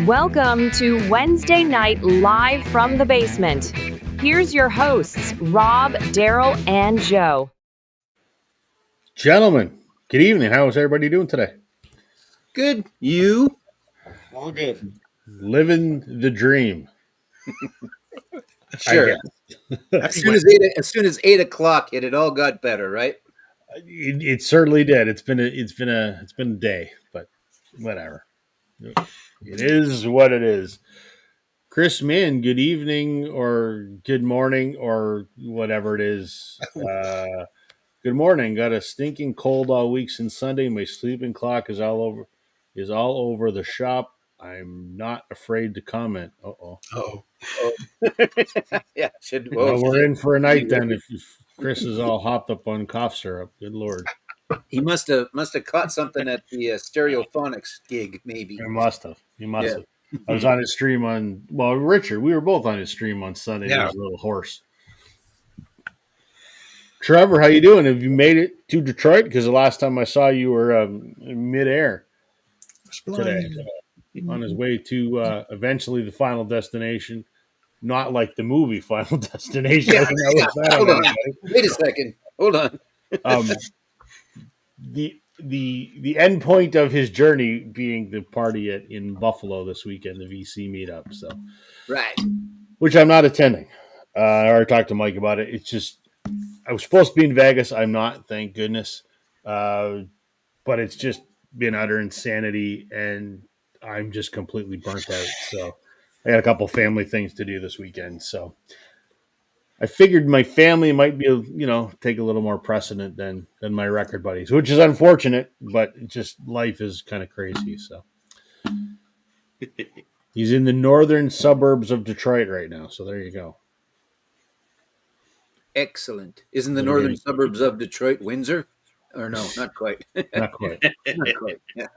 Welcome to Wednesday Night Live from the Basement. Here's your hosts, Rob, Daryl, and Joe. Gentlemen, good evening. How is everybody doing today? Good. You? All good. Living the dream. Sure. I As soon as 8 o'clock hit, it all got better, right? It certainly did. It's been a day, but whatever. It is what it is. Chris Mann, good evening or good morning or whatever it is. Good morning. Got a stinking cold all week since Sunday. My sleeping clock is all over the shop. I'm not afraid to comment. Oh, Yeah. Well, we're in for a night then. If Chris is all hopped up on cough syrup, good lord. He must have caught something at the Stereophonics gig, maybe. He must have. Yeah. I was on his stream Richard. We were both on his stream on Sunday. Yeah. He was a little hoarse. Trevor, how you doing? Have you made it to Detroit? Because the last time I saw you were in midair today, on his way to eventually the final destination. Not like the movie Final Destination. Yeah. Looking out with that Hold on. everybody. Wait a second. Hold on. The end point of his journey being the party in Buffalo this weekend, the VC meetup. So, Right. which I'm not attending. I already talked to Mike about it. It's just I was supposed to be in Vegas. I'm not, thank goodness. But it's just been utter insanity, and I'm just completely burnt out. So I got a couple family things to do this weekend. So I figured my family might be, take a little more precedent than my record buddies, which is unfortunate, but it's just life is kind of crazy. So he's in the northern suburbs of Detroit right now. So there you go. Excellent. Isn't the northern suburbs of Detroit Windsor? Or no, not quite. Not quite. Not quite. Yeah.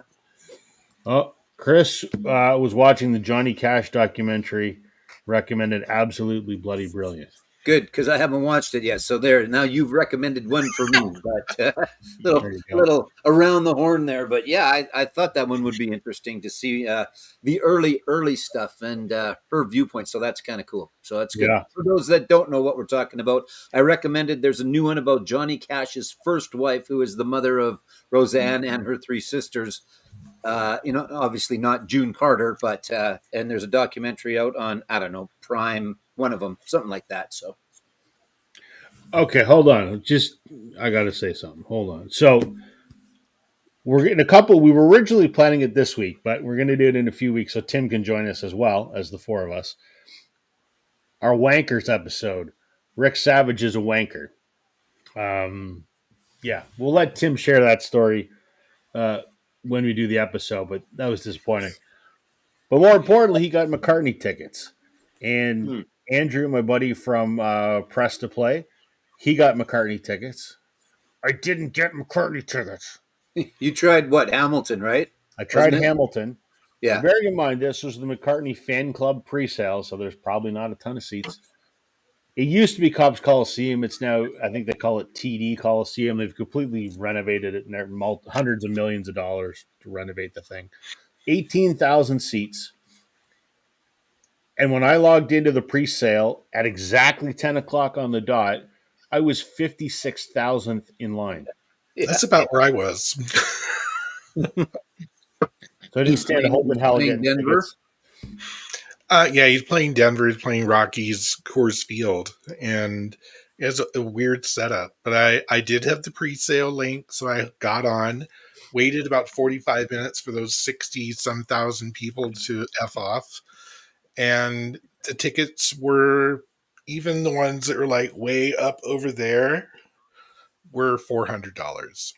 Oh, Chris was watching the Johnny Cash documentary. Recommended, absolutely bloody brilliant. Good, because I haven't watched it yet. So there, now you've recommended one for me, but little around the horn there. But yeah, I thought that one would be interesting to see the early stuff and her viewpoint. So that's kind of cool. So that's good. Yeah. For those that don't know what we're talking about, I recommended there's a new one about Johnny Cash's first wife, who is the mother of Roseanne and her three sisters. Obviously not June Carter, but and there's a documentary out on, I don't know, Prime, one of them, something like that. So, okay, hold on. I got to say something. Hold on. So we're getting a couple. We were originally planning it this week, but we're going to do it in a few weeks so Tim can join us as well as the four of us. Our Wankers episode. Rick Savage is a wanker. Yeah, we'll let Tim share that story when we do the episode, but that was disappointing. But more importantly, he got McCartney tickets. And Andrew, my buddy from Press to Play, he got McCartney tickets. I didn't get McCartney tickets. You tried what? Hamilton, right? I tried Hamilton. Yeah. Bearing in mind, this was the McCartney fan club pre-sale, so there's probably not a ton of seats. It used to be Cobb's Coliseum. It's now, I think they call it TD Coliseum. They've completely renovated it, and they're hundreds of millions of dollars to renovate the thing. 18,000 seats. And when I logged into the pre-sale at exactly 10 o'clock on the dot, I was 56,000th in line. Yeah. That's about where I was. So I didn't stand a hope in hell getting Denver. Yeah, he's playing Denver. He's playing Rockies Coors Field, and it's a weird setup. But I did have the pre-sale link, so I got on, waited about 45 minutes for those 60-some thousand people to F off, and the tickets were, even the ones that were like way up over there, were $400.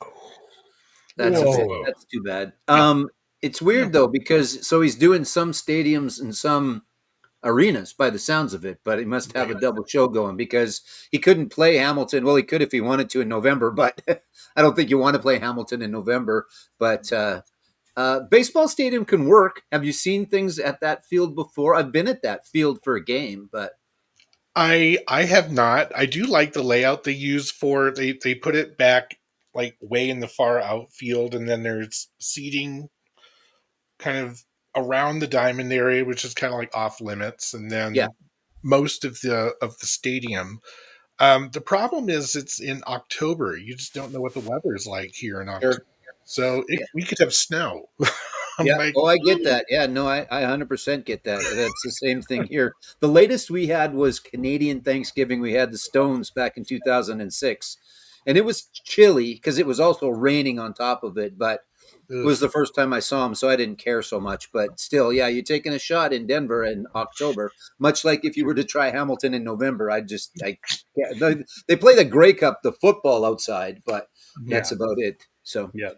That's too bad. It's weird though, because so he's doing some stadiums and some arenas by the sounds of it, but he must have a double show going because he couldn't play Hamilton. Well, he could if he wanted to in November, but I don't think you want to play Hamilton in November. But baseball stadium can work. Have you seen things at that field before? I've been at that field for a game, but I have not. I do like the layout they use for they put it back like way in the far outfield, and then there's seating kind of around the Diamond area, which is kind of like off limits, and Yeah, then most of the stadium. The problem is it's in October. You just don't know what the weather is like here in sure. October. So Yeah. we could have snow. I'm Yeah. like, Oh, I get that. Yeah. No, I 100% get that. That's the same thing here. The latest we had was Canadian Thanksgiving. We had the Stones back in 2006. And it was chilly because it was also raining on top of it. But it ugh. was the first time I saw them, so I didn't care so much. But still, yeah, you're taking a shot in Denver in October, much like if you were to try Hamilton in November. Yeah, they play the Grey Cup, the football outside, but that's Yeah, about it. So, yeah.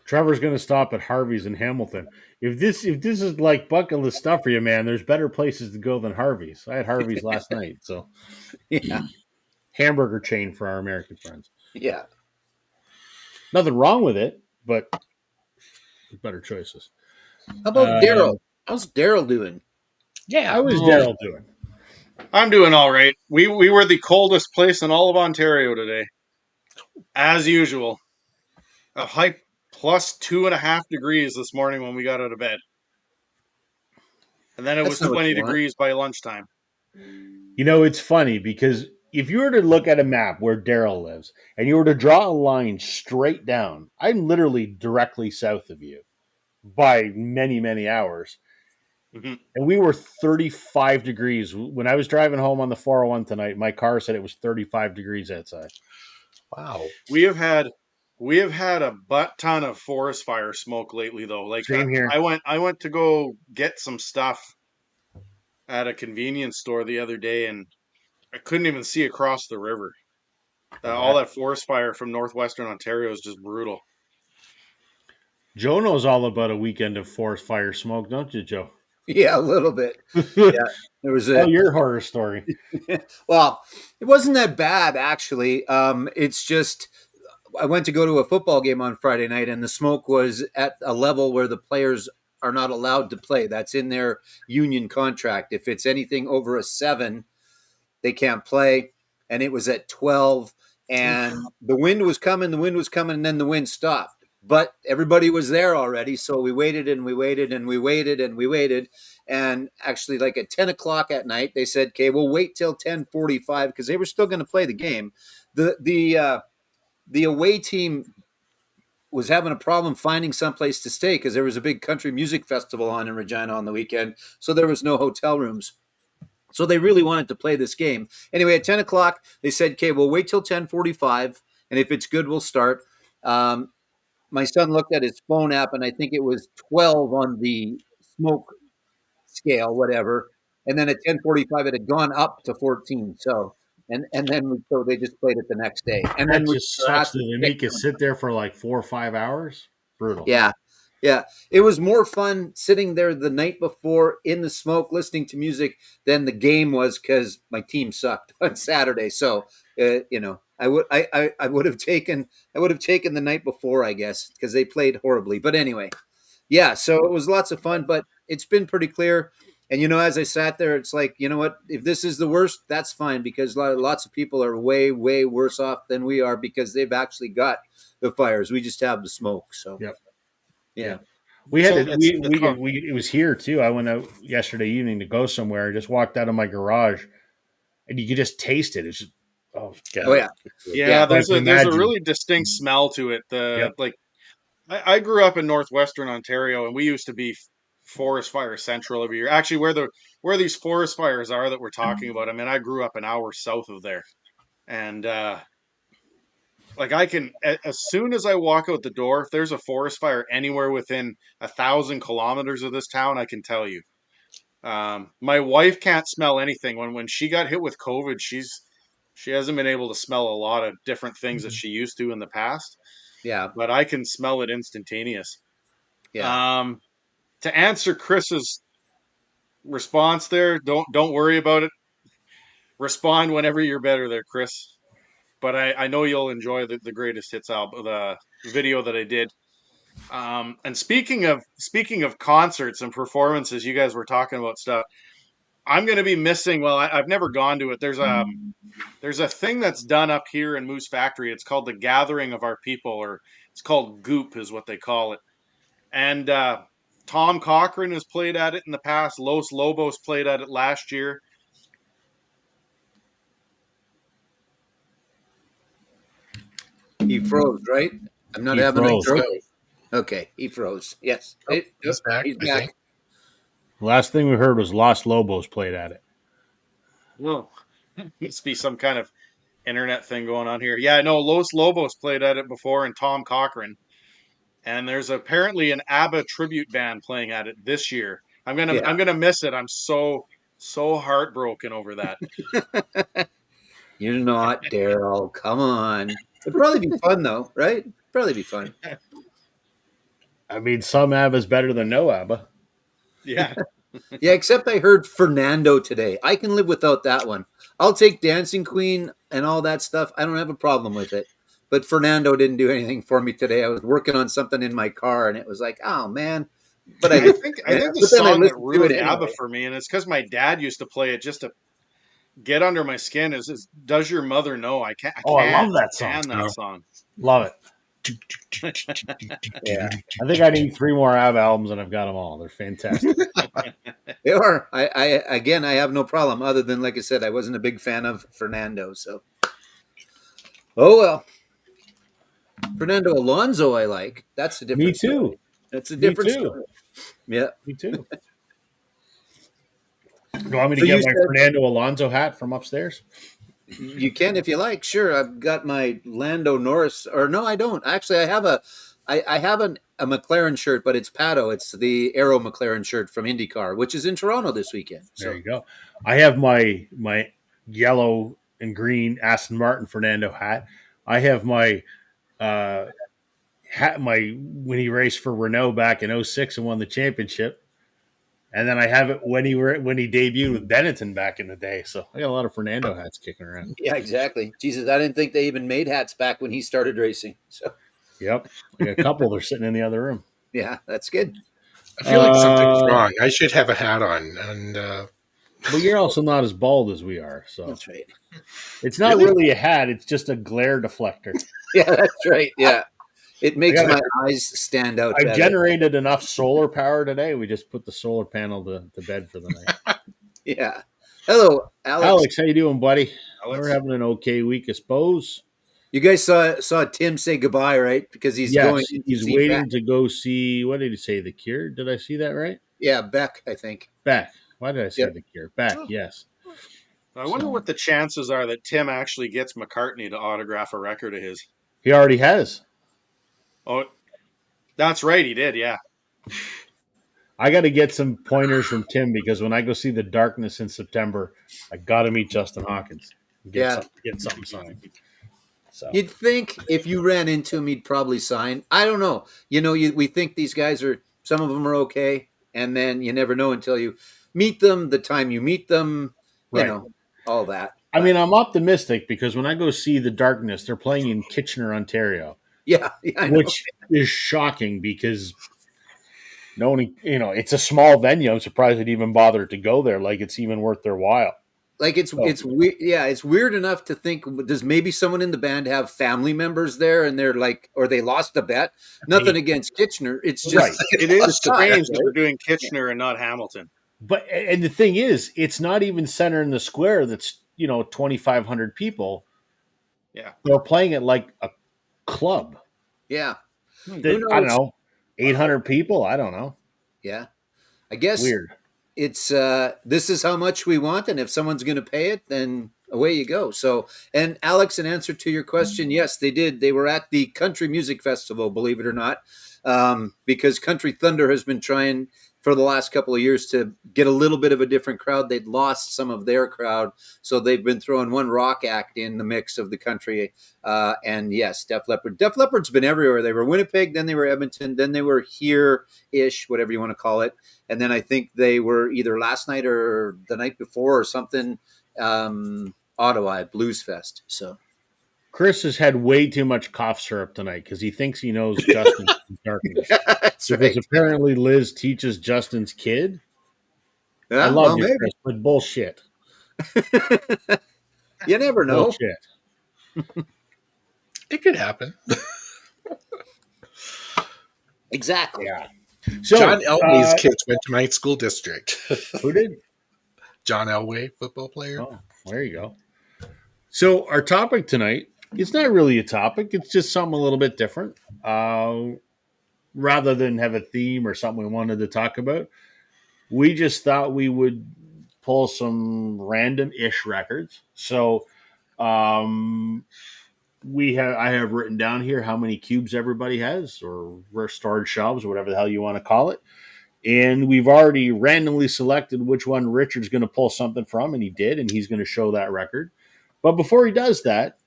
Trevor's going to stop at Harvey's in Hamilton. If this is like bucket list stuff for you, man, there's better places to go than Harvey's. I had Harvey's last night, so yeah, hamburger chain for our American friends. yeah. Nothing wrong with it, but better choices. How about Daryl? Um, How's Daryl doing? how is Oh, Daryl doing? I'm doing all right. We were the coldest place in all of Ontario today, as usual. A high plus 2.5 degrees this morning when we got out of bed, and then it That's was not what 20 you want. degrees by lunchtime. You know, it's funny because if you were to look at a map where Daryl lives and you were to draw a line straight down, I'm literally directly south of you by many, many hours. Mhm. And we were 35 degrees. When I was driving home on the 401 tonight, my car said it was 35 degrees outside. Wow. We have had we have had a butt ton of forest fire smoke lately, though. Like Same here. I went to go get some stuff at a convenience store the other day, and I couldn't even see across the river. All that forest fire from northwestern Ontario is just brutal. Joe knows all about a weekend of forest fire smoke, don't you, Joe? Yeah, a little bit. Yeah, there was Tell a your horror story. well, it wasn't that bad actually. It's just I went to go to a football game on Friday night, and the smoke was at a level where the players are not allowed to play. That's in their union contract. If it's anything over a 7, they can't play. And it was at 12, Oof. and the wind was coming, and then the wind stopped. But everybody was there already, so we waited and we waited and we waited and we waited. And actually, like at 10 o'clock at night, they said, "Okay, we'll wait till 10:45 because they were still going to play the game." The away team was having a problem finding someplace to stay because there was a big country music festival on in Regina on the weekend, so there was no hotel rooms. So they really wanted to play this game. Anyway, at 10 o'clock, they said, "Okay, we'll wait till 10:45, and if it's good, we'll start." Um, my son looked at his phone app, and I think it was 12 on the smoke scale, whatever. And then at 10:45, it had gone up to 14. So they just played it the next day, and That then we just still had sucks to that they pick make you them. sit there for like 4 or 5 hours. Brutal. Yeah. Yeah. It was more fun sitting there the night before in the smoke listening to music than the game was because my team sucked on Saturday. So, I would have taken the night before, I guess, because they played horribly. But anyway, yeah, so it was lots of fun, but it's been pretty clear. And as I sat there, it's like, you know what? If this is the worst, that's fine because lots of people are way, way worse off than we are because they've actually got the fires. We just have the smoke. So, Yep. yeah. Yep. We had So it. It was here too. I went out yesterday evening to go somewhere. I just walked out of my garage, and you could just taste it. It's just Oh, god. yeah. yeah, Yeah. So I there's can a imagine. really distinct smell to it. The Yep. like I grew up in northwestern Ontario, and we used to be forest fire central every year. Actually, where these forest fires are that we're talking about, I mean, I grew up an hour south of there, and like as soon as I walk out the door, if there's a forest fire anywhere within 1,000 kilometers of this town, I can tell you. My wife can't smell anything. When she got hit with COVID, she hasn't been able to smell a lot of different things that she used to in the past, Yeah. but I can smell it instantaneous. Yeah. Um, to answer Chris's response there, don't worry about it. Respond whenever you're better there, Chris. But I know you'll enjoy the greatest hits album, the video that I did. And speaking of concerts and performances, you guys were talking about stuff. I'm going to be missing. Well, I've never gone to it. There's a thing that's done up here in Moose Factory. It's called the Gathering of Our People, or it's called Goop, is what they call it. And Tom Cochran has played at it in the past. Los Lobos played at it last year. He froze, right? I'm not He having a froze. stroke. Okay, he froze. Yes. Oh, he's back, He's I back. think. Last thing we heard was Los Lobos played at it. Whoa. Must be some kind of internet thing going on here. Yeah, no, Los Lobos played at it before, and Tom Cochran. And there's apparently an ABBA tribute band playing at it this year. I'm Yeah. gonna miss it. I'm so heartbroken over that. You're not, Daryl. Come on. It'd probably be fun though, right? Probably be fun. I mean, some ABBA's better than no ABBA. Yeah. Yeah, except I heard Fernando today. I can live without that one. I'll take Dancing Queen and all that stuff. I don't have a problem with it. But Fernando didn't do anything for me today. I was working on something in my car, and it was like, oh man. But I think the but then I song that listened to it ruined ABBA anyway. for me, and it's because my dad used to play it just to get under my skin. Is "Does Your Mother Know?" I Oh, I can't love that song. stand that Oh. song. Love it. Yeah. I think I need 3 more ABBA albums, and I've got them all. They're fantastic. They are. I again, I have no problem. Other than, like I said, I wasn't a big fan of Fernando. So, oh well. Fernando Alonso, I like. That's a different. Me too. Story. That's a Me different too. story. Yeah. Me too. Do you want me to So get you my said- Fernando Alonso hat from upstairs? You can if you like. Sure, I've got my Lando Norris, or no, I don't. Actually, I have a McLaren shirt, but it's Pato. It's the Aero McLaren shirt from IndyCar, which is in Toronto this weekend. There So you go. I have my yellow and green Aston Martin Fernando hat. I have my hat when he raced for Renault back in 06 and won the championship. And then I have it when he debuted with Benetton back in the day. So I got a lot of Fernando hats kicking around. yeah, exactly. Jesus, I didn't think they even made hats back when he started racing. So Yep. I got a couple. They're sitting in the other room. yeah, that's good. I feel like something's wrong. I should have a hat on. And But you're also not as bald as we are. So That's right. it's not really a hat. It's just a glare deflector. Yeah, that's right. Yeah, it makes gotta- my eyes stand out. I better. generated enough solar power today. We just put the solar panel to bed for the night. Yeah. Hello, Alex, how you doing, buddy? Alex? We're having an okay week, I suppose. You guys saw Tim say goodbye, right? Because he's going. to He's see waiting Beck. to go see. What did he say? The Cure? Did I see that right? Yeah, Beck, I think. Beck. Why did I say Yep. The Cure? Beck. Yes. I wonder what the chances are that Tim actually gets McCartney to autograph a record of his. He already has. Oh, that's right, he did. Yeah. I got to get some pointers from Tim because when I go see The Darkness in September, I got to meet Justin Hawkins. Get something signed. So You'd think if you ran into him, he'd probably sign. I don't know. We think these guys are. Some of them are okay, and then you never know until you meet them. The time you meet them, Right. all that. I mean, I'm optimistic because when I go see The Darkness, they're playing in Kitchener, Ontario, Yeah, I know. which is shocking because no one, it's a small venue. I'm surprised they'd even bother to go there. Like it's even worth their while. Like it's weird. Yeah, it's weird enough to think. Does maybe someone in the band have family members there, and they're like, or they lost a bet? Nothing against Kitchener. It's just Right. It is It's not, strange that right? we're doing Kitchener and not Hamilton. And the thing is, it's not even center in the square. That's 2,500 people. Yeah. They're playing it like a club. Yeah, That, Who I don't knows? know, 800 people. I don't know. yeah. I guess Weird. it's this is how much we want, and if someone's going to pay it, then away you go. So, and Alex, in answer to your question, yes, they did. They were at the Country Music Festival, believe it or not, because Country Thunder has been trying for the last couple of years to get a little bit of a different crowd. They'd lost some of their crowd, so they've been throwing one rock act in the mix of the country. And yes, Def Leppard. Def Leppard's been everywhere. They were Winnipeg, then they were Edmonton, then they were here-ish, whatever you want to call it. And then I think they were either last night or the night before or something, Ottawa at Blues Fest. So Chris has had way too much cough syrup tonight because he thinks he knows Justin from Darkness. that's Because right. apparently Liz teaches Justin's kid. Yeah, I love well, you, Chris, but bullshit. maybe. You never know. Bullshit. it could happen. Exactly. Yeah. So, John Elway's kids went to my school district. who did? John Elway, football player. Oh, there you go. So, our topic tonight, it's not really a topic, it's just something a little bit different. Rather than have a theme or something we wanted to talk about, we just thought we would pull some random ish records. So, um, I have written down here how many cubes everybody has, or restored shelves, or whatever the hell you want to call it. And we've already randomly selected which one Richard's going to pull something from, and he did, and he's going to show that record. But before he does that,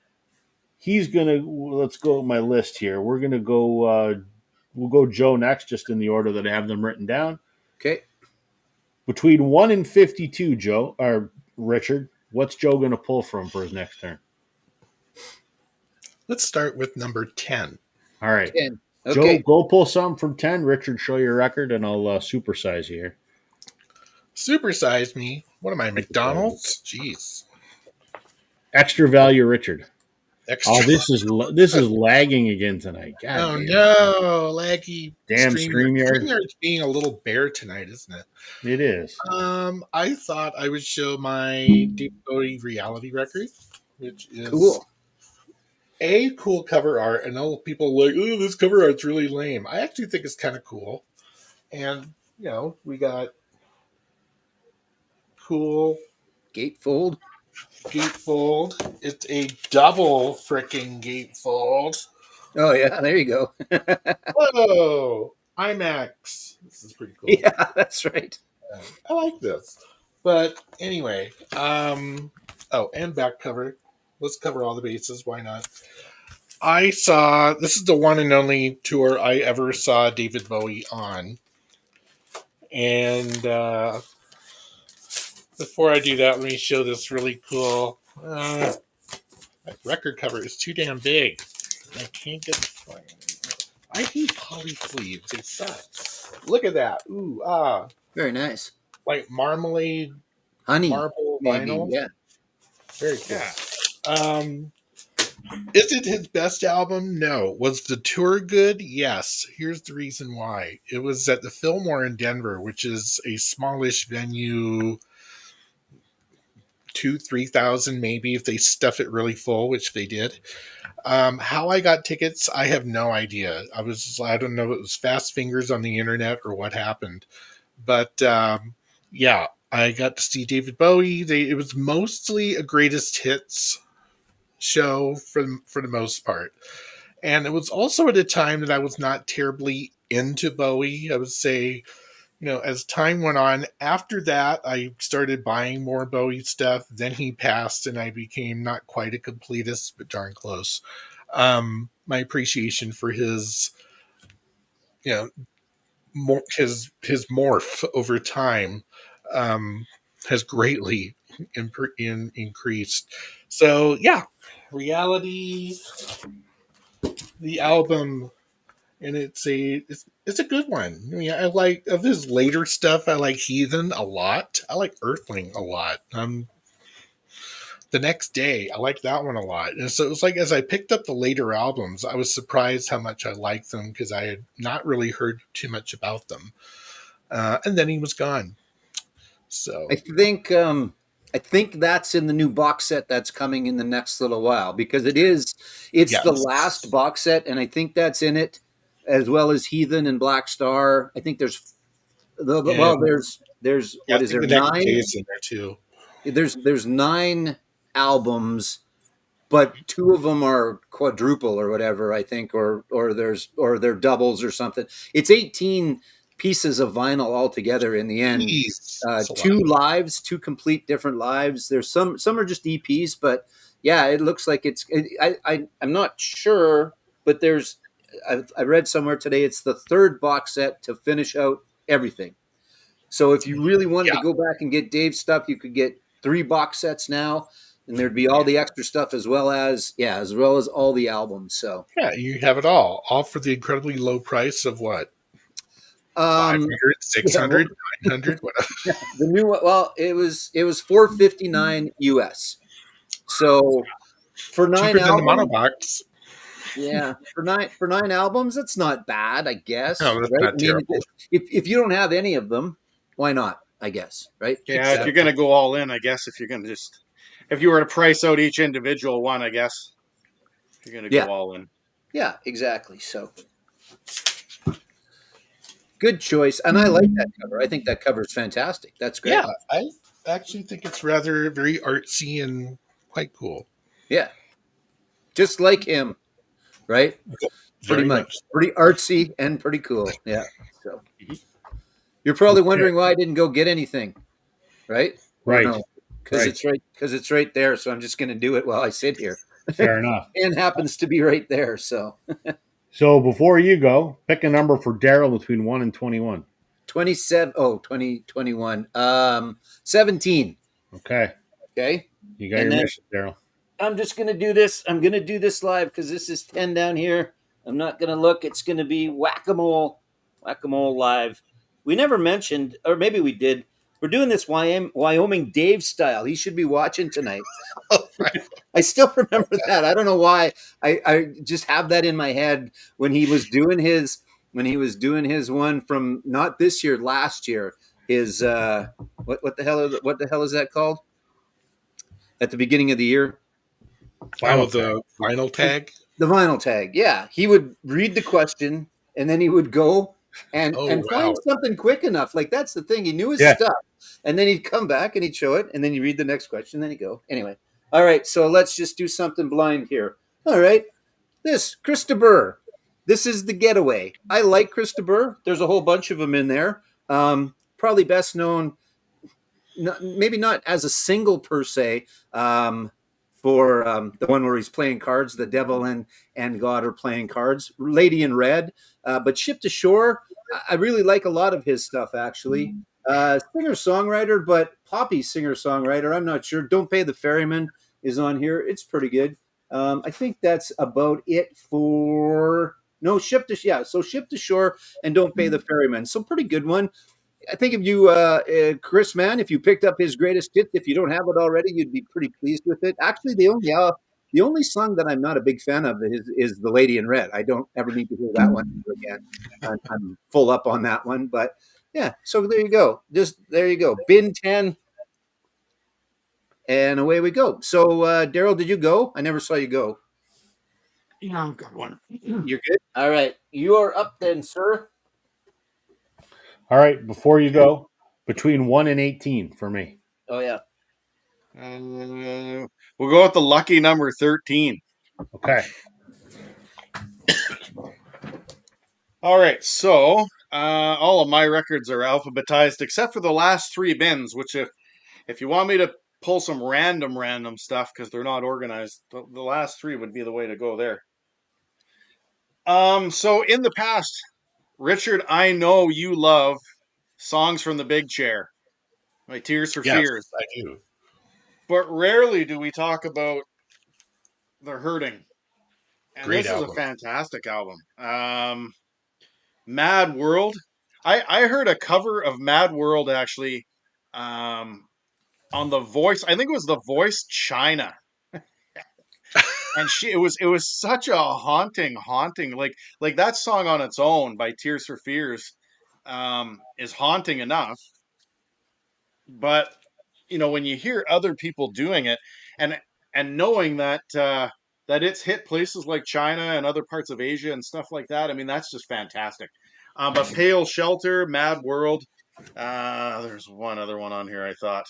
he's going to, let's go with my list here. We're going to go, we'll go Joe next, just in the order that I have them written down. Okay. Between 1 and 52, Joe, or Richard, what's Joe going to pull from for his next turn? Let's start with number 10. All right. 10. Joe, Okay. go pull some from 10. Richard, show your record, and I'll supersize you here. Supersize me. What am I, McDonald's? Jeez. Extra value, Richard. Extra. Oh, this is lagging again tonight. God Oh damn. no, laggy. Damn StreamYard. StreamYard's being a little bear tonight, isn't it? It is. I thought I would show my Deep Bowie reality record, which is Cool. a cool cover art. I know people are like, oh, this cover art's really lame. I actually think it's kind of cool. And, we got cool Gatefold. gatefold. It's a double freaking gatefold. Oh yeah, there you go. Whoa! IMAX. This is pretty cool. Yeah, that's right. I like this. But anyway, and back cover. Let's cover all the bases. Why not? This is the one and only tour I ever saw David Bowie on. And before I do that, let me show this really cool. My record cover is too damn big. I can't get it. I hate poly sleeves. They suck. Look at that. Ooh, Very nice. like marmalade Honey. marble Maybe. vinyl. Yeah. Very cool. Is it his best album? No. Was the tour good? Yes. Here's the reason why. It was at the Fillmore in Denver, which is a smallish venue, 2,000-3,000 maybe if they stuff it really full, which they did. How I got tickets, I have no idea. I don't know if it was fast fingers on the internet or what happened. But yeah, I got to see David Bowie. It was mostly a greatest hits show for the most part. And it was also at a time that I was not terribly into Bowie. I would say, as time went on, after that, I started buying more Bowie stuff. Then he passed, and I became not quite a completist, but darn close. My appreciation for his, his morph over time has greatly increased. So yeah, reality, the album. And it's a good one. I mean, I like of his later stuff. I like Heathen a lot. I like Earthling a lot. The Next Day, I like that one a lot. And so it was like as I picked up the later albums, I was surprised how much I liked them because I had not really heard too much about them. And then he was gone. So I think that's in the new box set that's coming in the next little while because it's yes. the last box set, and I think that's in it. As well as Heathen and Black Star. I think there's what is there, 9? Is in there too. There's 9 albums, but 2 of them are quadruple or whatever, I think, or they're doubles or something. It's 18 pieces of vinyl altogether in the end. 2 complete different lives. There's some are just EPs, but yeah, it looks like I'm not sure, but I read somewhere today it's the 3rd box set to finish out everything. So if you really wanted to go back and get Dave's stuff, you could get 3 box sets now, and there'd be all the extra stuff as well as all the albums. So yeah, you have it all for the incredibly low price of what? 500, 600, 900, whatever. The new one, well, it was $459 US. So for 9 cheaper than the albums, monobox. Yeah, for nine albums, that's not bad, I guess. No, that's Right? not I mean, terrible. if you don't have any of them, why not? I guess. Right? Yeah, if you're Exactly. gonna go all in, I guess if you were to price out each individual one, I guess if you're gonna Yeah. go all in. Yeah. Exactly. So good choice, and I like that cover. I think that cover is fantastic. That's great. Yeah, I actually think it's rather very artsy and quite cool. Yeah, just like him. Right? Pretty Very much. much. Pretty artsy and pretty cool. Yeah. So Mhm. you're probably Okay. wondering why I didn't go get anything, right? Or Right. no? Because Right. it's right there. So I'm just going to do it while I sit here. Fair enough. And happens to be right there. So So before you go, pick a number for Daryl between 1 and 21. 27. Oh, 2021. 17. Okay. Okay. You got And your then mission, Daryl. I'm just going to do this. I'm going to do this live because this is 10 down here. I'm not going to look. It's going to be whack-a-mole live. We never mentioned, or maybe we did. We're doing this Wyoming Dave style. He should be watching tonight. I still remember that. I don't know why. I just have that in my head when he was doing his one from not this year, last year. His what the hell is that called? At the beginning of the year? Oh, Final tag. the vinyl tag. The vinyl tag. Yeah. He would read the question and then he would go and Oh find wow. something quick enough. Like that's the thing. He knew his Yeah. stuff. And then he'd come back and he'd show it. And then you read the next question. And then he'd go. Anyway. All right. So let's just do something blind here. All right. This, Christopher. This is The Getaway. I like Christopher. There's a whole bunch of them in there. Probably best known, maybe not as a single per se, for the one where he's playing cards. The devil and God are playing cards. Lady in Red, but Ship to Shore. I really like a lot of his stuff actually. Singer songwriter, but poppy singer songwriter. I'm not sure. Don't Pay the Ferryman is on here. It's pretty good. I think that's about it for no Ship to So Ship to Shore and Don't Pay the Ferryman. So pretty good one. I think if you, Chris Mann, if you picked up his greatest hits, if you don't have it already, you'd be pretty pleased with it. Actually, the only song that I'm not a big fan of is "The Lady in Red." I don't ever need to hear that one ever again. I'm full up on that one, but yeah. So there you go. Just there you go. Bin 10, and away we go. So Daryl, did you go? I never saw you go. Yeah, I've got one. You're good. All right, you are up then, sir. All right. Before you go, between 1 and 18 for me. Oh yeah. We'll go with the lucky number 13. Okay. All right, so all of my records are alphabetized except for the last three bins, which if you want me to pull some random stuff because they're not organized, the last three would be the way to go there. So in the past, Richard, I know you love songs from the big chair, like Tears for Yes, Fears, I do. but rarely do we talk about The Hurting. And Great this is a album. fantastic album. Mad World. I heard a cover of Mad World actually um, on The Voice. I think it was The Voice China. And it was such a haunting like that song on its own by Tears for Fears is haunting enough, but when you hear other people doing it and knowing that it's hit places like China and other parts of Asia and stuff like that, I mean that's just fantastic. But Pale Shelter, Mad World, there's one other one on here I thought.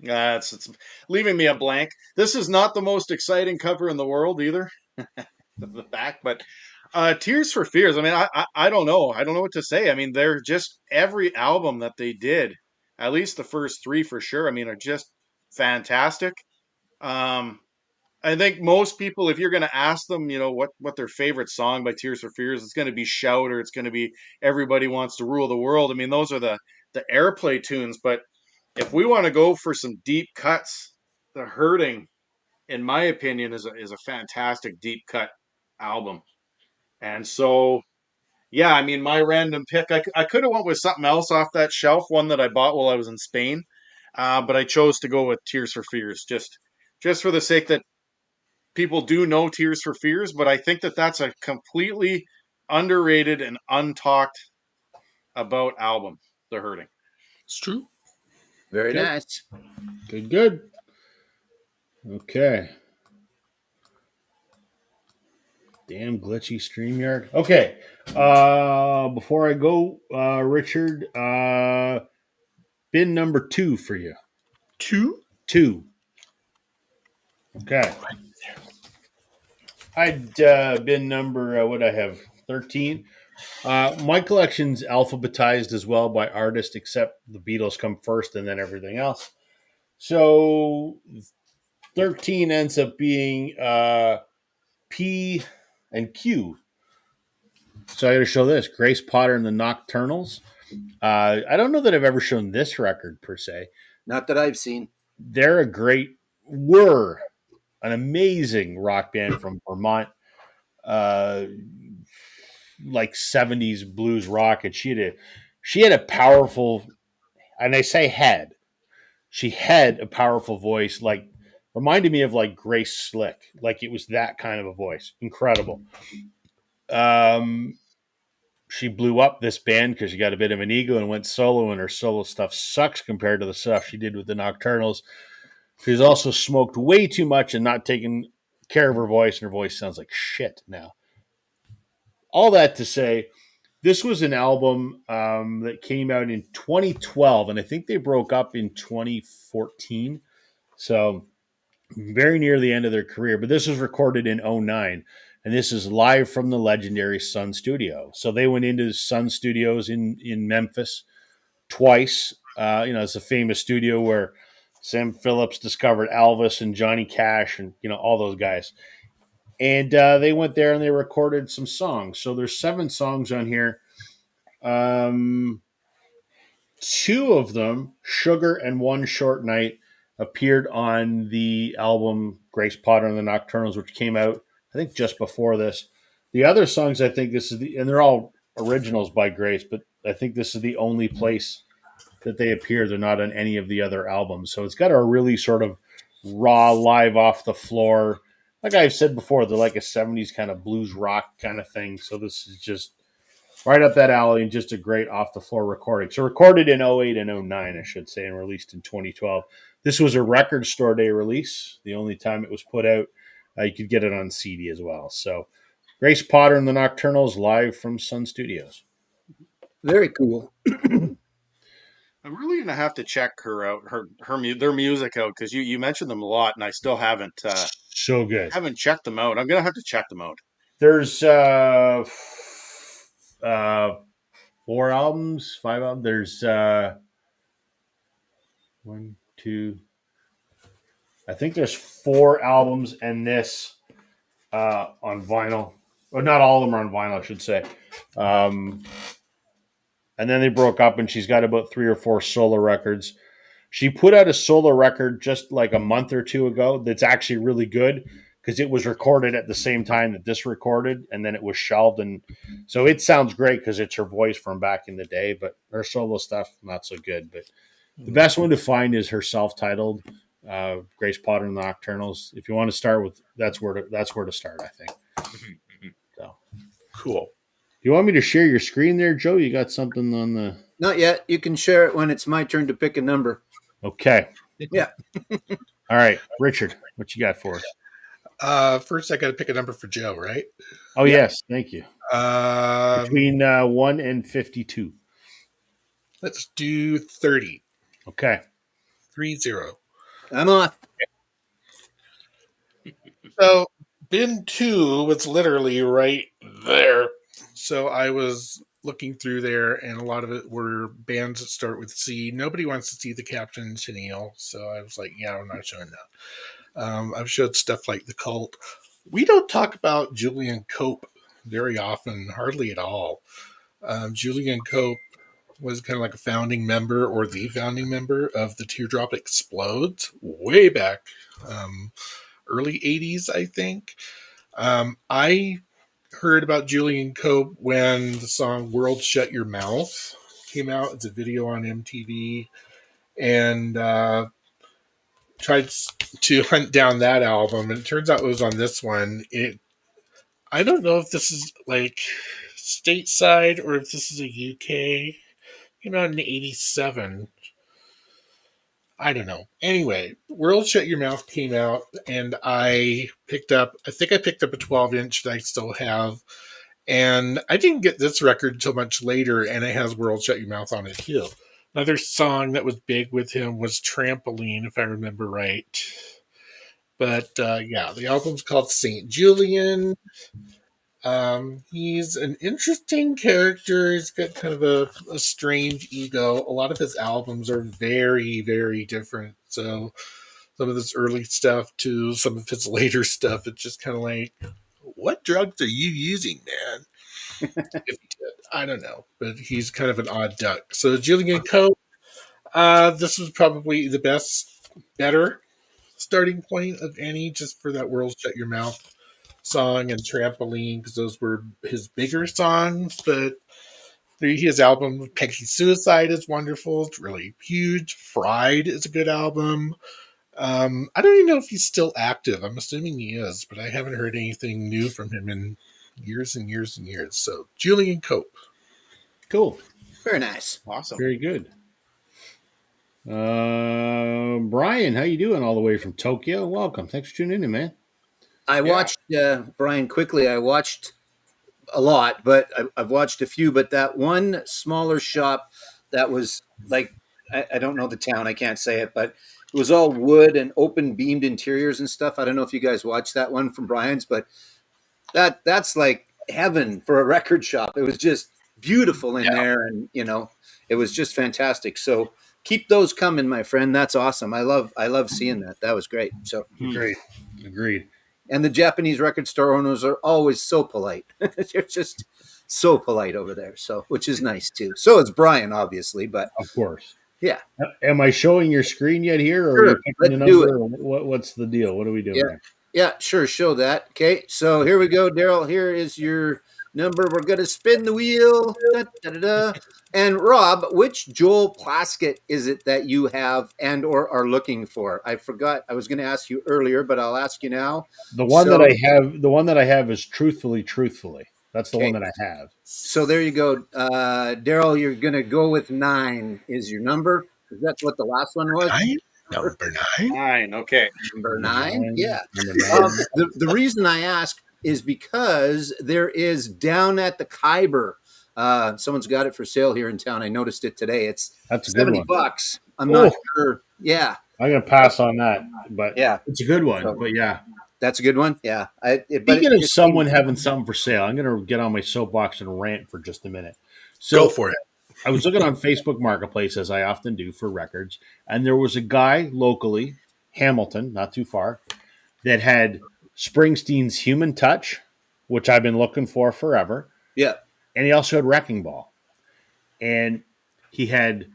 It's leaving me a blank. This is not the most exciting cover in the world either, the back, but Tears for Fears. I mean, I don't know. I don't know what to say. I mean, they're just every album that they did, at least the first three for sure. I mean, are just fantastic. Um, I think most people, if you're going to ask them, what their favorite song by Tears for Fears, it's going to be Shout or it's going to be Everybody Wants to Rule the World. I mean, those are the airplay tunes. But if we want to go for some deep cuts, The Hurting, in my opinion, is a fantastic deep cut album. And so, yeah, I mean, my random pick, I could have went with something else off that shelf, one that I bought while I was in Spain, but I chose to go with Tears for Fears, just for the sake that people do know Tears for Fears, but I think that that's a completely underrated and untalked about album, The Hurting. It's true. Very Okay. nice. Good. Okay. Damn glitchy StreamYard. Okay. Before I go, Richard, bin number 2 for you. 2. 2. Okay. I'd bin number, what I have, 13. My collection's alphabetized as well by artist, except the Beatles come first and then everything else. So 13 ends up being P and Q. So I got to show this Grace Potter and the Nocturnals. I don't know that I've ever shown this record per se. Not that I've seen. They're were an amazing rock band from Vermont, uh, like 70s blues rock. And she had a powerful, and I say she had a powerful voice, like reminded me of like Grace Slick. Like it was that kind of a voice. Incredible. Um, she blew up this band because she got a bit of an ego and went solo, and her solo stuff sucks compared to the stuff she did with the Nocturnals. She's also smoked way too much and not taken care of her voice, and her voice sounds like shit now. All that to say, this was an album that came out in 2012, and I think they broke up in 2014. So very near the end of their career. But this was recorded in 2009. And this is live from the legendary Sun Studio. So they went into Sun Studios in Memphis twice. It's a famous studio where Sam Phillips discovered Elvis and Johnny Cash and, all those guys. And they went there and they recorded some songs. So there's 7 songs on here. 2 of them, Sugar and One Short Night, appeared on the album Grace Potter and the Nocturnals, which came out, I think, just before this. The other songs, I think and they're all originals by Grace, but I think this is the only place that they appear. They're not on any of the other albums. So it's got a really sort of raw, live off the floor. Like I've said before, they're like a 70s kind of blues rock kind of thing. So this is just right up that alley and just a great off the floor recording. So recorded in 08 and 09, I should say, and released in 2012. This was a record store day release. The only time it was put out, you could get it on CD as well. So Grace Potter and the Nocturnals live from Sun Studios. Very cool. I'm really gonna have to check her out, their music out, because you mentioned them a lot, and I still haven't So good. checked them out. I'm gonna have to check them out. There's 4 albums, 5 albums. There's 1, 2. I think there's 4 albums and this on vinyl. Well, not all of them are on vinyl, I should say. And then they broke up, and she's got about 3 or 4 solo records. She put out a solo record just like a month or 2 ago that's actually really good because it was recorded at the same time that this recorded, and then it was shelved. And so it sounds great because it's her voice from back in the day, but her solo stuff, not so good. But the best one to find is her self-titled Grace Potter and the Nocturnals. If you want to start with, that's where to start, I think. So Cool. you want me to share your screen there, Joe? You got something on the... Not yet. You can share it when it's my turn to pick a number. Okay. Yeah. All right. Richard, what you got for us? First, I got to pick a number for Joe, right? Oh, yes. Thank you. Between 1 and 52. Let's do 30. Okay. 30. I'm off. So, bin 2 was literally right there. So I was looking through there, and a lot of it were bands that start with C. Nobody wants to see the Captain Tennille, so I was like, yeah, I'm not showing that. I've showed stuff like The Cult. We don't talk about Julian Cope very often, hardly at all. Julian Cope was kind of like a founding member or the founding member of the Teardrop Explodes way back, early 80s, I think. I heard about Julian Cope when the song World Shut Your Mouth came out. It's a video on MTV. And tried to hunt down that album, and it turns out it was on this one. I don't know if this is like stateside or if this is a UK. Came out in '87. I don't know. Anyway, World Shut Your Mouth came out, and I think I picked up a 12-inch that I still have. And I didn't get this record until much later, and it has World Shut Your Mouth on it too. Another song that was big with him was Trampoline, if I remember right. But yeah, the album's called St. Julian. He's an interesting character. He's got kind of a strange ego. A lot of his albums are very, very different. So some of his early stuff to some of his later stuff, it's just kind of like, what drugs are you using, man? If he did, I don't know. But he's kind of an odd duck. So Julian Cope, this was probably better starting point of any, just for that World Shut Your Mouth song and Trampoline, because those were his bigger songs. But his album Peggy Suicide is wonderful. It's really huge. Fried is a good album. I don't even know if he's still active. I'm assuming he is, but I haven't heard anything new from him in years and years and years. So Julian Cope. Cool. Very nice. Awesome. Very good. Brian, how you doing all the way from Tokyo? Welcome. Thanks for tuning in, man. I watched Brian quickly. I watched a lot, but I've watched a few. But that one smaller shop that was like, I don't know the town. I can't say it, but it was all wood and open beamed interiors and stuff. I don't know if you guys watched that one from Brian's, but that's like heaven for a record shop. It was just beautiful in there, and it was just fantastic. So keep those coming, my friend. That's awesome. I love seeing that. That was great. So Agreed. And the Japanese record store owners are always so polite. They're just so polite over there. So, which is nice too. So is Brian, obviously, but Of course. yeah. Am I showing your screen yet here, or Sure. are you picking Let's a do number? Or what's the deal? What are we doing here? Yeah, sure. Show that. Okay. So here we go, Daryl. Here is your number. We're going to spin the wheel. Da, da, da, da. And Rob, which Joel Plaskett is it that you have and or are looking for? I forgot. I was going to ask you earlier, but I'll ask you now. The one that I have is truthfully. That's the Okay. one that I have. So there you go. Daryl, you're going to go with 9 is your number. Is that what the last one was? Number 9. 9. Okay. Number 9? Yeah. Number 9. The reason I ask is because there is down at the Khyber. Someone's got it for sale here in town. I noticed it today. It's That's a good $70. one. I'm not sure. Yeah. I'm going to pass on that, but Yeah. it's a good one. So- But yeah. That's a good one. Yeah. Speaking of someone having something for sale, I'm going to get on my soapbox and rant for just a minute. So Go for it. I was looking on Facebook Marketplace, as I often do for records, and there was a guy locally, Hamilton, not too far, that had Springsteen's Human Touch, which I've been looking for forever. Yeah. And he also had Wrecking Ball. And he had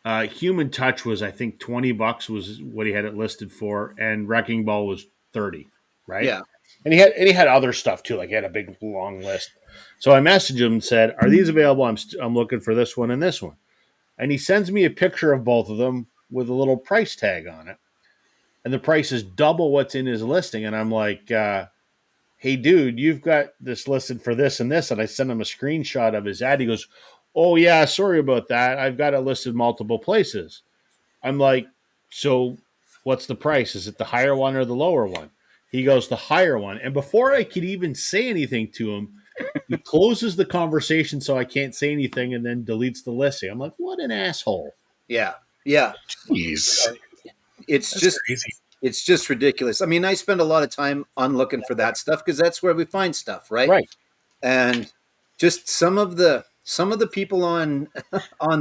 Human Touch was, I think, $20 was what he had it listed for, and Wrecking Ball was 30, right? Yeah. And he had other stuff too, like he had a big long list. So I messaged him and said, "Are these available? I'm looking for this one and this one." And he sends me a picture of both of them with a little price tag on it, and the price is double what's in his listing. And I'm like, "Hey, dude, you've got this listed for this and this." And I sent him a screenshot of his ad. He goes, "Oh yeah, sorry about that. I've got it listed multiple places." I'm like, "So what's the price? Is it the higher one or the lower one?" He goes, "The higher one." And before I could even say anything to him, he closes the conversation so I can't say anything and then deletes the listing. I'm like, what an asshole. Yeah. Yeah. Jeez. It's That's just crazy. it's just ridiculous. I mean, I spend a lot of time on looking for that stuff because that's where we find stuff, right? Right. And just some of the people on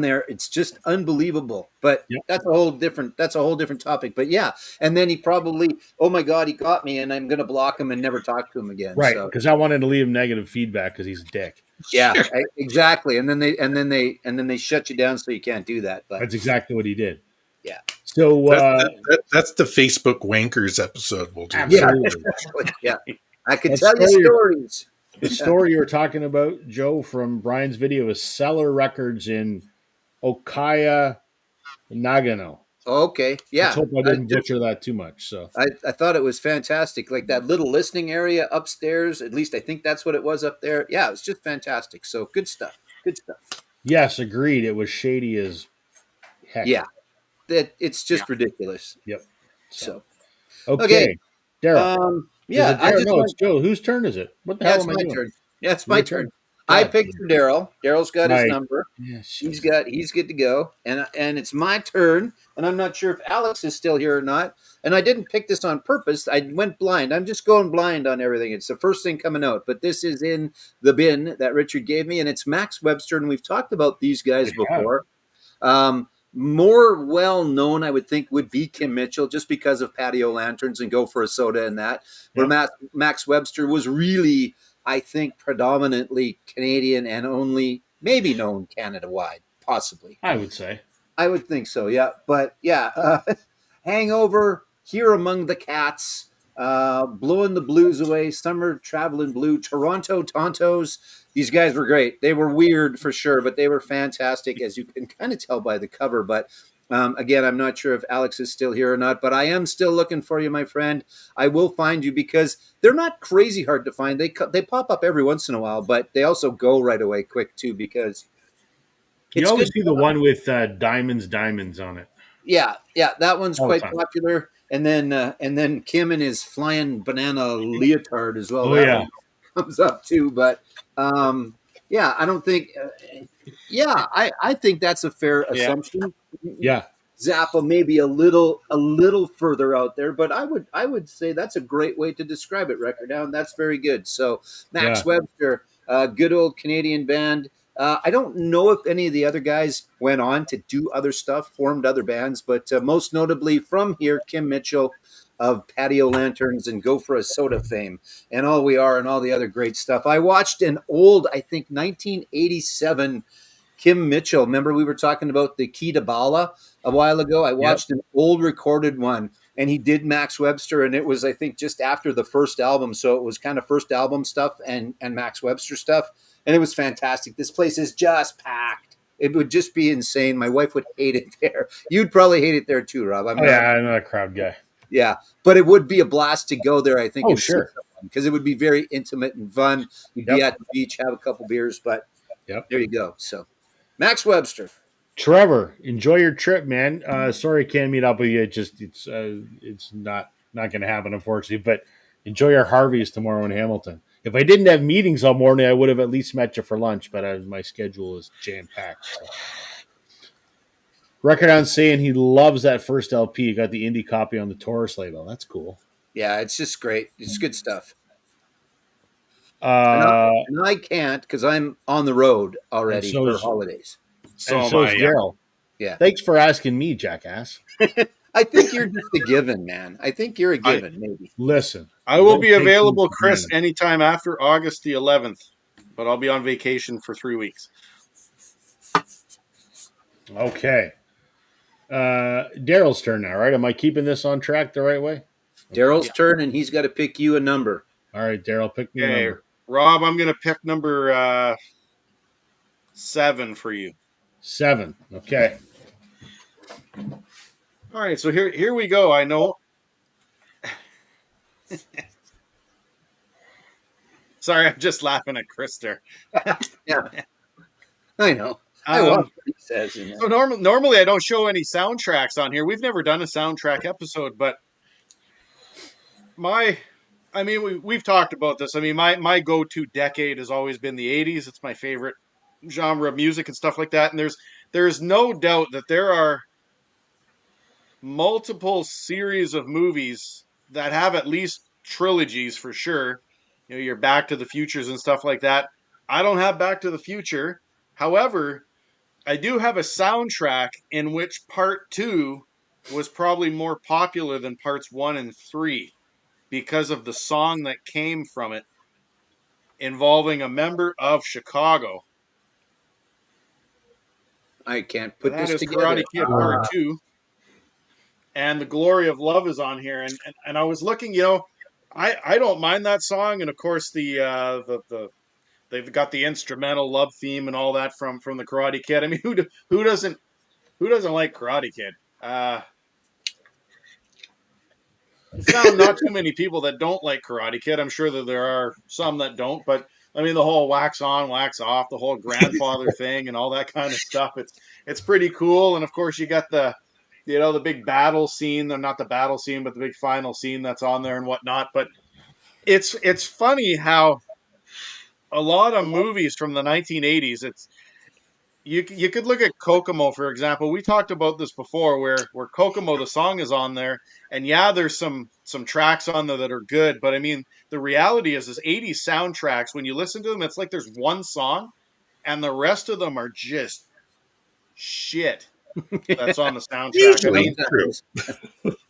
there, it's just unbelievable. But Yep. that's a whole different topic. But yeah, and then he probably, oh my God, he got me, and I'm going to block him and never talk to him again. Right. So, Because I wanted to leave him negative feedback because he's a dick. yeah, exactly. And then they shut you down so you can't do that. But That's exactly what he did. Yeah. So That's the Facebook Wankers episode we'll do. absolutely. yeah, I could That's tell you funny. stories. The story you were talking about, Joe, from Brian's video is Cellar Records in Okaya, Nagano. Okay, Let's yeah. hope I didn't butcher that too much. So I thought it was fantastic. Like that little listening area upstairs. At least I think that's what it was up there. Yeah, it was just fantastic. So good stuff. Good stuff. yes, agreed. It was shady as heck. Yeah, that it's Yeah. just ridiculous. Yep. So So okay. okay, Daryl. Is Yeah, it I Daryl? just No, it's want. Joe. Whose turn is it? What the Yeah, hell it's am I my doing? turn. Yeah, it's my Your turn. turn. I God. picked for Daryl. Daryl's got his Right. number. Yeah, He's Jesus. got he's good to go. And it's my turn. And I'm not sure if Alex is still here or not. And I didn't pick this on purpose. I went blind. I'm just going blind on everything. It's the first thing coming out. But this is in the bin that Richard gave me, and it's Max Webster. And we've talked about these I guys have. before. More well known, I would think, would be Kim Mitchell, just because of Patio Lanterns and Go for a Soda and that. Where Yep. Max Webster was really, I think, predominantly Canadian and only maybe known Canada wide, possibly. I would say. I would think so, yeah. But yeah, Hangover, Here Among the Cats, Blowing the Blues Away, Summer Traveling Blue, Toronto Tontos. These guys were great. They were weird for sure, but they were fantastic, as you can kind of tell by the cover. But again, I'm not sure if Alex is still here or not, but I am still looking for you, my friend. I will find you because they're not crazy hard to find. They pop up every once in a while, but they also go right away quick too because You it's always good. see the one with diamonds on it Yeah, that one's all the quite time. popular. And then Kim and his flying banana leotard as well. Oh That yeah, one comes up too. But yeah, I don't think. Yeah, I think that's a fair Yeah. assumption. yeah, Zappa maybe a little further out there, but I would say that's a great way to describe it, Record Down. That's very good. So Max yeah. Webster, good old Canadian band. I don't know if any of the other guys went on to do other stuff, formed other bands, but most notably from here, Kim Mitchell of Patio Lanterns and Go for a Soda fame, and All We Are, and all the other great stuff. I watched an old, I think, 1987 Kim Mitchell. Remember, we were talking about the Key to Bala a while ago. I Yep. watched an old recorded one, and he did Max Webster, and it was, I think, just after the first album, so it was kind of first album stuff and Max Webster stuff, and it was fantastic. This place is just packed. It would just be insane. My wife would hate it there. You'd probably hate it there too, Rob. I'm Oh not. yeah, I'm not a crowd guy. Yeah, but it would be a blast to go there, I think, Oh and see sure. someone because it would be very intimate and fun. You'd be Yep. at the beach, have a couple beers, but Yep. there you go. So, Max Webster. Trevor, enjoy your trip, man. Sorry I can't meet up with you. It's not going to happen, unfortunately. But enjoy our Harveys tomorrow in Hamilton. If I didn't have meetings all morning, I would have at least met you for lunch. But my schedule is jam packed. So. Record on saying he loves that first LP. He got the indie copy on the Taurus label. That's cool. Yeah, it's just great. It's good stuff. And I, Uh, and I can't because I'm on the road and already so for is holidays. So am so I. is Yeah. Daryl. Yeah. Thanks for asking me, jackass. I think you're just a given, man. I think you're a given, maybe. Listen, I will don't be take things available, for Chris, granted. anytime after August the 11th, but I'll be on vacation for 3 weeks. Okay. Daryl's turn now, right? Am I keeping this on track the right way? Daryl's Yeah. turn, and he's got to pick you a number. All right, Daryl, pick me a Okay, number. Rob, I'm going to pick number 7 for you. 7. Okay. All right, so here we go. I know. Sorry, I'm just laughing at Chris there. Yeah, I know. I watch Um, what he says. so normally I don't show any soundtracks on here. We've never done a soundtrack episode, but we've talked about this. I mean, my go-to decade has always been the 80s. It's my favorite genre of music and stuff like that. And there's no doubt that there are multiple series of movies that have at least trilogies for sure. You know, your Back to the Futures and stuff like that. I don't have Back to the Future. However, I do have a soundtrack in which part 2 was probably more popular than parts 1 and 3 because of the song that came from it involving a member of Chicago. I can't put That this is together. Karate Kid Part 2. And The Glory of Love is on here. And I was looking, I don't mind that song. And of course the they've got the instrumental love theme and all that from the Karate Kid. I mean, who doesn't like Karate Kid? found not too many people that don't like Karate Kid. I'm sure that there are some that don't, but I mean the whole wax on, wax off, the whole grandfather thing, and all that kind of stuff. It's pretty cool, and of course you got the big battle scene, not the battle scene, but the big final scene that's on there and whatnot. But it's funny how a lot of movies from the 1980s. You could look at Kokomo, for example. We talked about this before, where Kokomo, the song is on there, and yeah, there's some tracks on there that are good, but I mean the reality is 80s soundtracks, when you listen to them, it's like there's one song and the rest of them are just shit that's on the soundtrack. Usually true.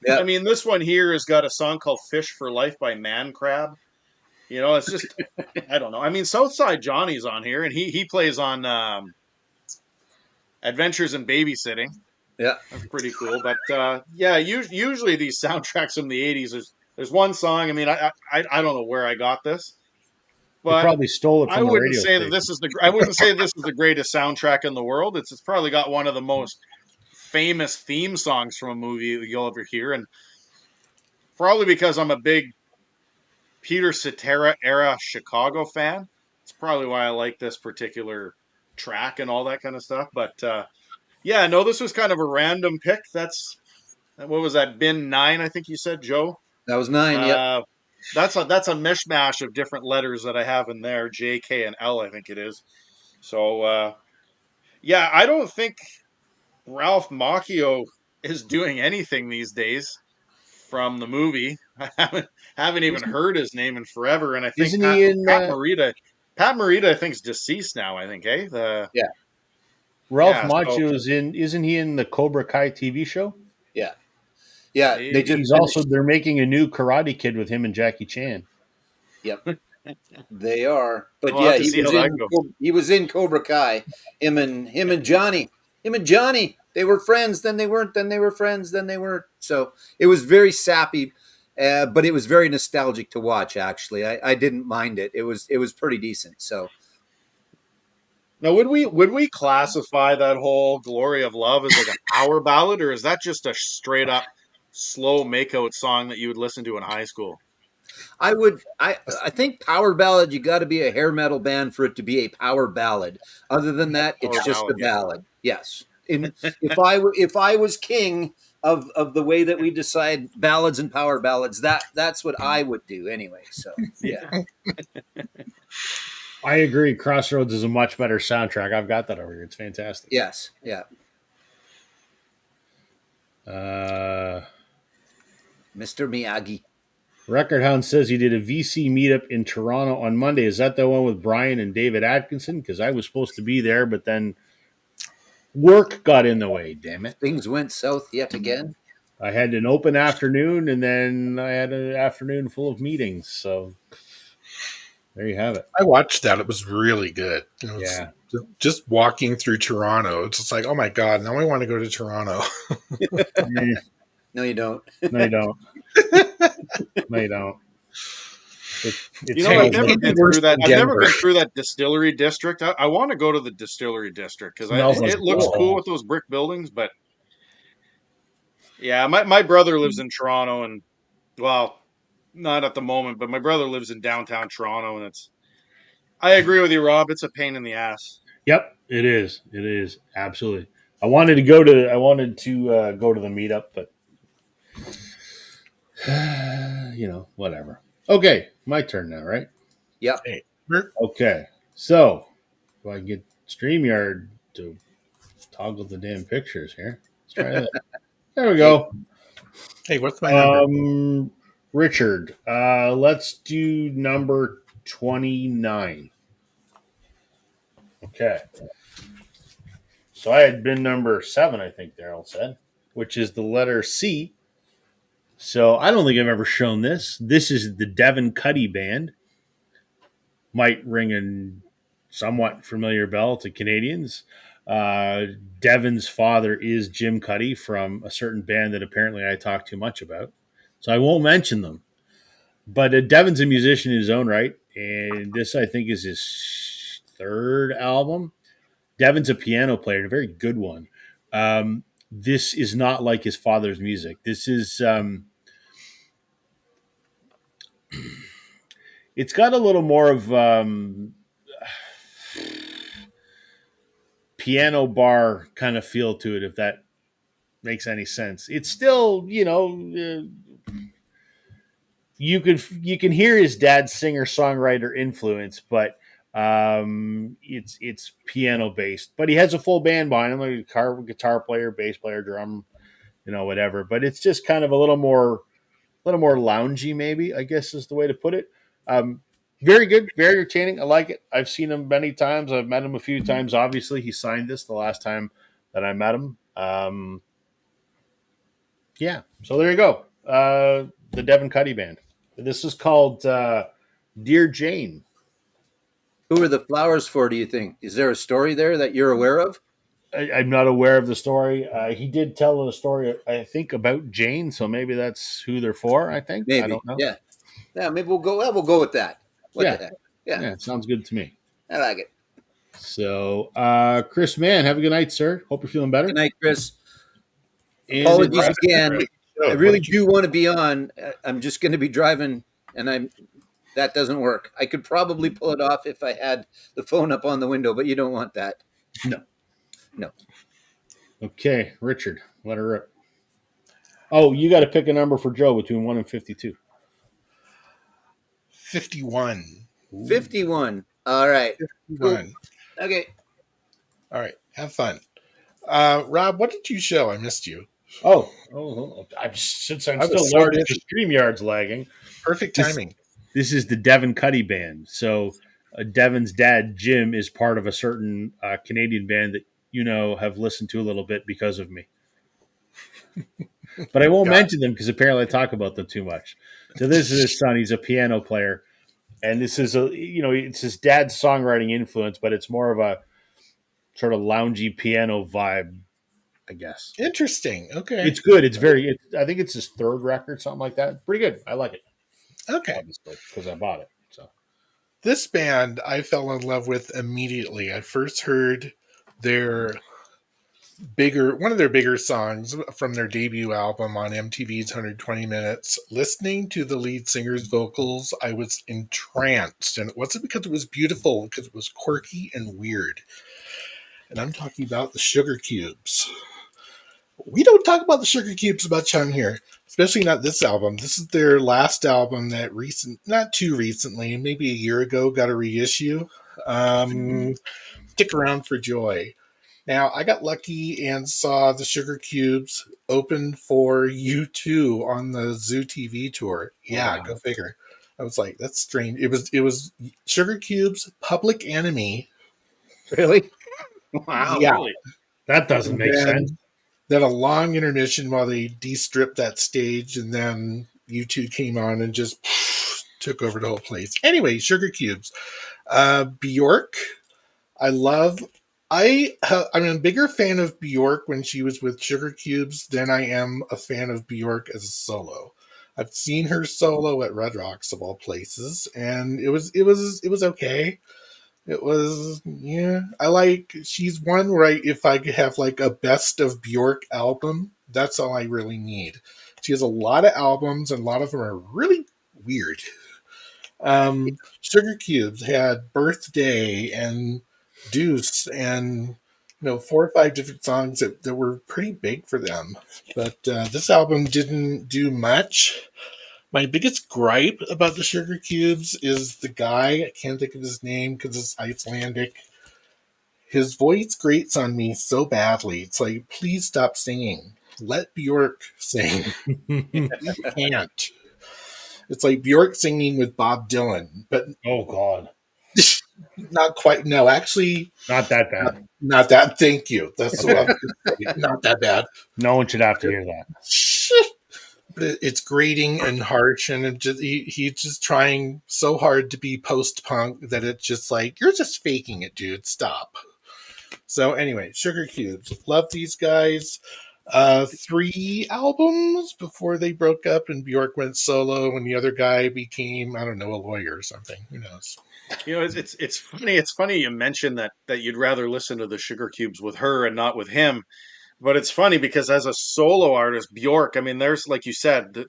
Yeah. I mean this one here has got a song called Fish for Life by Man Crab. It's just I don't know. I mean Southside Johnny's on here and he plays on Adventures in Babysitting. Yeah. That's pretty cool. But yeah, usually these soundtracks from the '80s, there's one song. I mean, I don't know where I got this, They but probably stole it I from a wouldn't radio say that station. I wouldn't say this is the greatest soundtrack in the world. It's probably got one of the most famous theme songs from a movie that you'll ever hear, and probably because I'm a big Peter Cetera era Chicago fan. It's probably why I like this particular track and all that kind of stuff. But yeah, no, this was kind of a random pick. What was that? Bin 9, I think you said, Joe. That was 9. Yep. That's a mishmash of different letters that I have in there, J, K, and L, I think it is. So yeah, I don't think Ralph Macchio is doing anything these days from the movie. I haven't even heard his name in forever, and I think Isn't he in Pat Morita, I think, is deceased now. I think, Yeah. Ralph yeah. So Macchio is in? Isn't he in the Cobra Kai TV show? Yeah. Yeah. They maybe. just He's finished. also they're making a new Karate Kid with him and Jackie Chan. Yep. They are. But We'll yeah, have to see how that goes. he was in Cobra Kai. Him and Johnny. Him and Johnny. They were friends, then they weren't, then they were friends, then they weren't. So it was very sappy, but it was very nostalgic to watch, actually. I didn't mind it. It was pretty decent. So Now, would we classify that whole "Glory of Love" as like a power ballad, or is that just a straight up slow makeout song that you would listen to in high school? I think power ballad, you got to be a hair metal band for it to be a power ballad. Other than that, Power it's just a ballad, yeah. ballad. Yes. If I was king of the way that we decide ballads and power ballads, that's what I would do anyway. So yeah. I agree. Crossroads is a much better soundtrack. I've got that over here. It's fantastic. Yes. Yeah. Mr. Miyagi. Record Hound says he did a VC meetup in Toronto on Monday. Is that the one with Brian and David Atkinson? Because I was supposed to be there, but then work got in the way. Damn it! Things went south yet again. I had an open afternoon, and then I had an afternoon full of meetings. So there you have it. I watched that. It was really good. It was Yeah. just walking through Toronto. It's just like, oh my God, now I want to go to Toronto. No, you don't. No, you don't. No, you don't. I've never been through that. I've never Denver. been through that distillery district. I want to go to the distillery district because Smells like it looks gold. cool with those brick buildings. But yeah, my brother lives in Toronto, and well, not at the moment, but my brother lives in downtown Toronto, and I agree with you, Rob. It's a pain in the ass. Yep, it is. It is absolutely. I wanted to go to the meetup, but whatever. Okay, my turn now, right? Yep. Hey, Okay, so if I can get StreamYard to toggle the damn pictures here, let's try that. There we go. hey, what's my number? Richard, let's do number 29. Okay. So I had been number 7, I think Daryl said, which is the letter C. So I don't think I've ever shown this. This is the Devin Cuddy Band. Might ring a somewhat familiar bell to Canadians. Devin's father is Jim Cuddy from a certain band that apparently I talk too much about. So I won't mention them. But Devin's a musician in his own right. And this, I think, is his 3rd album. Devin's a piano player, and a very good one. This is not like his father's music. This is it's got a little more of piano bar kind of feel to it, if that makes any sense. It's still, you can hear his dad's singer songwriter influence, but it's piano based. But he has a full band behind him, like a guitar player, bass player, drum, whatever. But it's just kind of a little more loungy, maybe, I guess is the way to put it. Um, Very good, very entertaining. I like it. I've seen him many times. I've met him a few times. Obviously, he signed this the last time that I met him. Yeah, so there you go. The Devin Cuddy Band. This is called Dear Jane. Who are the flowers for, do you think? Is there a story there that you're aware of? I'm not aware of the story. He did tell a story, I think, about Jane, so maybe that's who they're for. I think. I Maybe. don't know. Yeah. Yeah, maybe we'll go with that. What the Yeah, heck? Yeah, yeah, sounds good to me. I like it. So, Chris, man, have a good night, sir. Hope you're feeling Good better. night, Chris. And it's Apologies again. I What really did you do want to be on. I'm just going to be driving, and that doesn't work. I could probably pull it off if I had the phone up on the window, but you don't want that. no. No. Okay, Richard, let her rip. Oh, you got to pick a number for Joe between 1 and 52. 51? 51. All right. Cool. 51. Okay. All right. Have fun. Rob, what did you show? I missed you. Since I'm I was still so learning, busy. the StreamYard's lagging. Perfect This- timing. This is the Devin Cuddy Band. So, Devin's dad, Jim, is part of a certain Canadian band that have listened to a little bit because of me. But I won't Got mention them because apparently I talk about them too much. So this is his son. He's a piano player, and this is it's his dad's songwriting influence, but it's more of a sort of loungy piano vibe, I guess. Interesting. Okay. It's good. I think it's his third record, something like that. Pretty good. I like it, Okay. obviously, because I bought it. So This band I fell in love with immediately. I first heard their one of their bigger songs from their debut album on MTV's 120 Minutes. Listening to the lead singer's vocals, I was entranced. And it wasn't because it was beautiful, because it was quirky and weird. And I'm talking about the Sugar Cubes. We don't talk about the Sugar Cubes much on here, especially not this album. This is their last album that not too recently, maybe a year ago, got a reissue. Stick around for joy. Now, I got lucky and saw the Sugar Cubes open for U2 on the Zoo TV tour. Yeah, Wow. Go figure. I was like, that's strange. It was Sugar Cubes, Public Enemy. Really? Wow. Yeah. Really? that doesn't make sense. Then a long intermission while they de-stripped that stage, and then U2 came on and just took over the whole place. Anyway, Sugar Cubes. Bjork, I'm a bigger fan of Bjork when she was with Sugar Cubes than I am a fan of Bjork as a solo. I've seen her solo at Red Rocks of all places, and it was okay. It was, yeah. She's one where if I could have like a best of Bjork album, that's all I really need. She has a lot of albums, and a lot of them are really weird. Sugar Cubes had Birthday and Deuce and 4 or 5 different songs that were pretty big for them. But this album didn't do much. My biggest gripe about the Sugar Cubes is the guy. I can't think of his name because it's Icelandic. His voice grates on me so badly. It's like, please stop singing. Let Bjork sing. You can't. It's like Bjork singing with Bob Dylan, but Oh God, not quite. No, actually, not that bad. not that. Thank you. That's what I'm saying. Not that bad. No one should have to hear that. But it's grating and harsh, and he's just trying so hard to be post-punk that it's just like, you're just faking it, dude. Stop. So anyway, Sugar Cubes. Love these guys. 3 albums before they broke up and Bjork went solo and the other guy became, I don't know, a lawyer or something. Who knows? It's funny. It's funny you mentioned that you'd rather listen to the Sugar Cubes with her and not with him. But it's funny because as a solo artist, Bjork, I mean, there's like you said,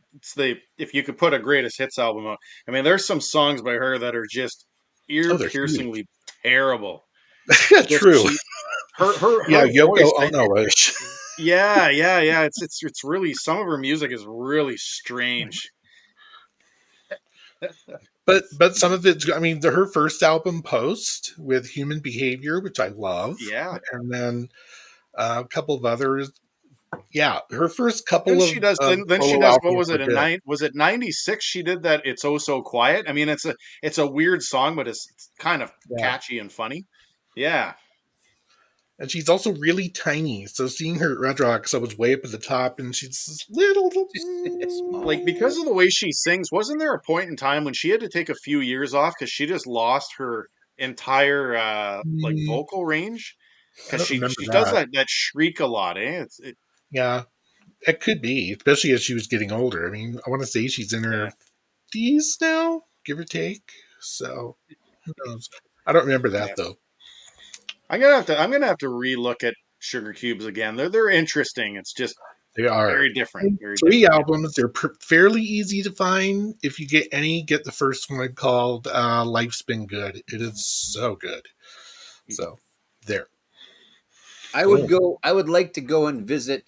if you could put a greatest hits album out, I mean, there's some songs by her that are just Oh, they're huge. ear-piercingly terrible. Just True. she her Yeah, voice, Yoko Ono-ish. yeah. It's really, some of her music is really strange. But some of it, I mean, her first album, Post, with Human Behavior, which I love, Yeah. and then a couple of others. Yeah, her first couple of Then she solo does, what albums was were it, good. was it 96 she did that It's Oh So Quiet? I mean, it's a weird song, but it's kind of Yeah. catchy and funny. Yeah. And she's also really tiny. So seeing her at Red Rocks, I was way up at the top, and she's this little. Just small. Like, because of the way she sings, wasn't there a point in time when she had to take a few years off because she just lost her entire like Mm, vocal range? I Because don't remember she does that. that shriek a lot, eh? Yeah, it could be, especially as she was getting older. I mean, I want to say she's in her Yeah. 50s now, give or take. So who knows? I don't remember that Yeah. though. I'm gonna have to relook at Sugar Cubes again. They're interesting. It's just They are very different. Very three different. albums. They're fairly easy to find. If you get any, get the first one called "Life's Been Good." It is so good. So there. I would Cool. go. I would like to go and visit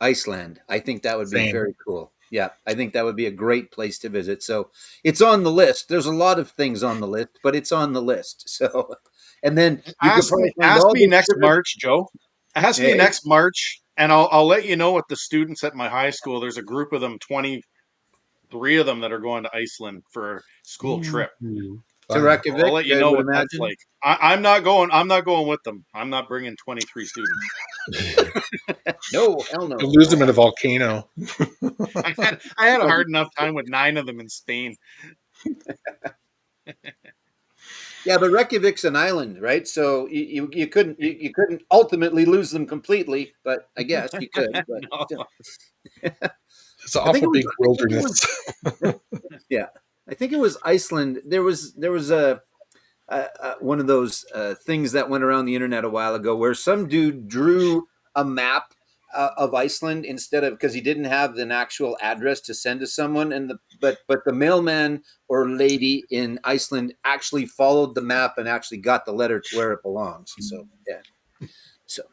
Iceland. I think that would be Same. very cool. Yeah, I think that would be a great place to visit. So it's on the list. There's a lot of things on the list, but it's on the list. So, and then you could probably find Ask all me the next different. March, Joe. Ask me Hey, next March, and I'll let you know what the students at my high school. There's a group of them, 23 of them that are going to Iceland for a school trip. Ooh, to fun. I'll Reykjavik, let you I know would what that's imagine. like. I'm not going. I'm not going with them. I'm not bringing 23 students. No, hell no. You'll lose them in a volcano. I had a hard enough time with 9 of them in Spain. Yeah, but Reykjavik's an island, right? So you couldn't you couldn't ultimately lose them completely, but I guess you could. But No. still. It's an I think awful it was. big I think it wilderness. was. Yeah, I think it was Iceland. There was a one of those things that went around the internet a while ago where some dude drew a map of Iceland instead of, because he didn't have an actual address to send to someone, and but the mailman or lady in Iceland actually followed the map and actually got the letter to where it belongs. So yeah. So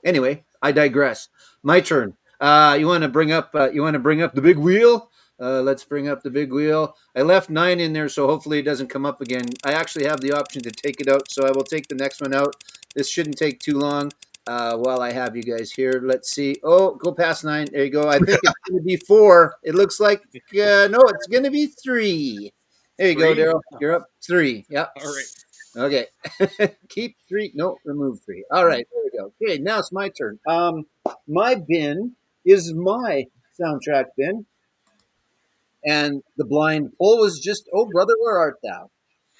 anyway, I digress. My turn. You want to bring up? You want to bring up the big wheel? Let's bring up the big wheel. I left 9 in there, so hopefully it doesn't come up again. I actually have the option to take it out, so I will take the next one out. This shouldn't take too long. While I have you guys here, let's see. Oh, go past 9. There you go. I think it's going to be 4. It looks like no, it's going to be 3. There you go, 3? Daryl. You're up 3. Yep. All right. Okay. Keep 3. No, remove 3. All right. There we go. Okay, now it's my turn. My bin is my soundtrack bin, and the blind pull was just "Oh Brother, Where Art Thou."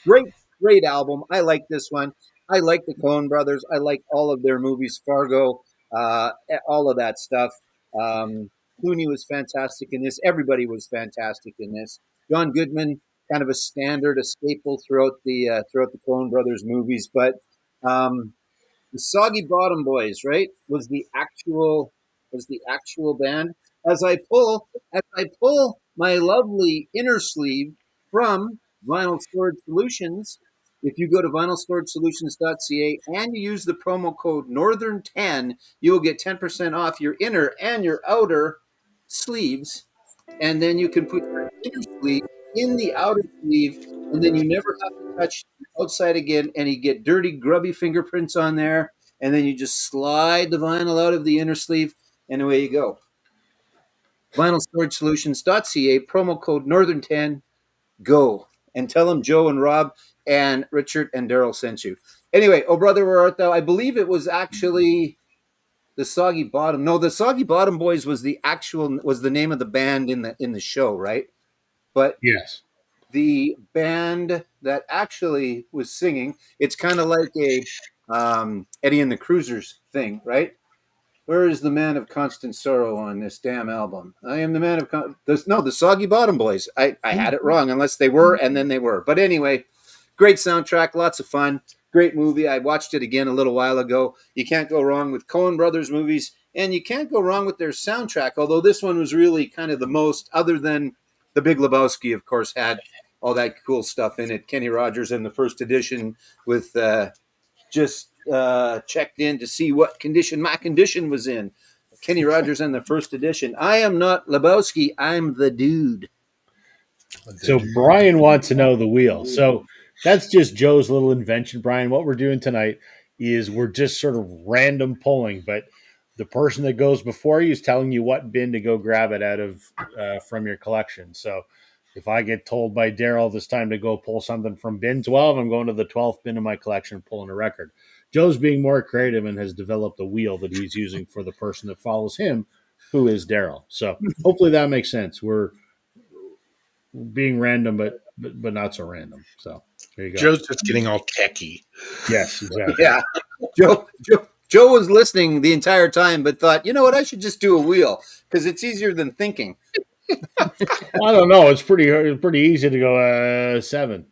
Great, great album. I like this one. I like the Coen Brothers. I like all of their movies, Fargo, all of that stuff. Clooney was fantastic in this. Everybody was fantastic in this. John Goodman, kind of a standard, a staple throughout the Coen Brothers movies. But um, the Soggy Bottom Boys, right, was the actual band. As I pull my lovely inner sleeve from Vinyl Storage Solutions. If you go to vinylstoragesolutions.ca and you use the promo code Northern10, you will get 10% off your inner and your outer sleeves. And then you can put your inner sleeve in the outer sleeve, and then you never have to touch the outside again. And you get dirty, grubby fingerprints on there. And then you just slide the vinyl out of the inner sleeve, and away you go. VinylStorageSolutions.ca, promo code Northern10, go. And tell them Joe and Rob and Richard and Daryl sent you. Anyway, Oh Brother, Where Art Thou? I believe it was actually the Soggy Bottom. No, the Soggy Bottom Boys was the name of the band in the show, right? But Yes. the band that actually was singing, it's kind of like a Eddie and the Cruisers thing, right? Where is the man of constant sorrow on this damn album? I am the man of the Soggy Bottom Boys. I had it wrong, unless they were, and then they were. But anyway, great soundtrack, lots of fun, great movie. I watched it again a little while ago. You can't go wrong with Coen Brothers movies. and you can't go wrong with their soundtrack. Although this one was really kind of the most, other than the Big Lebowski, of course, had all that cool stuff in it. Kenny Rogers in the first edition with just checked in to see what condition my condition was in. Kenny Rogers in the first edition. I am not Lebowski. I'm the dude. So Brian wants to know the wheel. So that's just Joe's little invention, Brian. What we're doing tonight is we're just sort of random pulling, but the person that goes before you is telling you what bin to go grab it out of from your collection. So if I get told by Daryl this time to go pull something from bin 12, I'm going to the 12th bin in my collection pulling a record. Joe's being more creative and has developed a wheel that he's using for the person that follows him, who is Daryl. So hopefully that makes sense. We're being random, but not so random. So there you go. Joe's just getting all techie. Yes, exactly. Yeah. Joe was listening the entire time, but thought, you know what, I should just do a wheel because it's easier than thinking. I don't know. It's pretty easy to go 7.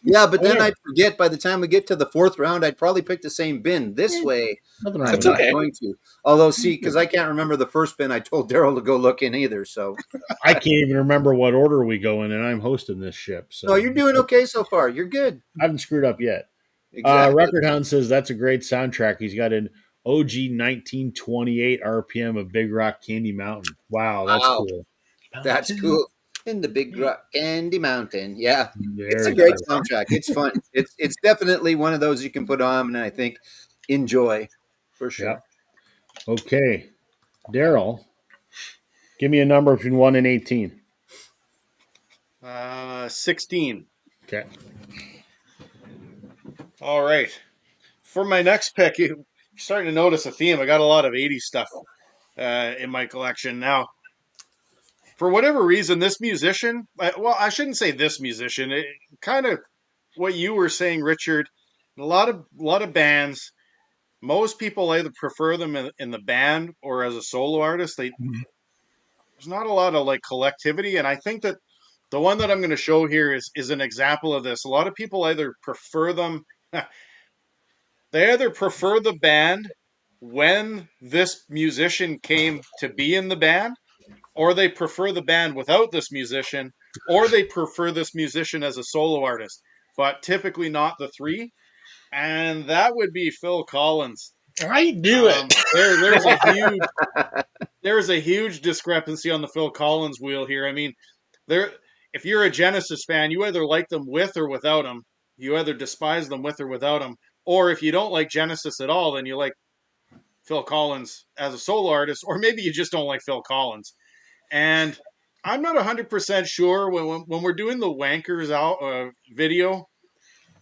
Yeah, but then Whatever. I'd forget by the time we get to the 4th round, I'd probably pick the same bin. This way, Nothing wrong I'm with not that. going to. Although, see, because I can't remember the first bin I told Daryl to go look in either. So, I can't even remember what order we go in, and I'm hosting this ship. So no, you're doing okay so far. You're good. I haven't screwed up yet. Exactly. Record Hound says that's a great soundtrack. He's got an OG 1928 RPM of Big Rock Candy Mountain. Wow, that's Wow. cool. That's cool. In the Big Rock Candy Mountain. Yeah. It's Very a great cool. soundtrack. It's fun. It's definitely one of those you can put on and I think enjoy for sure. Yep. Okay, Daryl, give me a number between 1 and 18. 16. Okay. All right. For my next pick, you're starting to notice a theme. I got a lot of 80s stuff in my collection now. For whatever reason, this musician, well, I shouldn't say this musician, it kind of what you were saying, Richard, a lot of bands, most people either prefer them in the band or as a solo artist. There's not a lot of like collectivity, and I think that the one that I'm going to show here is an example of this. A lot of people either prefer them they either prefer the band when this musician came to be in the band, or they prefer the band without this musician, or they prefer this musician as a solo artist, but typically not the three. And that would be Phil Collins. I knew it. There's a huge discrepancy on the Phil Collins wheel here. I mean, if you're a Genesis fan, you either like them with or without them. You either despise them with or without them. Or if you don't like Genesis at all, then you like Phil Collins as a solo artist, or maybe you just don't like Phil Collins. And I'm not 100% sure when we're doing the Wankers out video.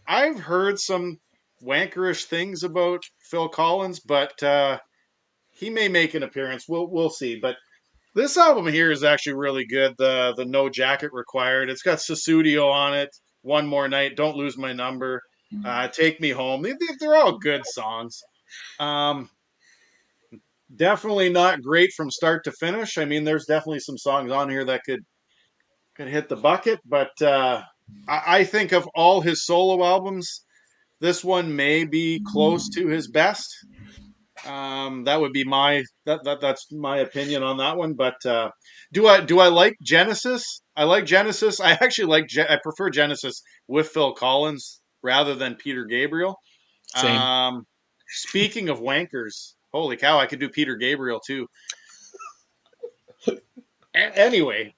I've heard some wankerish things about Phil Collins, but he may make an appearance. We'll see. But this album here is actually really good. The No Jacket Required. It's got Susudio on it. One More Night. Don't Lose My Number. Take Me Home. They're all good songs. Definitely not great from start to finish. I mean, there's definitely some songs on here that could hit the bucket, but I think of all his solo albums, this one may be close to his best. That would be that's my opinion on that one. But do I like Genesis? I like Genesis. I actually I prefer Genesis with Phil Collins rather than Peter Gabriel. Same. Speaking of wankers, holy cow, I could do Peter Gabriel too. Anyway,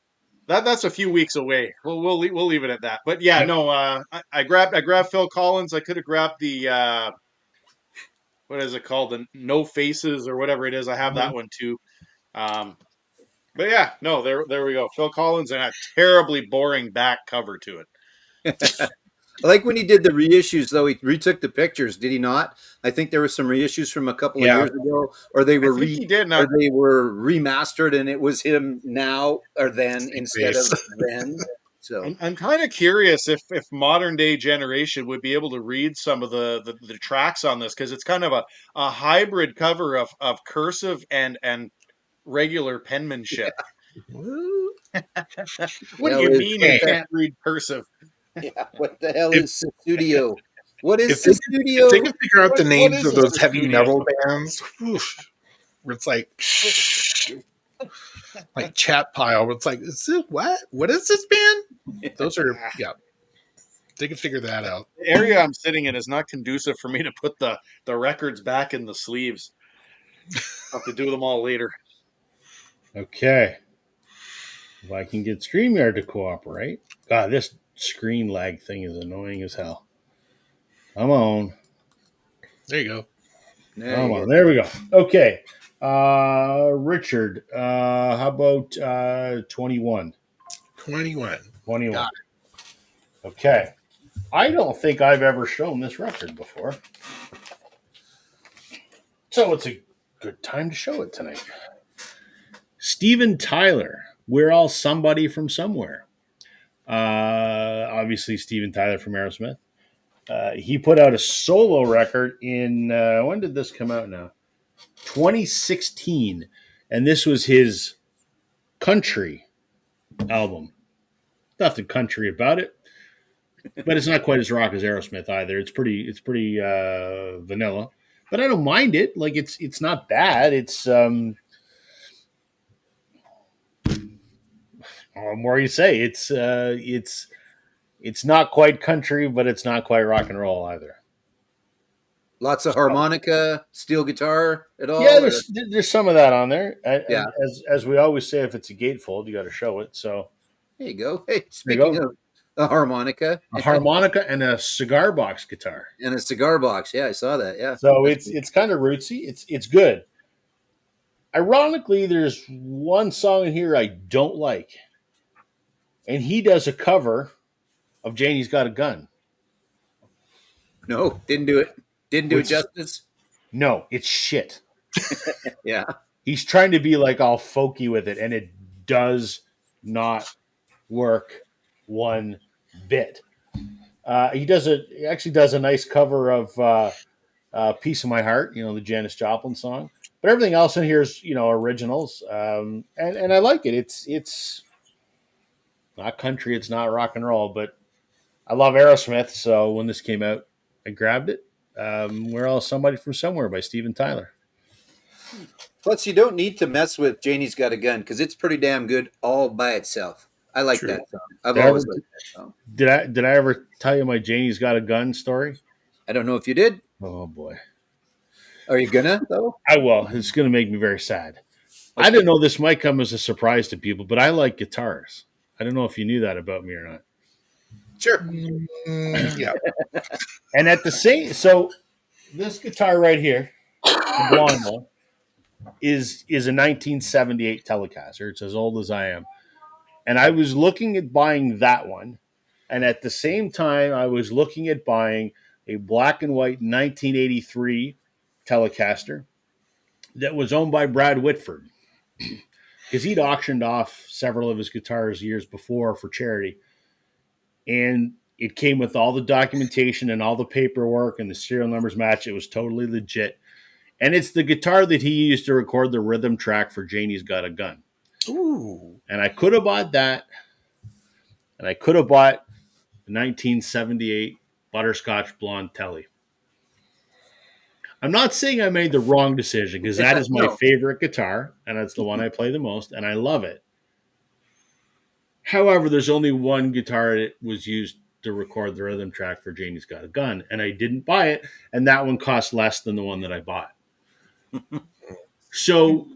that's a few weeks away. We'll leave it at that. But yeah, no, I grabbed Phil Collins. I could have grabbed the what is it called, the No Faces or whatever it is. I have that one too. But yeah, no, there we go. Phil Collins and a terribly boring back cover to it. I like when he did the reissues, though. He retook the pictures, did he not? I think there were some reissues from a couple of years ago, or they were he did or they were remastered, and it was him now or then instead of then. So I'm kind of curious if modern day generation would be able to read some of the tracks on this, because it's kind of a hybrid cover of cursive and regular penmanship. Yeah. What do you mean you can't read cursive? Yeah, what the hell is studio? What is the studio? If they can figure out the names of those heavy metal bands, whoosh. where it's like chat pile. Where it's like, is it what? What is this band? Those are They can figure that out. The area I'm sitting in is not conducive for me to put the records back in the sleeves. I'll have to do them all later. Okay. If I can get StreamYard to cooperate. God, this screen lag thing is annoying as hell. Come on. There you go. Come on. There we go. Okay. Richard, how about 21? 21. 21. Got Okay. I don't think I've ever shown this record before. So it's a good time to show it tonight. Steven Tyler, We're All Somebody from Somewhere. Obviously, Steven Tyler from Aerosmith. He put out a solo record in, when did this come out now? 2016. And this was his country album. Nothing country about it, but it's not quite as rock as Aerosmith either. It's pretty vanilla, but I don't mind it. Like it's not bad. It's what more you say. It's not quite country, but it's not quite rock and roll either. Lots of harmonica, steel guitar at all? Yeah, there's some of that on there. And Yeah. as we always say, if it's a gatefold, you got to show it. So There you go. Hey, There you speaking go. of a harmonica a harmonica and a cigar box guitar. and a cigar box. Yeah, I saw that. Yeah. So it's kind of rootsy. It's good. Ironically, there's one song in here I don't like, and he does a cover of Janie's Got a Gun. No, didn't do it. Didn't do it Which- justice. No, it's shit. Yeah. He's trying to be like all folky with it, and it does not work one bit. He actually does a nice cover of "Piece of My Heart," the Janis Joplin song. But everything else in here is originals, and I like it. It's not country, it's not rock and roll, but I love Aerosmith. So when this came out, I grabbed it. We're All Somebody from Somewhere by Steven Tyler. Plus, you don't need to mess with Janie's Got a Gun because it's pretty damn good all by itself. I like True. that song. I've Did I always ever- liked that song. Did I ever tell you my Janie's Got a Gun story? I don't know if you did. Oh boy, Are you gonna though? I will. It's going to make me very sad. I didn't know this might come as a surprise to people, but I like guitars. I don't know if you knew that about me or not. Sure. Yeah. And at the same, so this guitar right here, the blonde one, is a 1978 Telecaster. It's as old as I am. And I was looking at buying that one, and at the same time, I was looking at buying a black and white 1983 Telecaster that was owned by Brad Whitford because he'd auctioned off several of his guitars years before for charity. And it came with all the documentation and all the paperwork and the serial numbers match. It was totally legit. And it's the guitar that he used to record the rhythm track for Janie's Got a Gun. Ooh. And I could have bought that. And I could have bought the 1978 Butterscotch Blonde Telly. I'm not saying I made the wrong decision because that is my No. favorite guitar. And that's the one I play the most. And I love it. However, there's only one guitar that was used to record the rhythm track for Janie's Got a Gun, and I didn't buy it, and that one cost less than the one that I bought. So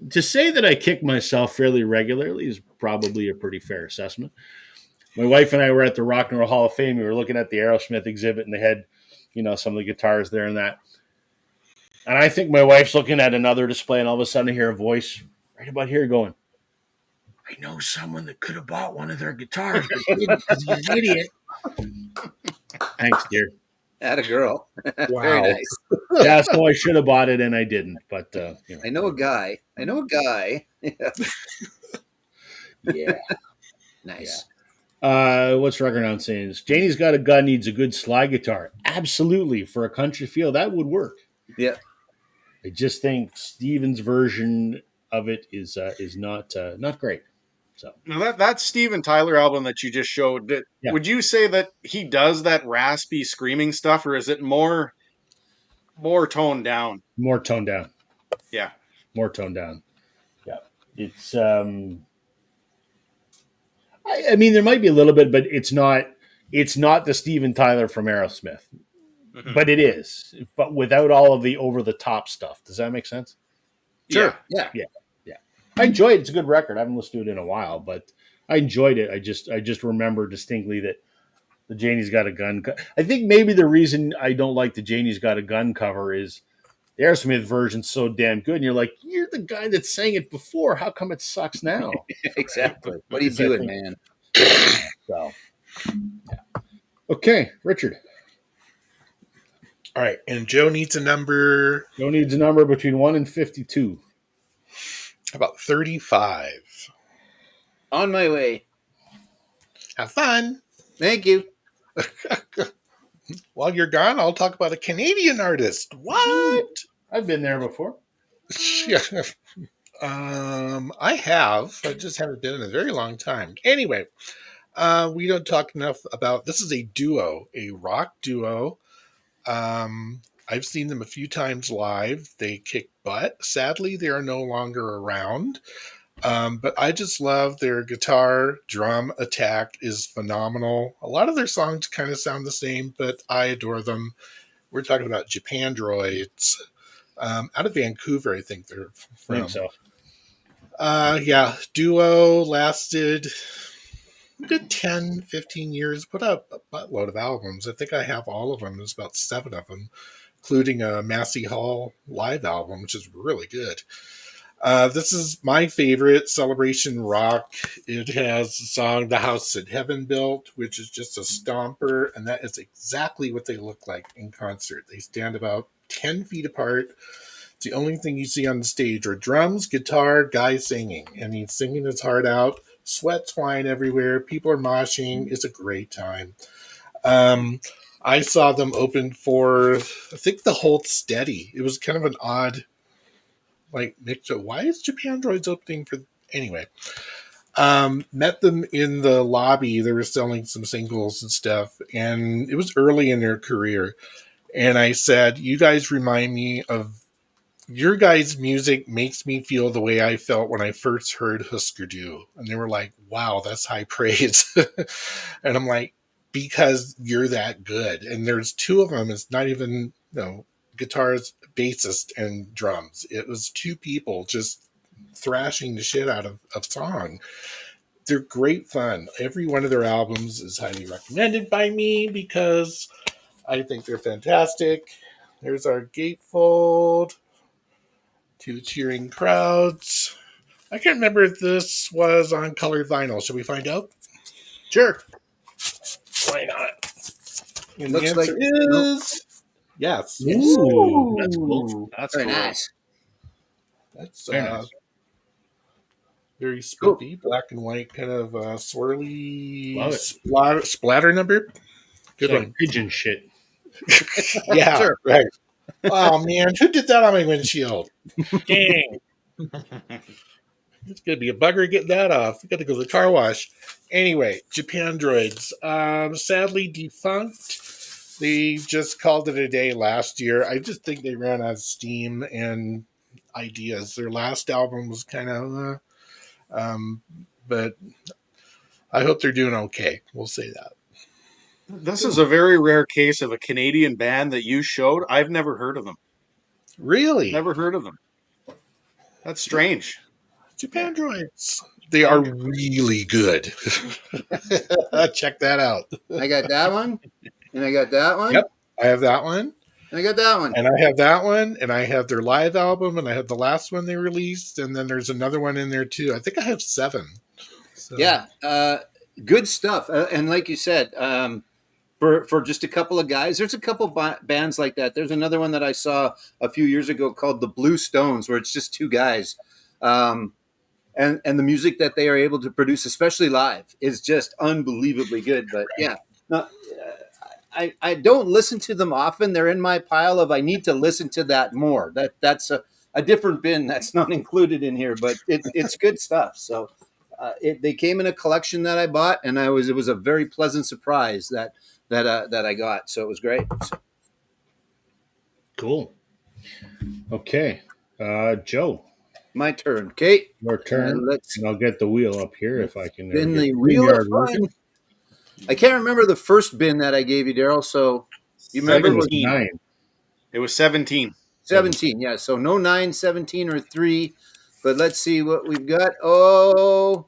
to say that I kick myself fairly regularly is probably a pretty fair assessment. My wife and I were at the Rock and Roll Hall of Fame. We were looking at the Aerosmith exhibit, and they had, some of the guitars there and that. And I think my wife's looking at another display, and all of a sudden I hear a voice right about here going, I know someone that could have bought one of their guitars, but didn't because he's an idiot. Thanks, dear. Atta girl. Wow. Very nice. Yeah, so I should have bought it, and I didn't. But I know a guy. yeah. Nice. What's record on saying? Janie's Got a Gun needs a good slide guitar. Absolutely, for a country feel, that would work. Yeah. I just think Steven's version of it is not great. So Now that Steven Tyler album that you just showed, Yeah. would you say that he does that raspy screaming stuff, or is it more toned down? more toned down. Yeah. More toned down. Yeah. It's I mean there might be a little bit, but it's not the Steven Tyler from Aerosmith. Mhm. But it is. But without all of the over the top stuff. Does that make sense? Yeah. Sure. Yeah. Yeah. Yeah. I enjoy it. It's a good record. I haven't listened to it in a while, but I enjoyed it. I just remember distinctly that the Janie's Got a Gun. I think maybe the reason I don't like the Janie's Got a Gun cover is the Aerosmith version's so damn good. And you're like, you're the guy that sang it before. How come it sucks now? Exactly. What are you Because I doing, think man? so. Yeah. Okay, Richard. All right, and Joe needs a number Joe needs a number between 1 and 52. about 35. On my way. Have fun. Thank you. While you're gone, I'll talk about a Canadian artist. Ooh, What? I've been there before. Yeah. I have. I just haven't been in a very long time. Anyway, we don't talk enough about this is a duo, a rock duo. I've seen them a few times live. They kick butt. Sadly, they are no longer around. But I just love their guitar drum attack is phenomenal. A lot of their songs kind of sound the same, but I adore them. We're talking about Japan Droids. Out of Vancouver, I think they're I think from. so. Yeah, duo lasted a good 10, 15 years, put out a buttload of albums. I think I have all of them. There's about 7 of them, including a Massey Hall live album, which is really good. This is my favorite, Celebration Rock. It has the song The House That Heaven Built, which is just a stomper, and that is exactly what they look like in concert. They stand about 10 feet apart. It's the only thing you see on the stage are drums, guitar, guy singing, and he's singing his heart out. Sweat's flying everywhere. People are moshing. It's a great time. Um, I saw them open for, I think, the Hold Steady. It was kind of an odd, like, mix of why is Japan Droids opening for. Anyway, met them in the lobby. They were selling some singles and stuff, and it was early in their career. And I said, "You guys remind me of your guys' music makes me feel the way I felt when I first heard Husker Du." And they were like, "Wow, that's high praise." And I'm like, because you're that good. And there's 2 of them. It's not even, guitars, bassist, and drums. It was 2 people just thrashing the shit out of song. They're great fun. Every one of their albums is highly recommended by me because I think they're fantastic. There's our gatefold. 2 cheering crowds. I can't remember if this was on colored vinyl. Should we find out? Sure. Why not? And the Looks like answer nope. is yes. Ooh, that's cool. Ooh, That's very cool. nice. That's Very nice. very Cool. spiffy, black and white, kind of swirly Love it. splatter number. Good It's like one. pigeon shit. Yeah, Sure. right. Oh man, who did that on my windshield? Dang. It's gonna be a bugger getting that off. We got to go to the car wash. Anyway, Japan Droids, sadly defunct. They just called it a day last year. I just think they ran out of steam and ideas. Their last album was kind of, but I hope they're doing okay. We'll say that. This is a very rare case of a Canadian band that you showed. I've never heard of them. Really, Never heard of them. That's strange. Japan Droids. They are really good. Check that out. I got that one, and I got that one, Yep, I have that one. and I got that one. And I have that one, and I have their live album, and I have the last one they released, and then there's another one in there too. I think I have 7. So. Yeah, good stuff. And like you said, for just a couple of guys, there's a couple bands like that. There's another one that I saw a few years ago called the Blue Stones, where it's just 2 guys. And the music that they are able to produce, especially live, is just unbelievably good. But yeah, no, I don't listen to them often. They're in my pile of I need to listen to that more. That's a different bin that's not included in here, but it's good stuff. So they came in a collection that I bought, and it was a very pleasant surprise that I got. So it was great. Cool. Okay. Joe, My turn. Okay. Your turn, Let's and I'll get the wheel up here if I can ever spin get the wheel of StreamYard fun. working. I can't remember the first bin that I gave you, Daryl. So you I think remember it it was was 17. 9. It was 17. 17. Yeah. So no 9, 17, or 3. But let's see what we've got. Oh,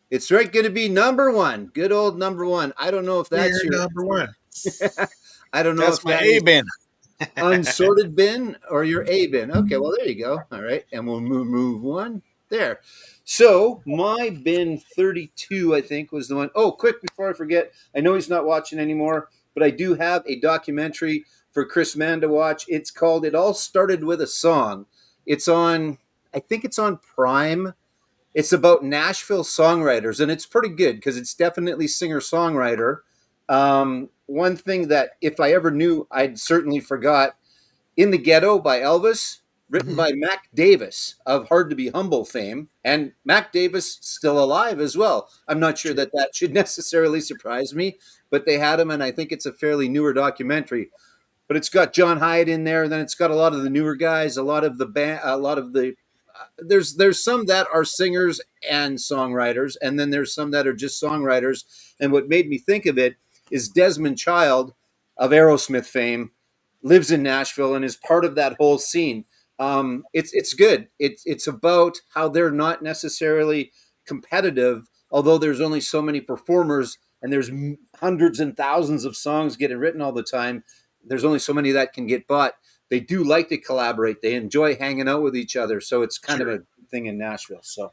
it's right going to be number 1. Good old number 1. I don't know if that's We're your. number one. I don't know That's if my that A is bin. unsorted bin or your A bin. Okay, well there you go. All right, and we'll move one there. So my bin 32, I think, was the one. Oh, quick before I forget, I know he's not watching anymore, but I do have a documentary for Chris Mann to watch. It's called "It All Started with a Song." It's on, I think it's on Prime. It's about Nashville songwriters, and it's pretty good because it's definitely singer songwriter. One thing that if I ever knew, I'd certainly forgot. In the Ghetto by Elvis, written Mhm. by Mac Davis of Hard to Be Humble fame, and Mac Davis still alive as well. I'm not sure Sure. that that should necessarily surprise me, but they had him, and I think it's a fairly newer documentary. But it's got John Hyatt in there, and then it's got a lot of the newer guys, a lot of the band, a lot of the. There's some that are singers and songwriters, and then there's some that are just songwriters. And what made me think of it is Desmond Child of Aerosmith fame lives in Nashville and is part of that whole scene. It's good. It's about how they're not necessarily competitive, although there's only so many performers and there's hundreds and thousands of songs getting written all the time. There's only so many that can get bought. They do like to collaborate. They enjoy hanging out with each other. So it's kind of Sure. a thing in Nashville. So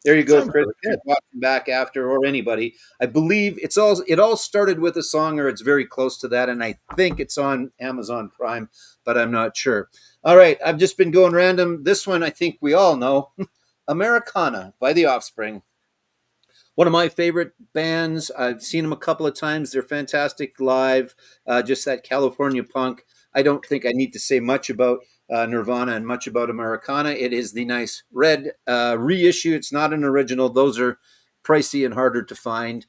there you go, Sounds Chris. really If you're good. watching back after, or anybody, I believe it all started with a song, or it's very close to that, and I think it's on Amazon Prime, but I'm not sure. All right, I've just been going random. This one I think we all know, Americana by The Offspring. One of my favorite bands. I've seen them a couple of times. They're fantastic live. Just that California punk. I don't think I need to say much about Nirvana and much about Americana. It is the nice red reissue. It's not an original. Those are pricey and harder to find.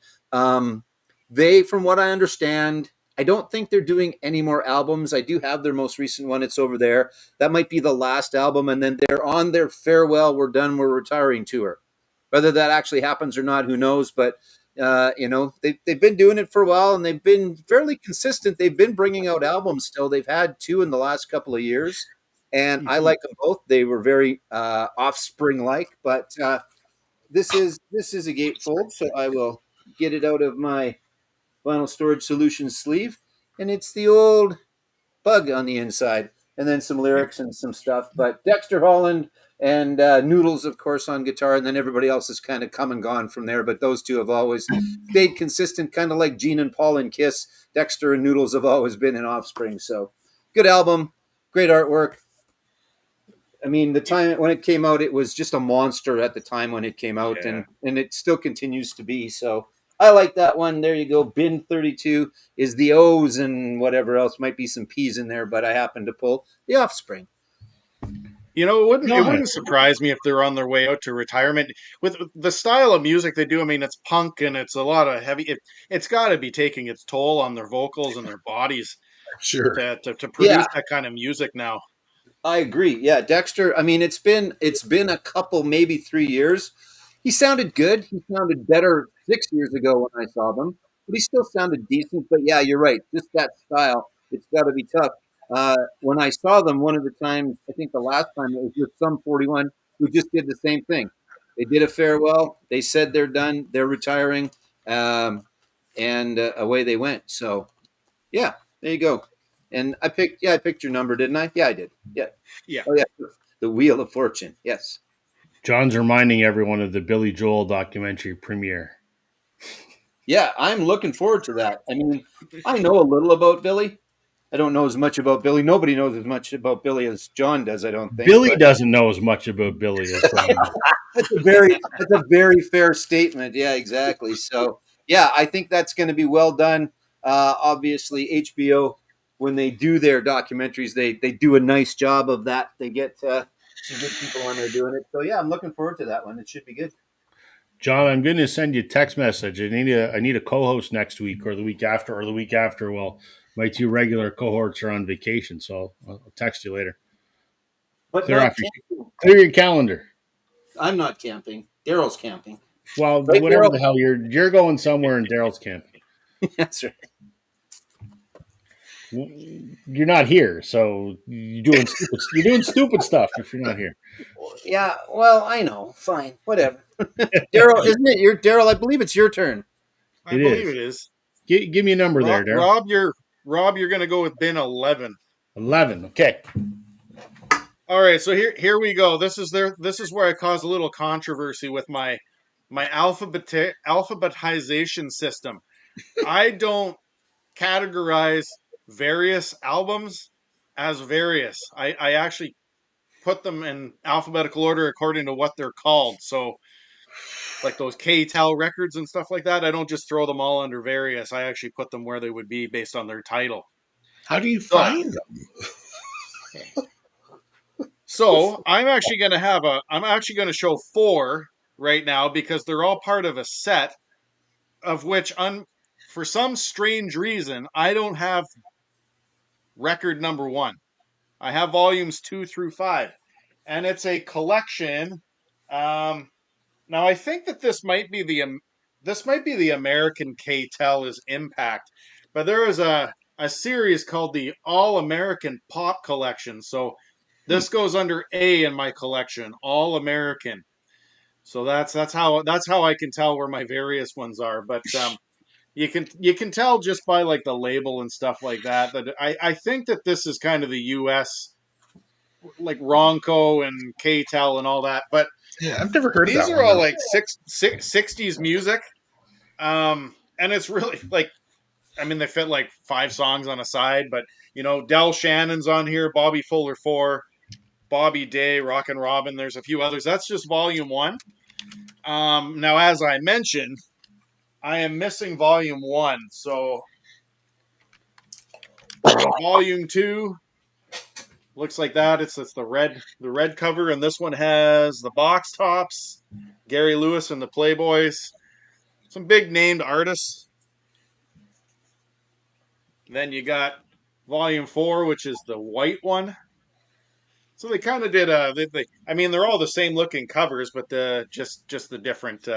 They, from what I understand, I don't think they're doing any more albums. I do have their most recent one. It's over there. That might be the last album, and then they're on their farewell, we're done, we're retiring tour. Whether that actually happens or not, who knows? But they've been doing it for a while, and they've been fairly consistent. They've been bringing out albums still. They've had 2 in the last couple of years, and I Mhm. like them both. They were very Offspring like, but this is a gatefold, so I will get it out of my vinyl storage solution sleeve, and it's the old bug on the inside, and then some lyrics and some stuff. But Dexter Holland and Noodles, of course, on guitar, and then everybody else has kind of come and gone from there. But those two have always stayed consistent, kind of like Gene and Paul and Kiss. Dexter and Noodles have always been in Offspring. So good album, great artwork. I mean, the time when it came out, it was just a monster at the time when it came out, Yeah. and it still continues to be. So I like that one. There you go. Bin 32 is the O's and whatever else might be some P's in there, but I happen to pull the Offspring. It John, wouldn't surprise me if they're on their way out to retirement with the style of music they do. I mean, it's punk and it's a lot of heavy. It's got to be taking its toll on their vocals and their bodies Sure. to Yeah, produce that kind of music now. I agree. Yeah, Dexter. I mean, it's been a couple, maybe 3 years. He sounded good. He sounded better 6 years ago when I saw them, but he still sounded decent. But yeah, you're right. Just that style, it's got to be tough. When I saw them, one of the times, I think the last time it was with some 41 who just did the same thing. They did a farewell. They said they're done. They're retiring, um, and away they went. So yeah, there you go. And I picked your number, didn't I? Yeah, I did. Yeah. Yeah. Oh yeah, the Wheel of Fortune. Yes. John's reminding everyone of the Billy Joel documentary premiere. Yeah, I'm looking forward to that. I mean, I know a little about Billy. I don't know as much about Billy. Nobody knows as much about Billy as John does, I don't think. Billy But doesn't know as much about Billy as John does. that's a very fair statement. Yeah, exactly. So yeah, I think that's going to be well done. Obviously, HBO when they do their documentaries, they do a nice job of that. They get some good people on there doing it. So yeah, I'm looking forward to that one. It should be good. John, I'm going to send you a text message. I need a co-host next week or the week after or the week after. Well, my 2 regular cohorts are on vacation, so I'll text you later. But Clear not off your, camping. clear your calendar. I'm not camping. Daryl's camping. Well, Right, whatever Daryl? the hell you're going somewhere and Daryl's camping. That's right. You're not here, so you're doing stupid stuff if you're not here. Yeah, well, I know. Fine, whatever. Daryl, isn't it your Daryl? I believe it's your turn. I It believe is. it is. Give me a number there, Daryl. Rob, you're going to go with bin 11. 11. Okay. All right, so here we go. This is where I cause a little controversy with my alphabetization system. I don't categorize various albums as various. I actually put them in alphabetical order according to what they're called. So like those K-Tel records and stuff like that, I don't just throw them all under various. I actually put them where they would be based on their title. How do you So find them? So I'm actually going to show 4 right now because they're all part of a set of which for some strange reason I don't have record number 1. I have volumes 2 through 5, and it's a collection. Now I think that this might be the American K-Tel is Impact, but there is a series called the All American Pop Collection. So this goes under A in my collection, All American. So that's how I can tell where my various ones are. But you can tell just by like the label and stuff like that that I think that this is kind of the U.S. like Ronco and K-Tel and all that. But Yeah, I've never heard of these that are one all though. like 60s music. And it's really like, I mean, they fit like 5 songs on a side, but Del Shannon's on here, Bobby Fuller 4, Bobby Day, Rockin' Robin. There's a few others. That's just volume 1. Now, as I mentioned, I am missing volume 1. So volume 2 looks like that. It's the red cover, and this one has the Box Tops, Gary Lewis and the Playboys, some big named artists. Then you got volume 4, which is the white one. So they kind of did I mean, they're all the same looking covers, but just the different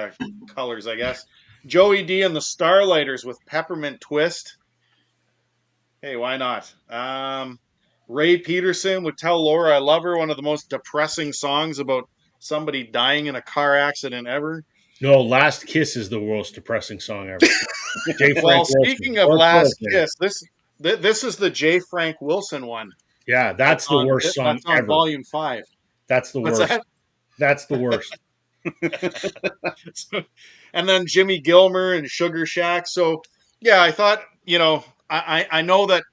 colors, I guess. Joey D and the Starlighters with Peppermint Twist. Hey, why not? Ray Peterson would Tell Laura I Love Her, one of the most depressing songs about somebody dying in a car accident ever. No, Last Kiss is the world's depressing song ever. J. Well, Frank Wilson. speaking of Or Last Coldplay. Kiss, this is the J. Frank Wilson one. Yeah, that's the worst song That's on ever. volume 5. That's the What's worst. that? That's the worst. And then Jimmy Gilmer and Sugar Shack. So yeah, I thought, I know that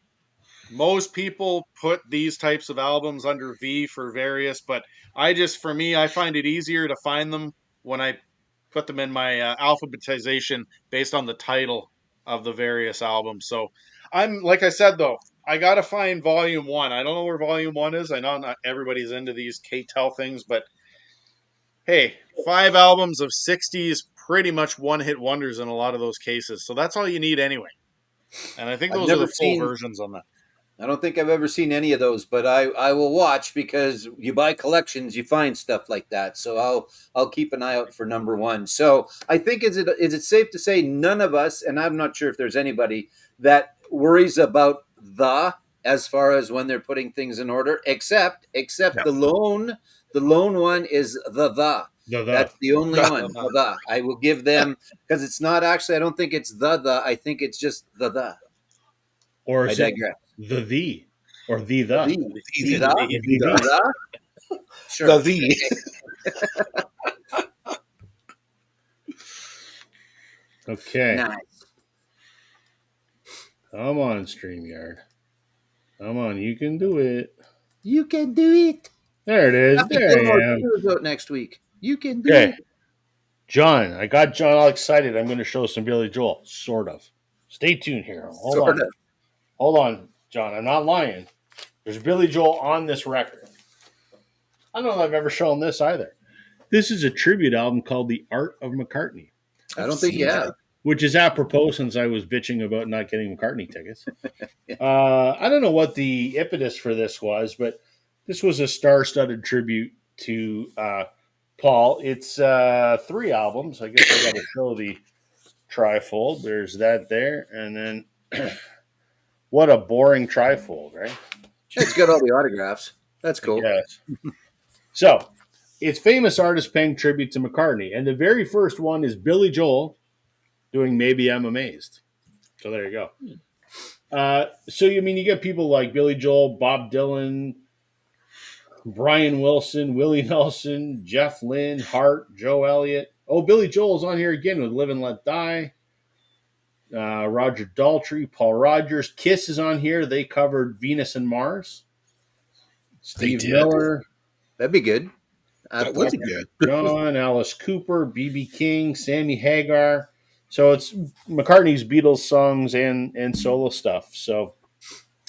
most people put these types of albums under V for various, but for me, I find it easier to find them when I put them in my alphabetization based on the title of the various albums. So like I said, though, I got to find volume 1. I don't know where volume 1 is. I know not everybody's into these K-Tel things, but hey, 5 albums of 60s, pretty much one-hit wonders in a lot of those cases. So that's all you need anyway. And I think I've those are never the full seen. versions on that. I don't think I've ever seen any of those, but I will watch because you buy collections, you find stuff like that. So I'll keep an eye out for number 1. So I think is it safe to say none of us, and I'm not sure if there's anybody that worries about as far as when they're putting things in order, except No. the lone one is the. That's the only one. The. I will give them because it's not actually. I don't think it's the. I think it's just the. Or I is it digress. the or the The. Sure. The. Okay. Nice. Come on, StreamYard. Come on, you can do it. You can do it. There it is. Happy There Gilmore I am. 2 is out next week. You can do Okay. it. John, I got John all excited. I'm going to show some Billy Joel. Sort of. Stay tuned here. Hold on, John. I'm not lying. There's Billy Joel on this record. I don't know if I've ever shown this either. This is a tribute album called The Art of McCartney, I don't think you have. which is apropos since I was bitching about not getting McCartney tickets. I don't know what the impetus for this was, but this was a star-studded tribute to Paul. It's 3 albums. I guess I got to show the trifold. There's that there, and then what a boring trifold, right? It's got all the autographs. That's cool. Yes. So it's famous artists paying tribute to McCartney, and the very first one is Billy Joel doing "Maybe I'm Amazed." So there you go. So you mean you get people like Billy Joel, Bob Dylan, Brian Wilson, Willie Nelson, Jeff Lynne, Hart, Joe Elliott. Oh, Billy Joel's on here again with "Live and Let Die." Roger Daltrey, Paul Rogers, Kiss is on here. They covered Venus and Mars. They Steve did. Miller, That'd be good. That would be good. John, Alice Cooper, B.B. King, Sammy Hagar. So it's McCartney's Beatles songs and solo stuff. So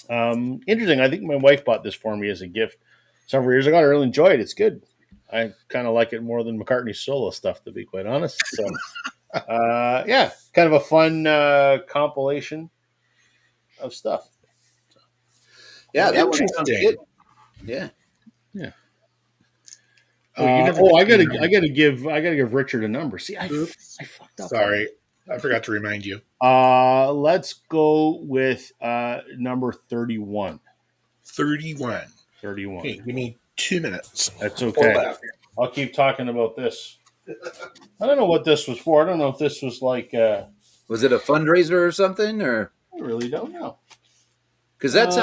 interesting. I think my wife bought this for me as a gift several years ago. I really enjoy it. It's good. I kind of like it more than McCartney's solo stuff, to be quite honest. So yeah, kind of a fun compilation of stuff. Yeah, that one sounds Interesting. good. Yeah. Yeah. Oh, you never I get gotta, to I gotta give Richard a number. See, I Oops. fucked up. Sorry, I forgot to remind you. Let's go with number 31. 31. 31. Okay, give me 2 minutes. That's For okay. that. I'll keep talking about this. I don't know what this was for. I don't know if this was like. Was it a fundraiser or something, or? I really don't know. Because that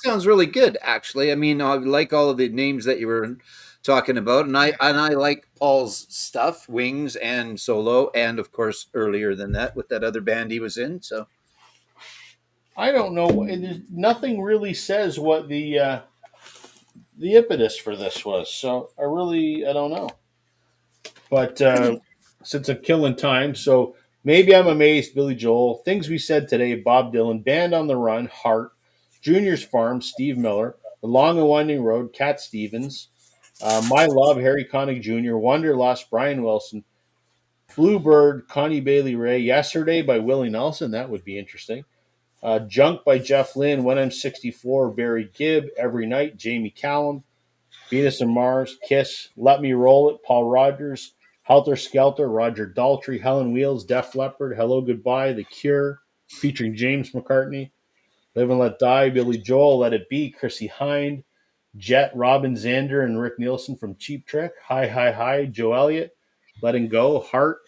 sounds really good, actually. I mean, I like all of the names that you were talking about, and I like Paul's stuff, Wings and solo, and of course earlier than that with that other band he was in. So I don't know. Nothing really says what the impetus for this was. So I don't know. But since I'm killing time, so maybe I'm amazed. Billy Joel, things we said today. Bob Dylan, Band on the Run, Heart, Junior's Farm, Steve Miller, The Long and Winding Road, Cat Stevens, My Love, Harry Connick Jr., Wanderlust, Brian Wilson, Bluebird, Connie Bailey Ray, Yesterday by Willie Nelson. That would be interesting. Junk by Jeff Lynne, When I'm 64, Barry Gibb, Every Night, Jamie Callum, Venus and Mars, Kiss, Let Me Roll It, Paul Rogers, Helter Skelter, Roger Daltrey, Helen Wheels, Def Leppard, Hello Goodbye, The Cure, featuring James McCartney, Live and Let Die, Billy Joel, Let It Be, Chrissy Hind, Jet, Robin Zander, and Rick Nielsen from Cheap Trick, Hi Hi Hi, Joe Elliott, Letting Go, Heart,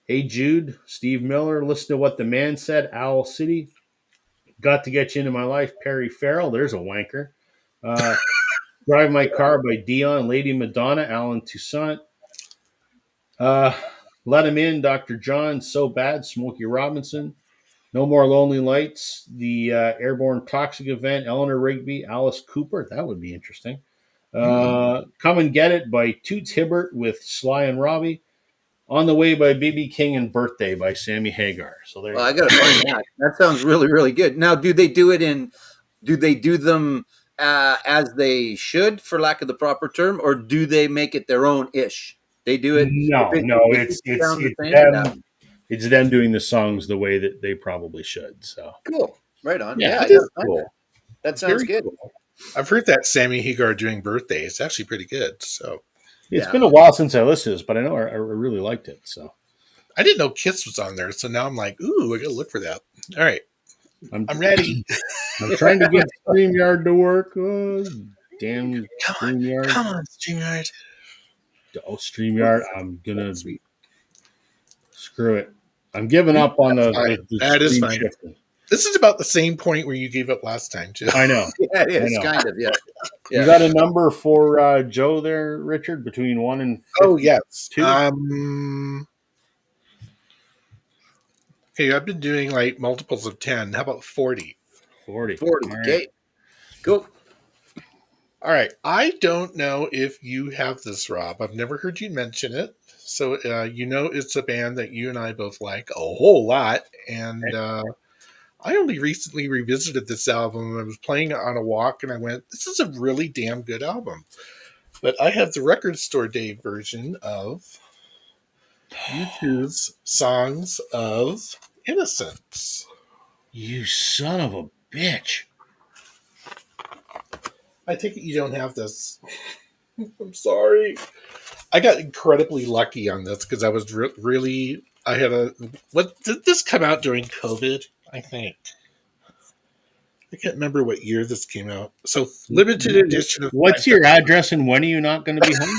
Hey Jude, Steve Miller, Listen to What the Man Said, Owl City, Got to Get You Into My Life, Perry Farrell, there's a wanker, Drive My Car by Dion, Lady Madonna, Alan Toussaint, Uh, Let Him In, Dr. John, So Bad, Smokey Robinson, No More Lonely Lights, the Airborne Toxic Event, Eleanor Rigby, Alice Cooper. That would be interesting. Come and Get It by Toots Hibbert with Sly and Robbie. On the Way by B.B. King and Birthday by Sammy Hagar. So there. well, I got to find that. That sounds really, really good. Now, do they do it in? Do they do them as they should, for lack of the proper term, or do they make it their own ish? They do it. No, If it's it sounds the same, them. yeah. It's them doing the songs the way that they probably should. So Cool. Right on. Yeah, Yeah, I it is gotta find cool. that. That sounds Very good. cool. I've heard that Sammy Hagar doing Birthday. It's actually pretty good. So it's Yeah. been a while since I listened to this, but I know I really liked it. So I didn't know Kiss was on there. So now I'm like, ooh, I gotta look for that. All right, I'm ready. I'm trying to get StreamYard to work. Oh, damn StreamYard. Come on, StreamYard. Oh, StreamYard. I'm gonna screw it. I'm giving up on the That is screen fine. shifting. This is about the same point where you gave up last time, too. I know. Yeah, it is I know. kind of. Yeah. You got a number for Joe there, Richard, between 1 and 50? Oh, yes. Two? Okay, I've been doing like multiples of 10. How about 40? 40. 40. All right. Okay. Cool. All right. I don't know if you have this, Rob. I've never heard you mention it. So, it's a band that you and I both like a whole lot. And I only recently revisited this album. I was playing it on a walk and I went, this is a really damn good album. But I have the Record Store Day version of U2's Songs of Innocence. You son of a bitch. I take it you don't have this. I'm sorry. I got incredibly lucky on this because I was really. I had a. What did this come out during COVID? I think. I can't remember what year this came out. So limited edition of. What's your address and when are you not going to be home?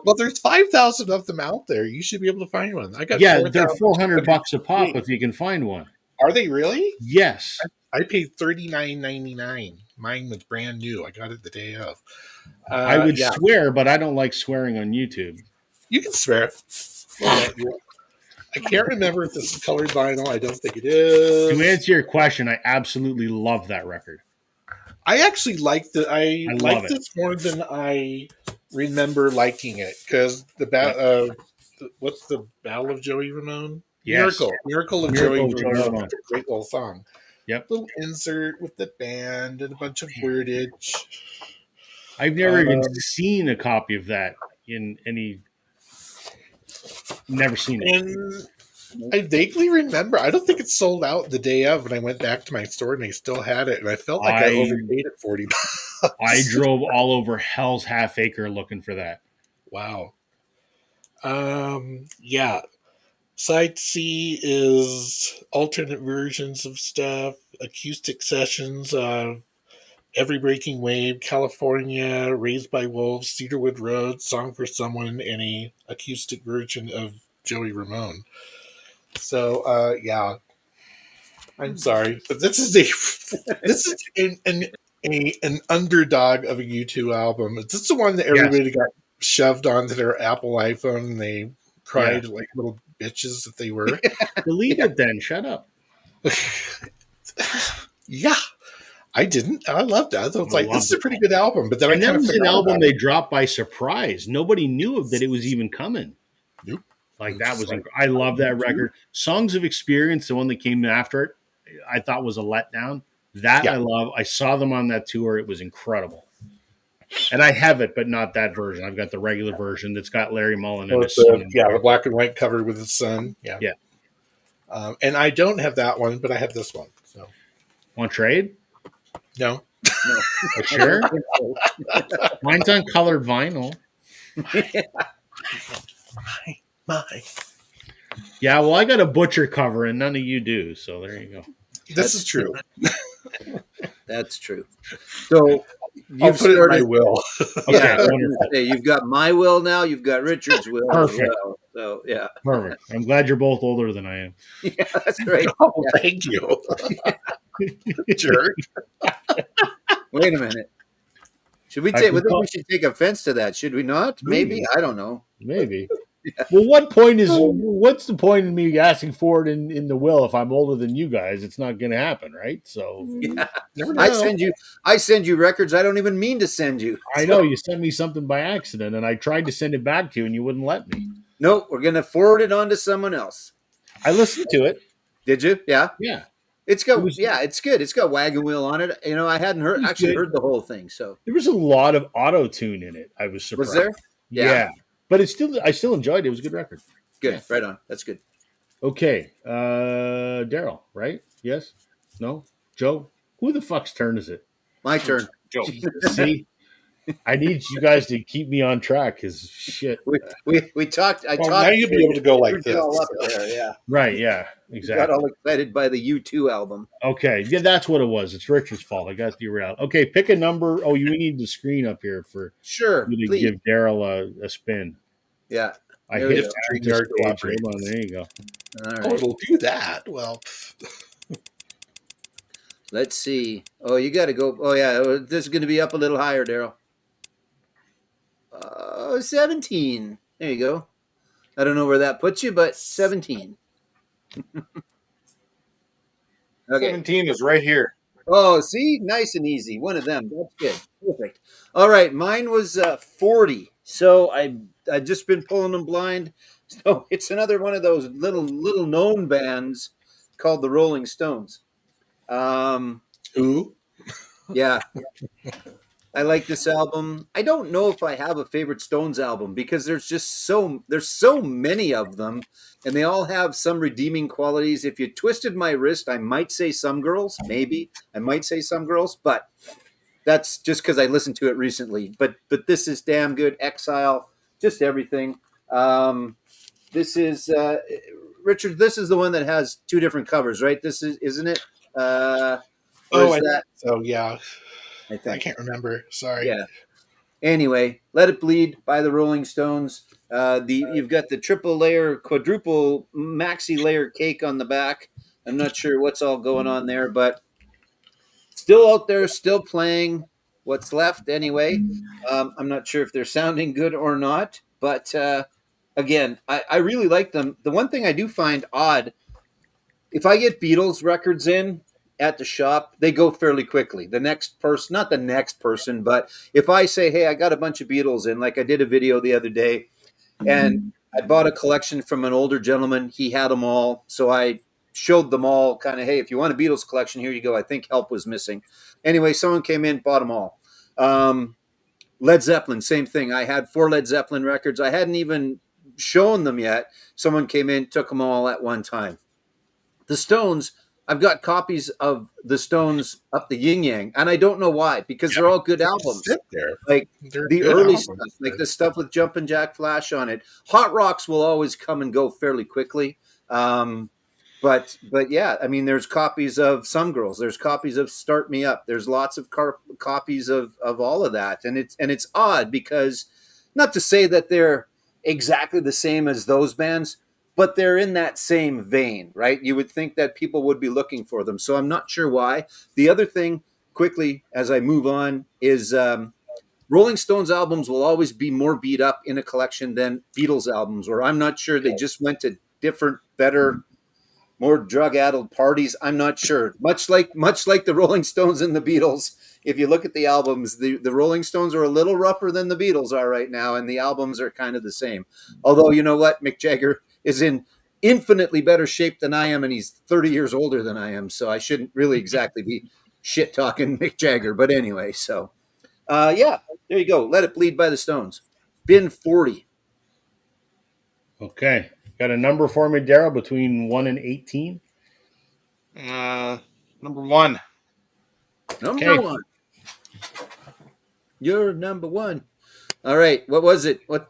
Well, there's 5,000 of them out there. You should be able to find one. I got Yeah, they're $400 a pop $4,000. if you can find one. Are they really? Yes. I paid $39.99. Mine was brand new. I got it the day of. I would swear, but I don't like swearing on YouTube. You can swear. I can't remember if this is colored vinyl. I don't think it is. To answer your question, I absolutely love that record. I actually like the. I like it. this more than I remember liking it because what's the Battle of Joey Ramone? Yes. Miracle of Joey Ramone. That's a great little song. Yep. Little insert with the band and a bunch of wordage. I've never even seen a copy of that in any. Never seen it. And I vaguely remember. I don't think it sold out the day of when I went back to my store and they still had it. And I felt like I overpaid it $40. I drove all over Hell's Half Acre looking for that. Wow. Yeah. Side C is alternate versions of stuff, acoustic sessions, Every Breaking Wave, California, Raised by Wolves, Cedarwood Road, Song for Someone, and a acoustic version of Joey Ramone. So, yeah. I'm sorry, but this is an underdog of a U2 album. Is this the one that everybody got shoved onto their Apple iPhone and they cried like little bitches that they were? Delete it then. Shut up. Yeah. I didn't. I loved it. I thought this is a pretty good album. But then that was an album they dropped by surprise. Nobody knew that it was even coming. Nope. Like that was. I love that record. Songs of Experience, the one that came after it, I thought was a letdown. That I love. I saw them on that tour. It was incredible. And I have it, but not that version. I've got the regular version that's got Larry Mullen and his son. The black and white cover with his son. Yeah. And I don't have that one, but I have this one. So, want to trade? No. Sure. Mine's on colored vinyl. My. Yeah, well, I got a Butcher cover, and none of you do. So there you go. This is true. That's true. So I'll put it in my will. Okay, you've got my will now. You've got Richard's will. Perfect. Well, so yeah, perfect. I'm glad you're both older than I am. Yeah, that's right. Oh, thank you, jerk. Wait a minute. Should we take? We should take offense to that. Should we not? Maybe. I don't know. Maybe. Yeah. Well, what's the point in me asking for it in the will if I'm older than you guys? It's not going to happen, right? So yeah. I send you records I don't even mean to send you. I know you sent me something by accident, and I tried to send it back to you, and you wouldn't let me. No, we're going to forward it on to someone else. I listened to it. Did you? Yeah. Yeah. It's good. It's got Wagon Wheel on it. You know, I hadn't heard the whole thing. So there was a lot of auto tune in it. I was surprised. Was there? Yeah. But I still enjoyed it. It was a good record. Good. Yeah. Right on. That's good. Okay. Daryl, right? Yes? No? Joe? Who the fuck's turn is it? My turn. Joe. See? I need you guys to keep me on track because shit. We talked. Now you'll be able to go like this. Up there, yeah. Right, yeah. Exactly. Got all excited by the U2 album. Okay. Yeah, that's what it was. It's Richard's fault. I got derailed. Okay, pick a number. Oh, you need the screen up here for you to give Daryl a spin. Yeah. I hit the page. Hold on, there you go. All right. Oh, it'll do that. Well, let's see. Oh, you got to go. Oh, yeah. This is going to be up a little higher, Daryl. 17. There you go. I don't know where that puts you, but 17. Okay. 17 is right here. Oh, see? Nice and easy. One of them. That's good. Perfect. All right. Mine was 40. So I've just been pulling them blind. So it's another one of those little known bands called the Rolling Stones. Who? Yeah. I like this album. I don't know if I have a favorite Stones album because there's so many of them, and they all have some redeeming qualities. If you twisted my wrist, I might say Some Girls, maybe. I might say Some Girls, but that's just because I listened to it recently. But this is damn good. Exile, just everything. Um, this is Richard. This is the one that has two different covers, right? This is, isn't it? Or Oh, is that? so yeah. I I think. can't remember. Sorry. Yeah. Anyway, Let It Bleed by the Rolling Stones. You've got the triple layer, quadruple maxi layer cake on the back. I'm not sure what's all going on there, but still out there, still playing what's left anyway. I'm not sure if they're sounding good or not, but again, I really like them. The one thing I do find odd, if I get Beatles records in at the shop, they go fairly quickly. The next person, not the next person, but if I say, hey, I got a bunch of Beatles in, like I did a video the other day, and I bought a collection from an older gentleman. He had them all. So I showed them all kind of, hey, if you want a Beatles collection, here you go. I think Help was missing. Anyway, someone came in, bought them all. Led Zeppelin, same thing. I had 4 Led Zeppelin records. I hadn't even shown them yet. Someone came in, took them all at one time. The Stones, I've got copies of the Stones up the yin yang, and I don't know why, because they're all good They albums. sit there. Like They're the good early albums. stuff, like the stuff with Jumpin' Jack Flash on it. Hot Rocks will always come and go fairly quickly. But yeah, I mean, there's copies of Some Girls, there's copies of Start Me Up, there's lots of copies of all of that, and it's odd because, not to say that they're exactly the same as those bands, but they're in that same vein, right? You would think that people would be looking for them, so I'm not sure why. The other thing, quickly as I move on, is Rolling Stones albums will always be more beat up in a collection than Beatles albums, or I'm not sure they just went to different, better, more drug-addled parties. I'm not sure. Much like the Rolling Stones and the Beatles, if you look at the albums, the Rolling Stones are a little rougher than the Beatles are right now, and the albums are kind of the same. Although, you know what, Mick Jagger is in infinitely better shape than I am, and he's 30 years older than I am, so I shouldn't really exactly be shit talking Mick Jagger. But anyway, so yeah, there you go. Let It Bleed by the Stones. Bin 40. Okay. Got a number for me, Daryl, between 1 and 18? Number 1. Number Okay. one. You're number one. All right. What was it? What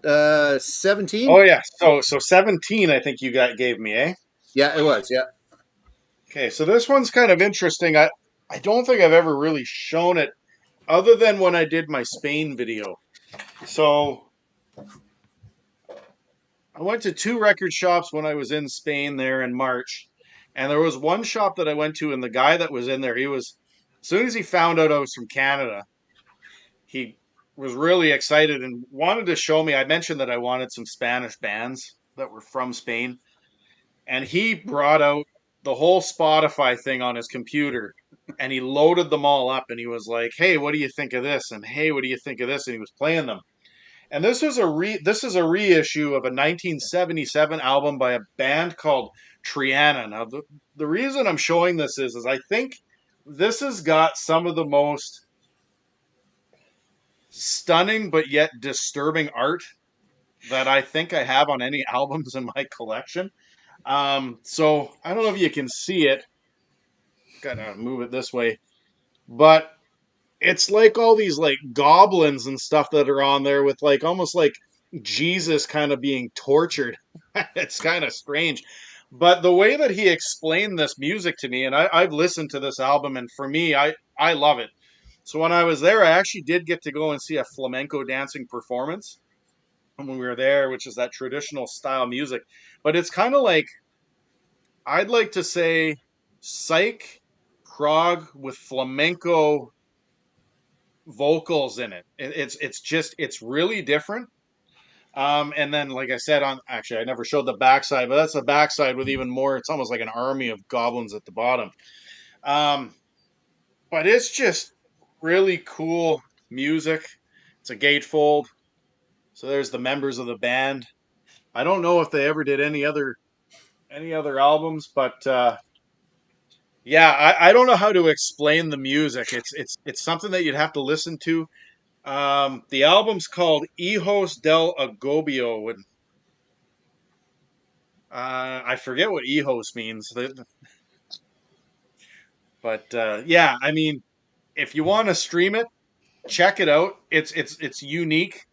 17? Oh yeah. So 17 I think you gave me, eh? Yeah, it was. Yeah. Okay, so this one's kind of interesting. I don't think I've ever really shown it other than when I did my Spain video. So I went to 2 record shops when I was in Spain there in March. And there was one shop that I went to, and the guy that was in there, as soon as he found out I was from Canada, he was really excited and wanted to show me. I mentioned that I wanted some Spanish bands that were from Spain, and he brought out the whole Spotify thing on his computer, and he loaded them all up, and he was like, "Hey, what do you think of this?" and "Hey, what do you think of this?" and he was playing them. And this is a reissue of a 1977 album by a band called Triana. Now, the reason I'm showing this is I think this has got some of the most stunning but yet disturbing art that I think I have on any albums in my collection. So I don't know if you can see it. Gotta move it this way, but it's like all these like goblins and stuff that are on there with like almost like Jesus kind of being tortured. It's kind of strange. But the way that he explained this music to me, and I've listened to this album, and for me, I love it. So when I was there, I actually did get to go and see a flamenco dancing performance when we were there, which is that traditional style music. But it's kind of like, I'd like to say, psych prog with flamenco vocals in it. It's really different. And then, like I said, on actually I never showed the backside, but that's the backside with even more. It's almost like an army of goblins at the bottom. Um, but it's just really cool music. It's a gatefold. So there's the members of the band. I don't know if they ever did any other albums, but yeah, I don't know how to explain the music. It's something that you'd have to listen to. The album's called Hijos del Agobio. And, I forget what Hijos means, but yeah, I mean, if you want to stream it, check it out. It's unique.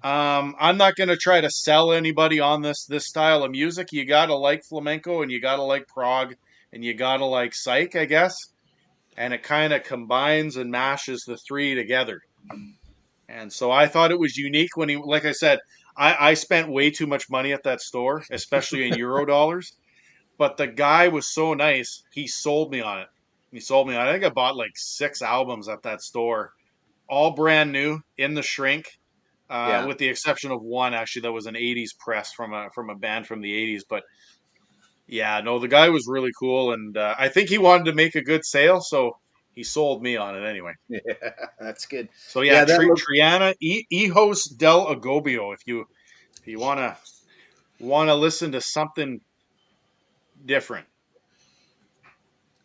I'm not going to try to sell anybody on this style of music. You got to like flamenco, and you got to like prog, and you got to like psych, I guess. And it kind of combines and mashes the three together. And so I thought it was unique when like I said, I spent way too much money at that store, especially in Euro dollars. But the guy was so nice, he sold me on it. He sold me on it. I think I bought like 6 albums at that store, all brand new in the shrink, Yeah. with the exception of one actually that was an '80s press from a band from the '80s. But yeah, no, the guy was really cool, and I think he wanted to make a good sale, so he sold me on it anyway. Yeah, that's good. So yeah, Yeah, that looks Triana Hijos del Agobio. If you wanna listen to something different.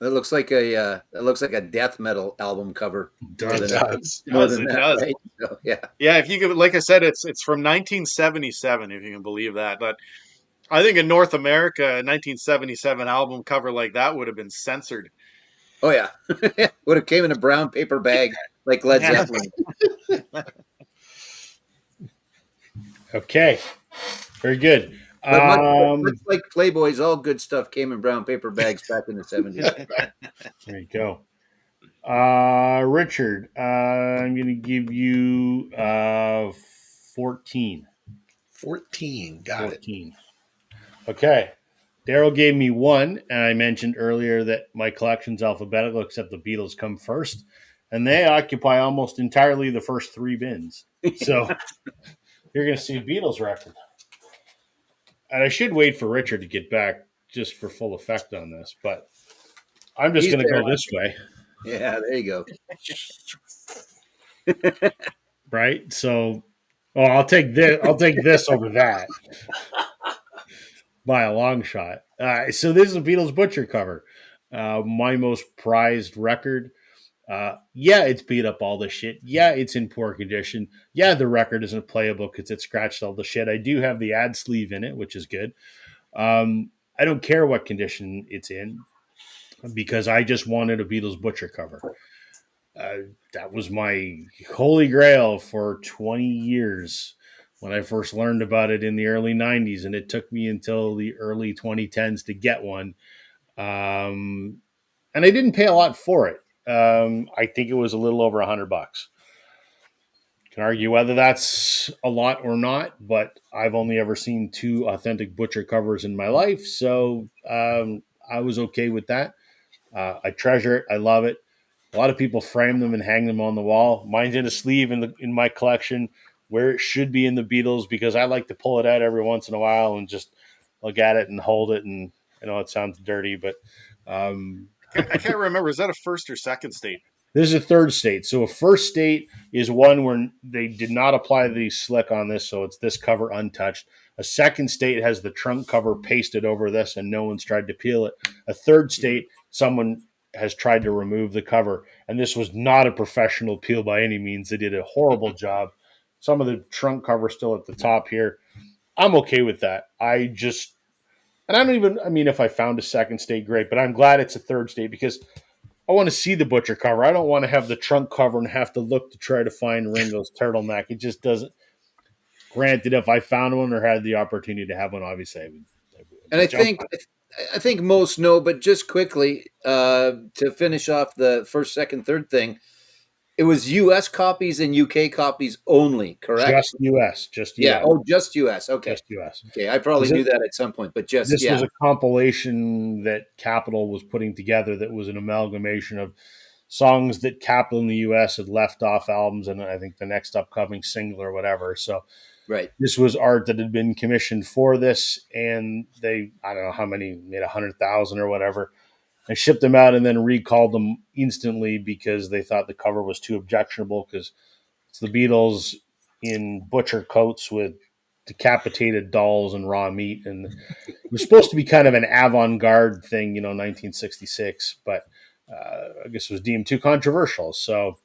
that looks like a death metal album cover more Does. than It does. more Does than it that, does. right? So, yeah. Yeah, if you could, like I said, it's from 1977, if you can believe that. But I think in North America, a 1977 album cover like that would have been censored. Oh yeah. Would have came in a brown paper bag like Led Yeah. Zeppelin. Okay. Very good. But much like Playboys, all good stuff came in brown paper bags back in the 70s. There you go. Richard, I'm going to give you 14. 14. Got it. 14. Okay. Daryl gave me 1, and I mentioned earlier that my collection's alphabetical, except the Beatles come first, and they occupy almost entirely the first 3 bins. So you're going to see a Beatles record. And I should wait for Richard to get back just for full effect on this, but I'm just He's going to there. go this way. Yeah, there you go. Right? So, I'll take this. I'll take this over that by a long shot. So this is a Beatles Butcher cover, my most prized record. Yeah, it's beat up all the shit. Yeah, it's in poor condition. Yeah, the record isn't playable because it scratched all the shit. I do have the ad sleeve in it, which is good. I don't care what condition it's in because I just wanted a Beatles Butcher cover. That was my holy grail for 20 years when I first learned about it in the early 90s, and it took me until the early 2010s to get one. And I didn't pay a lot for it. I think it was a little over $100. Can argue whether that's a lot or not, but I've only ever seen 2 authentic Butcher covers in my life, so I was okay with that. I treasure it. I love it. A lot of people frame them and hang them on the wall. Mine's in a sleeve in my collection where it should be in the Beatles because I like to pull it out every once in a while and just look at it and hold it. And I know it sounds dirty, but I can't remember. Is that a first or second state? this is a third state. So a first state is one where they did not apply the slick on this, so it's this cover untouched. A second state has the trunk cover pasted over this, and no one's tried to peel it. A third state, someone has tried to remove the cover, and this was not a professional peel by any means. They did a horrible job. Some of the trunk cover still at the top here. I'm okay with that. And I don't even, I mean, if I found a second state, great, but I'm glad it's a third state because I want to see the Butcher cover. I don't want to have the trunk cover and have to look to try to find Ringo's turtleneck. It just doesn't. Granted, if I found one or had the opportunity to have one, obviously I would. And I think most know, but just quickly to finish off the first, second, third thing, it was U.S. copies and UK copies only, correct? Just U.S. Just U.S. Yeah. Oh, just U.S. Okay. Just U.S. Okay. I probably knew that at some point, but just This yeah. was a compilation that Capitol was putting together that was an amalgamation of songs that Capitol in the U.S. had left off albums and I think the next upcoming single or whatever. So Right. this was art that had been commissioned for this, and they, I don't know how many, made 100,000 or whatever, and shipped them out and then recalled them instantly because they thought the cover was too objectionable because it's the Beatles in butcher coats with decapitated dolls and raw meat. And it was supposed to be kind of an avant-garde thing, 1966, but I guess it was deemed too controversial. So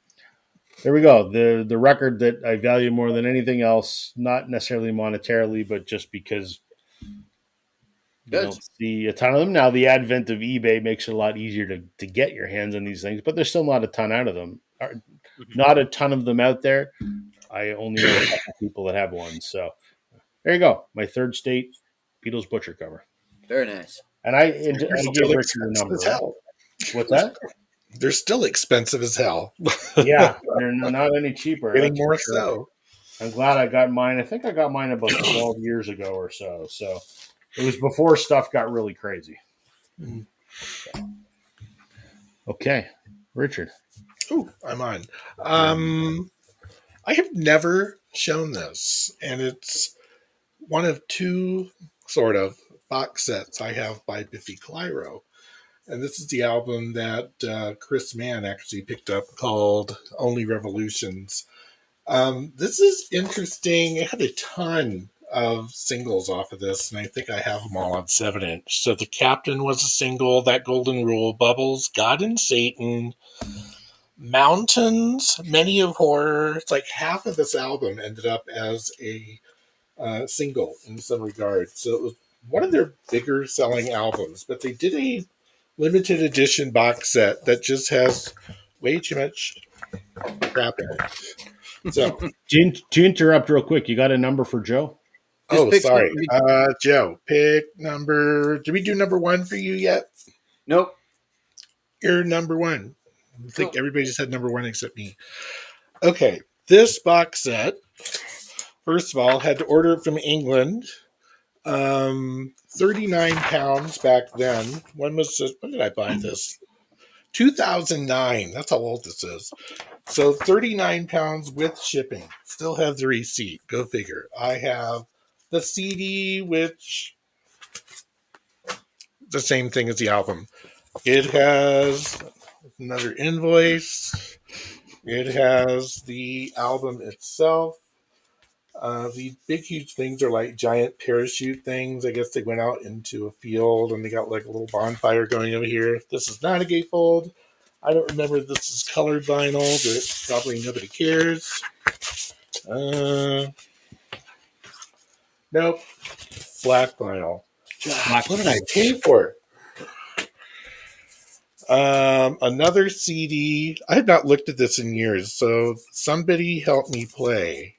there we go. The record that I value more than anything else, not necessarily monetarily, but just because you Good. don't see a ton of them. Now the advent of eBay makes it a lot easier to get your hands on these things, but there's still not a ton out of them. Mhm. Not a ton of them out there. I only know a couple people that have one. So there you go. My third state, Beatles butcher cover. Very nice. And I They're give still Richard a expensive as number. hell. What's that? They're still expensive as hell. Yeah, they're not any cheaper. Getting That's for more sure. so. I'm glad I got mine. I think I got mine about 12 years ago or so. So it was before stuff got really crazy. Mm. Okay, Richard. Ooh, I'm on. I have never shown this, and it's one of two sort of box sets I have by Biffy Clyro. And this is the album that Chris Mann actually picked up called Only Revolutions. This is interesting. It had a ton of singles off of this, and I think I have them all on 7-inch. So The Captain was a single, That Golden Rule, Bubbles, God and Satan, Mountains, Many of Horror. It's like half of this album ended up as a single in some regard. So it was one of their bigger selling albums, but they did a limited edition box set that just has way too much crap in it. So, To interrupt real quick, you got a number for Joe? Just oh, pick sorry. something. Joe, pick number. Did we do number one for you yet? Nope. You're number one. I think Cool. everybody just had number one except me. Okay. This box set, first of all, had to order it from England. 39 pounds back then. When did I buy this? 2009. That's how old this is. So 39 pounds with shipping. Still have the receipt. Go figure. I have the CD, which the same thing as the album. It has another invoice. It has the album itself. These big, huge things are like giant parachute things. I guess they went out into a field and they got like a little bonfire going over here. This is not a gatefold. I don't remember if this is colored vinyl, but probably nobody cares. Nope. Black vinyl. Black. What did I pay for it? Another CD. I have not looked at this in years, so somebody help me play.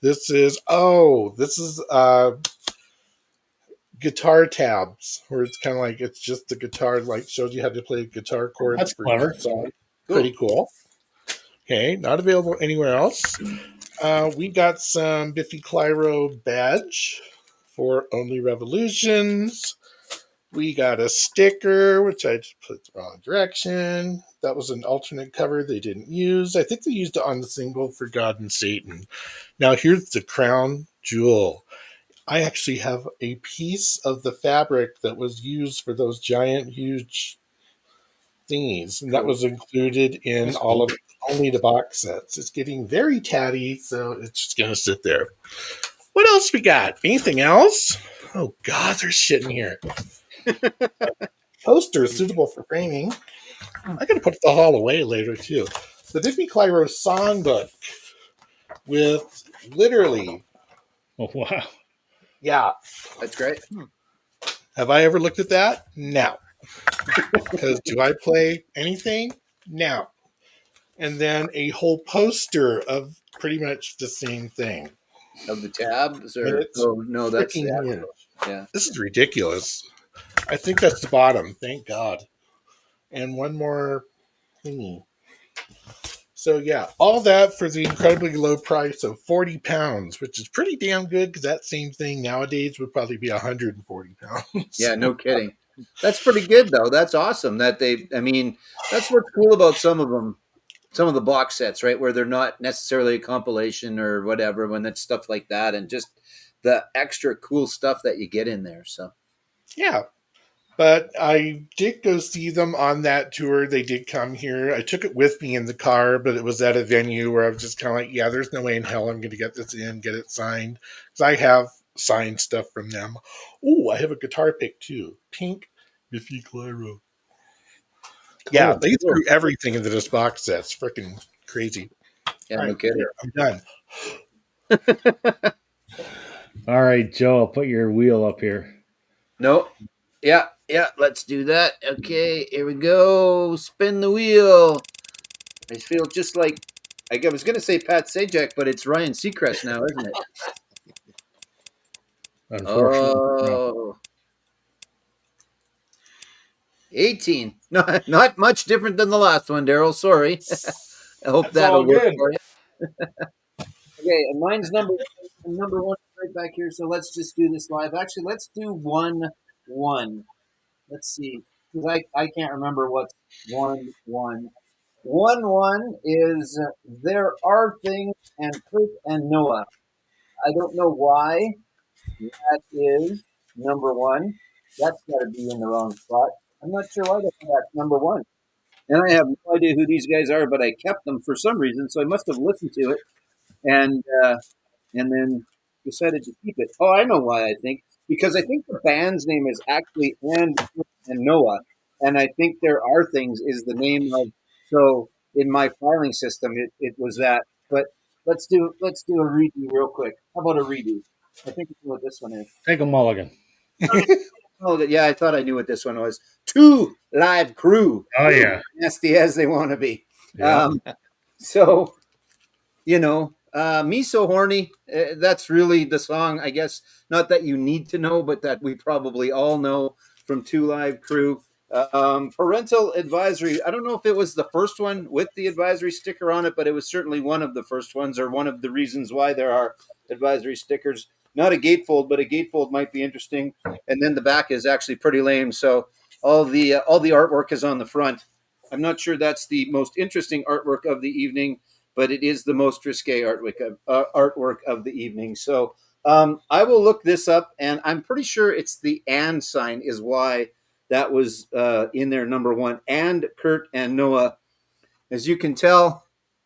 This is guitar tabs, where it's kind of like it's just the guitar, like shows you how to play guitar chords That's for each clever. song. Cool. Pretty cool. Okay, not available anywhere else. We got some Biffy Clyro badge for Only Revolutions. We got a sticker, which I just put the wrong direction. That was an alternate cover they didn't use. I think they used it on the single for God and Satan. Now, here's the crown jewel. I actually have a piece of the fabric that was used for those giant, huge thingies, and that was included in That's all cool. of only the box sets. It's getting very tatty, so it's just going to sit there. What else we got? Anything else? Oh, God, there's shit in here. Poster suitable for framing. I gotta put the haul away later too. The Biffy Clyro songbook with literally, Oh wow. yeah. That's great. Have I ever looked at that? No. Because do I play anything? No. And then a whole poster of pretty much the same thing. Of the tabs, And or it's no, that's freaking the huge. yeah. This is ridiculous. I think that's the bottom. Thank God. And one more thingy. So yeah, all that for the incredibly low price of £40, which is pretty damn good because that same thing nowadays would probably be £140. Yeah, no kidding. That's pretty good though. That's awesome that I mean, that's what's cool about some of them. Some of the box sets, right, where they're not necessarily a compilation or whatever, when it's stuff like that, and just the extra cool stuff that you get in there. So Yeah, but I did go see them on that tour. They did come here. I took it with me in the car, but it was at a venue where I was just kind of like, yeah, there's no way in hell I'm going to get this in, get it signed, because I have signed stuff from them. Oh, I have a guitar pick too, pink Biffy Clyro. Yeah, they threw everything into this box set. It's freaking crazy. Yeah, All no right, kidding. I'm done. All right, Joe, I'll put your wheel up here. No. Yeah, let's do that. Okay, here we go. Spin the wheel. I feel just like I was going to say Pat Sajak, but it's Ryan Seacrest now, isn't it? Unfortunately, no. Oh, 18. Not much different than the last one, Daryl. Sorry. I hope That's all that'll work good. for you. Okay, and mine's number one right back here. So let's just do this live. Actually, let's do 1-1. Let's see, because I can't remember what's 1-1. 1-1 is There Are Things and Kurt and Noah. I don't know why that is number one. That's got to be in the wrong spot. I'm not sure why that's number one. And I have no idea who these guys are, but I kept them for some reason, so I must have listened to it and then decided to keep it. Oh, I know why. I think because I think the band's name is actually and Noah, and I think There Are Things is the name of. So in my filing system, it was that. But let's do a redo real quick. How about a redo? I think it's what this one is. Take a mulligan. Oh, yeah, I thought I knew what this one was. Two live crew, Oh, yeah. nasty as they want to be. Yeah. So Me So Horny, that's really the song, I guess, not that you need to know, but that we probably all know from Two Live Crew. Parental Advisory, I don't know if it was the first one with the advisory sticker on it, but it was certainly one of the first ones, or one of the reasons why there are advisory stickers. Not a gatefold, but a gatefold might be interesting. And then the back is actually pretty lame. So all the artwork is on the front. I'm not sure that's the most interesting artwork of the evening, but it is the most risque artwork of the evening. So I will look this up, and I'm pretty sure it's the and sign is why that was in there, number one. And Kurt and Noah, as you can tell,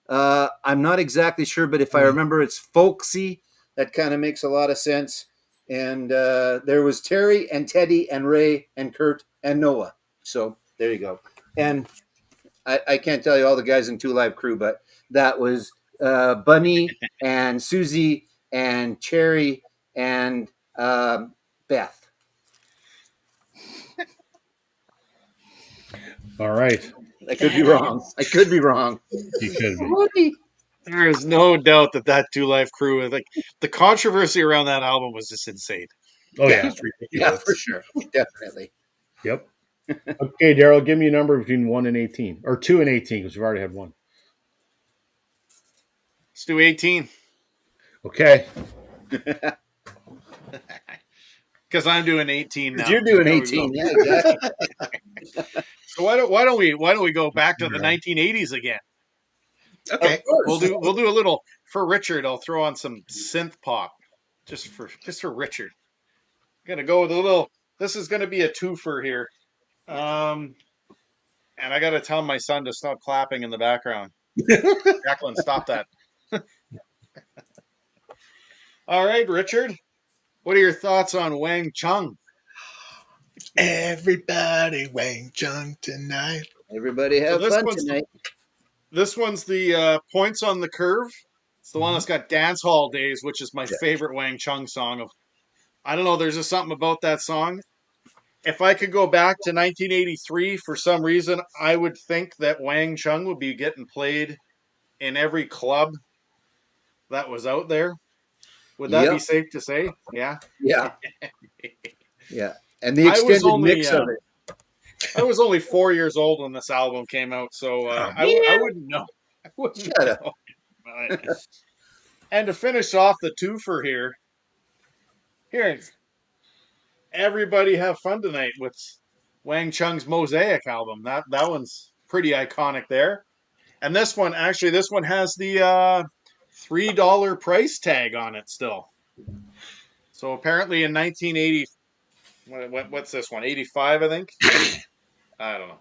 I'm not exactly sure, but if I remember, it's folksy. That kind of makes a lot of sense. And there was Terry and Teddy and Ray and Kurt and Noah. So there you go. And I can't tell you all the guys in Two Live Crew, but that was Bunny and Susie and Cherry and Beth. All right. I could be wrong. You could be. There is no doubt that Two Life Crew, like the controversy around that album was just insane. Oh, yeah. It's ridiculous. Yeah, for sure. Definitely. Yep. Okay, Daryl, give me a number between 1 and 18. Or 2 and 18, because we've already had one. Let's do 18. Okay. Because I'm doing 18 now. You're doing There we 18. go. Yeah, exactly. So why don't we go back to the 1980s again? Okay. Of course. We'll do a little for Richard. I'll throw on some synth pop just for Richard. I'm gonna go with a little. This is gonna be a twofer here. And I gotta tell my son to stop clapping in the background. Jacqueline, stop that. All right, Richard. What are your thoughts on Wang Chung? Everybody Wang Chung tonight. Everybody have fun tonight. This one's the Points on the Curve. It's the one that's got Dance Hall Days, which is my favorite Wang Chung song. I don't know, there's just something about that song. If I could go back to 1983 for some reason, I would think that Wang Chung would be getting played in every club that was out there. Would that be safe to say? Yeah. Yeah. Yeah. And the extended mix of it. I was only 4 years old when this album came out, so I wouldn't know. I wouldn't know. And to finish off the twofer here, Everybody Have Fun Tonight with Wang Chung's Mosaic album. That one's pretty iconic there. And this one has the $3 price tag on it still. So apparently in 1980, what's this one? 85, I think. I don't know.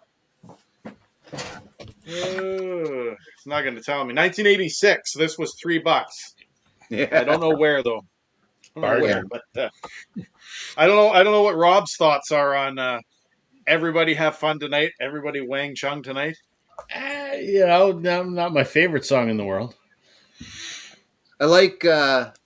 It's not going to tell me. 1986. This was $3. Yeah. I don't know where though. I don't know. I don't know what Rob's thoughts are on Everybody Have Fun Tonight. Everybody Wang Chung Tonight. Not my favorite song in the world. I like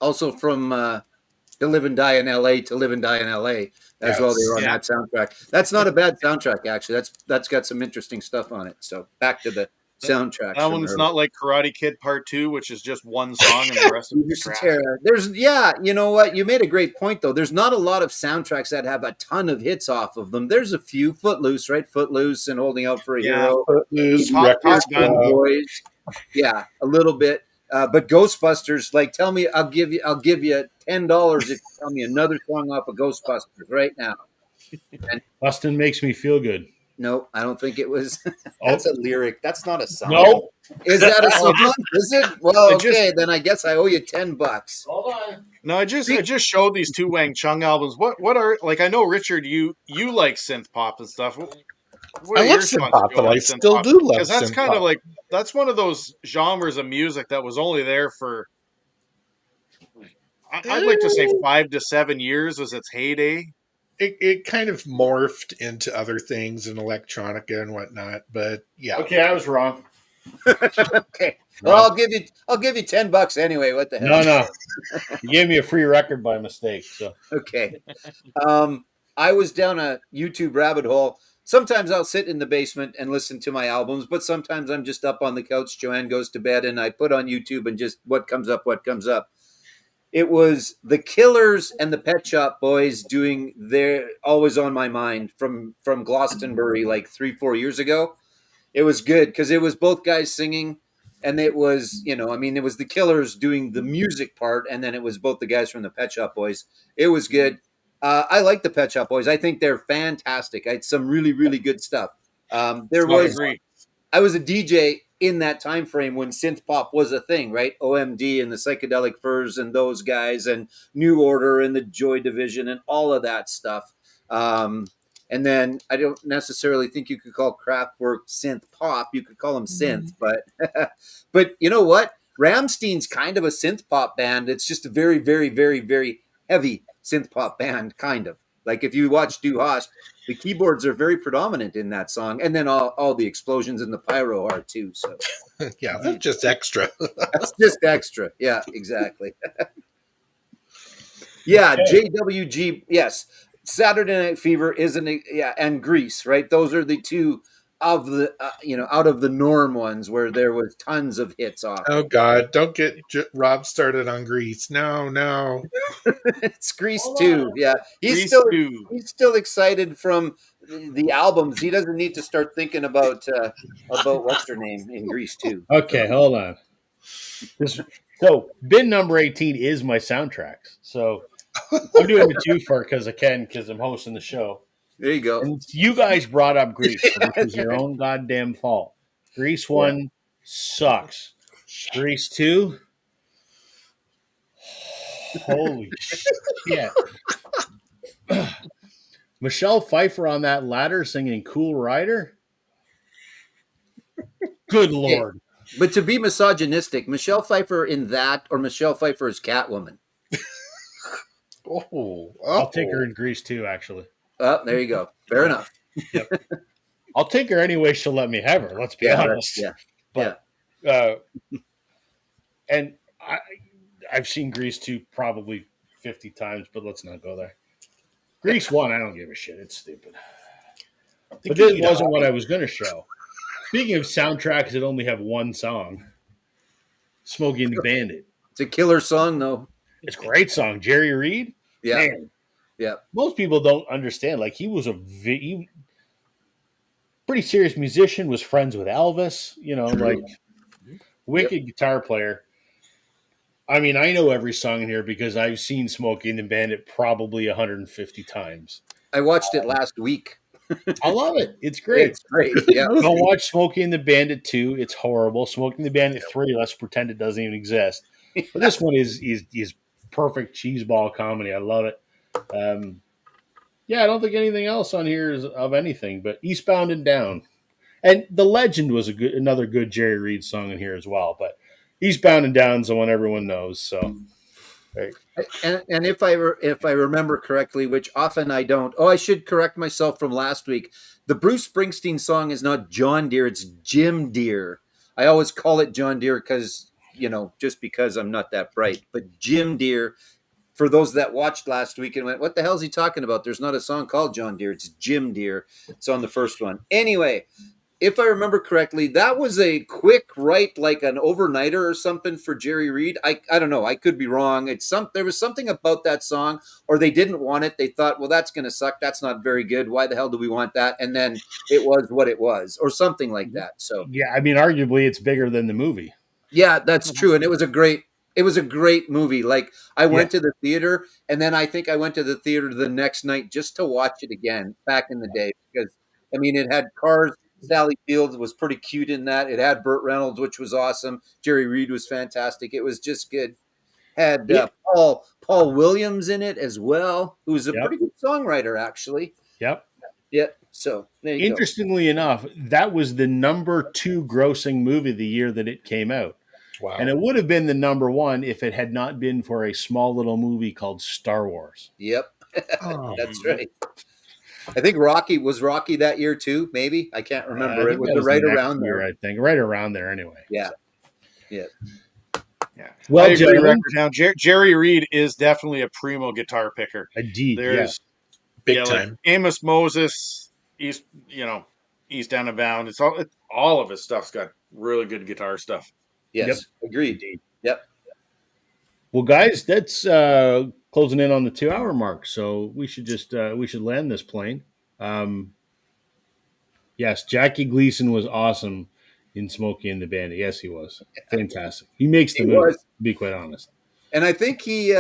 also from To Live and Die in L.A. To Live and Die in L.A. as well. They Yes. were on Yeah. that soundtrack. That's not a bad soundtrack, actually. That's got some interesting stuff on it. So back to the soundtracks That from one's earlier. not like Karate Kid Part 2, which is just one song and the rest of it's trash. There's you know what? You made a great point though. There's not a lot of soundtracks that have a ton of hits off of them. There's a few. Footloose, right? Footloose and Holding Out for a Yeah. Hero. Footloose, Top Wreck-It Gun. Cool Ralph. Boys. Yeah, a little bit. But Ghostbusters, like, tell me, I'll give you $10 if you tell me another song off of Ghostbusters right now. And Bustin' makes me feel good. no, I don't think it was. Oh, That's a lyric. That's not a song. no. Is that a song? Is it? Well, I just- okay, then I guess I owe you $10. Hold on. No, I just showed these two Wang Chung albums. What are like? I know Richard, you like synth pop and stuff. What I are love your synth thoughts pop, but on I synth still pop? do love Because that's synth kind of pop. like that's one of those genres of music that was only there for I'd like to say 5 to 7 years was its heyday. It kind of morphed into other things and electronica and whatnot, but yeah. Okay, I was wrong. Okay. Well, I'll give you $10 anyway. What the hell? No. You gave me a free record by mistake. So Okay. I was down a YouTube rabbit hole. Sometimes I'll sit in the basement and listen to my albums, but sometimes I'm just up on the couch. Joanne goes to bed, and I put on YouTube and just what comes up. It was the Killers and the Pet Shop Boys doing their Always on My Mind from Glastonbury like 3-4 years ago. It was good because it was both guys singing, and it was it was the Killers doing the music part, and then it was both the guys from the Pet Shop Boys. It was good. I like the Pet Shop Boys. I think they're fantastic. I had some really really good stuff. There I was agree. I was a DJ in that time frame when synth pop was a thing, right? OMD and the Psychedelic Furs and those guys, and New Order and the Joy Division and all of that stuff. And then I don't necessarily think you could call Kraftwerk synth pop. You could call them synth, but but you know what? Rammstein's kind of a synth pop band. It's just a very, very, very, very heavy synth pop band, kind of. Like if you watch Du Hast, the keyboards are very predominant in that song, and then all the explosions and the pyro are too. So Yeah, that's just extra. that's just extra. Yeah, exactly. Yeah, JWG. Yes, Saturday Night Fever isn't. Yeah, and Grease. Right, those are the two of the out of the norm ones where there was tons of hits off. Oh God, don't get Rob started on Grease. No. It's Grease too. Yeah, Grease 2. he's still excited from the albums. He doesn't need to start thinking about what's her name in Grease too. okay, hold on. So bin number 18 is my soundtracks. So I'm doing the two for because I can because I'm hosting the show. There you go. And you guys brought up Grease, so this is your own goddamn fault. Grease 1 sucks. Grease 2, holy shit. Michelle Pfeiffer on that ladder singing Cool Rider? Good Lord. But to be misogynistic, Michelle Pfeiffer in that or Michelle Pfeiffer as Catwoman. I'll take her in Grease 2, actually. Oh, there you go. Fair enough. Yep. I'll take her anyway. She'll let me have her. Let's be honest. Yeah. But, and I've seen Grease 2 probably 50 times, but let's not go there. Grease 1, I don't give a shit. It's stupid. But this wasn't what I was going to show. Speaking of soundtracks that only have one song, Smokey and the Bandit. It's a killer song, though. It's a great song. Jerry Reed? Yeah. Man, Yeah. most people don't understand. Like, he was a pretty serious musician, was friends with Elvis, like wicked guitar player. I mean, I know every song in here because I've seen Smokey and the Bandit probably 150 times. I watched it last week. I love it. It's great. It's great. Yeah. Don't watch Smokey and the Bandit 2. It's horrible. Smokey and the Bandit 3, let's pretend it doesn't even exist. But this one is perfect cheeseball comedy. I love it. I don't think anything else on here is of anything, but Eastbound and Down. And The Legend was another good Jerry Reed song in here as well, but Eastbound and Down is the one everyone knows. So, right. And if I remember correctly, which often I don't. Oh, I should correct myself from last week. The Bruce Springsteen song is not John Deere; it's Jim Deere. I always call it John Deere because just because I'm not that bright. But Jim Deere, for those that watched last week and went, what the hell is he talking about? There's not a song called John Deere. It's Jim Deere. It's on the first one. Anyway, if I remember correctly, that was a quick write, like an overnighter or something for Jerry Reed. I don't know. I could be wrong. There was something about that song, or they didn't want it. They thought, well, that's going to suck. That's not very good. Why the hell do we want that? And then it was what it was, or something like that. So Yeah, I mean, arguably, it's bigger than the movie. yeah, that's true. And it was a great movie. Like I went Yeah. to the theater, and then I think I went to the theater the next night just to watch it again back in the day, because I mean it had cars. Sally Fields was pretty cute in that. It had Burt Reynolds, which was awesome. Jerry Reed was fantastic. It was just good. Had It, Paul Williams in it as well, who's a yep. pretty good songwriter, actually. Yep. Yeah. So there you go. Interestingly enough, that was the number 2 grossing movie the year that it came out. Wow. And it would have been the number 1 if it had not been for a small little movie called Star Wars. Yep. Oh, That's right. I think Rocky that year too. Maybe I can't remember. I It think that was the right next around year, there. I think, right around there anyway. Yeah. So. Yeah. Yeah. Well, I agree, gentlemen, Record Now. Jerry Reed is definitely a primo guitar picker. indeed, There's big like time. Amos Moses, East Down and Bound. All of his stuff's got really good guitar stuff. Yes. Yep. Agreed. Indeed. Yep. Well, guys, that's closing in on the 2-hour mark, so we should land this plane. Yes, Jackie Gleason was awesome in Smokey and the Bandit. Yes, he was fantastic. He makes the He movie. was. To be quite honest. And I think he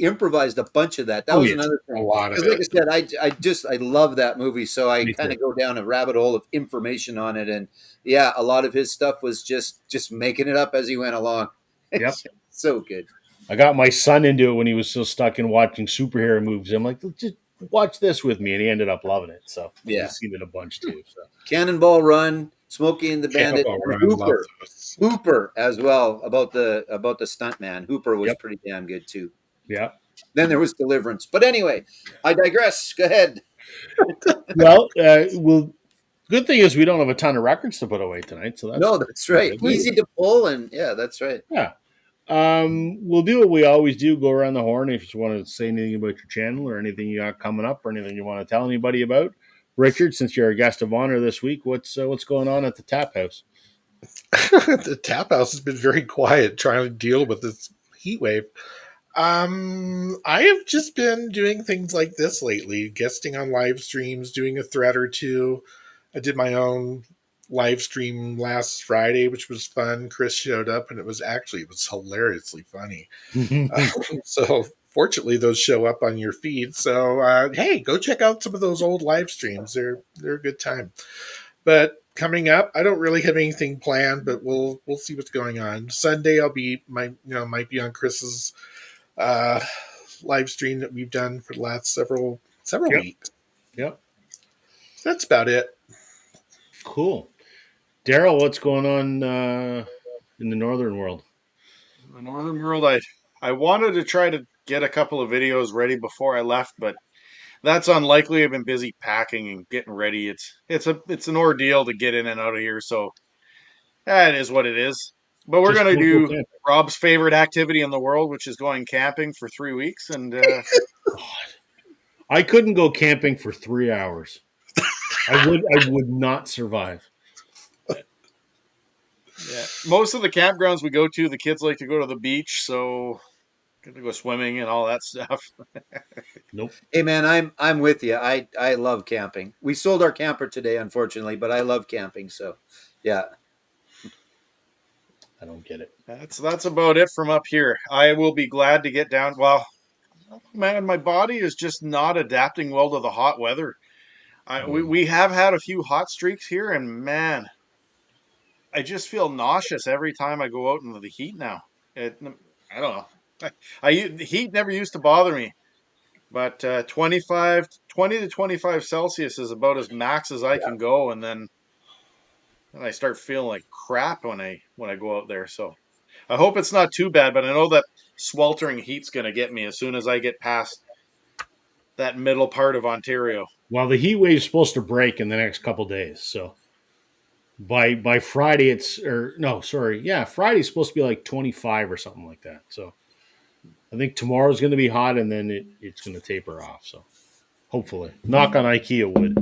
improvised a bunch of that. That Oh, was yes. another A thing. lot of Because, like it. I said, I love that movie. So I Me kind of too. go down a rabbit hole of information on it. And yeah, a lot of his stuff was just making it up as he went along. Yep. So good. I got my son into it when he was still stuck in watching superhero movies. I'm like, just watch this with me, and he ended up loving it. So Yeah. he's seen it a bunch too. So Cannonball Run, Smokey and the Bandit, Cannonball and Run, love Hooper. those. Hooper as well, about the stunt man. Hooper was Yep. pretty damn good too. yeah. Then there was Deliverance. But anyway, I digress. Go ahead. Well, good thing is we don't have a ton of records to put away tonight. So That's right. good. Easy to pull, and yeah, that's right. Yeah. We'll do what we always do. Go around the horn. If you want to say anything about your channel or anything you got coming up or anything you want to tell anybody about, Richard, since you're a guest of honor this week, what's going on at the Tap House? The Tap House has been very quiet trying to deal with this heat wave. I have just been doing things like this lately, guesting on live streams, doing a thread or two. I did my own live stream last Friday, which was fun. Chris showed up, and it was hilariously funny. So fortunately, those show up on your feed. So hey, go check out some of those old live streams. They're a good time. But coming up, I don't really have anything planned, but we'll see what's going on. Sunday, might be on Chris's live stream that we've done for the last several Yep. weeks. Yep. That's about it. Cool. Daryl, what's going on in the northern world? The Northern World, I wanted to try to get a couple of videos ready before I left, but that's unlikely. I've been busy packing and getting ready. It's an ordeal to get in and out of here, so that is what it is. But we're Just gonna don't go do camping. Rob's favorite activity in the world, which is going camping for 3 weeks, and I couldn't go camping for 3 hours. I would not survive. yeah, most of the campgrounds we go to, the kids like to go to the beach, so get to go swimming and all that stuff. Nope. Hey man, I'm with you. I love camping. We sold our camper today, unfortunately, but I love camping. So, yeah. I don't get it. That's about it from up here. I will be glad to get down. Well, man, my body is just not adapting well to the hot weather. We have had a few hot streaks here, and man, I just feel nauseous every time I go out into the heat now. I don't know. The heat never used to bother me, but 20 to 25 Celsius is about as max as I can go, and then I start feeling like crap when I go out there. So I hope it's not too bad, but I know that sweltering heat's going to get me as soon as I get past that middle part of Ontario. Well, the heat wave's supposed to break in the next couple days, so by Friday it's or no, sorry, yeah, Friday's supposed to be like 25 or something like that. So I think tomorrow's going to be hot, and then it's going to taper off. So hopefully, knock on IKEA wood.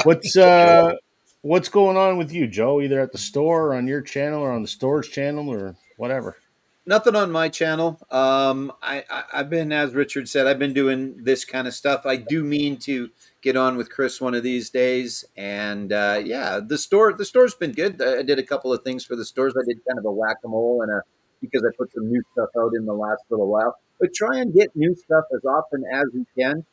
What's uh what's going on with you, Joe? Either at the store, or on your channel, or on the store's channel, or whatever. Nothing on my channel. I've been, as Richard said, I've been doing this kind of stuff. I do mean to get on with Chris one of these days. And yeah, the store's been good. I did a couple of things for the stores. I did kind of a whack a mole and a because I put some new stuff out in the last little while. But try and get new stuff as often as you can.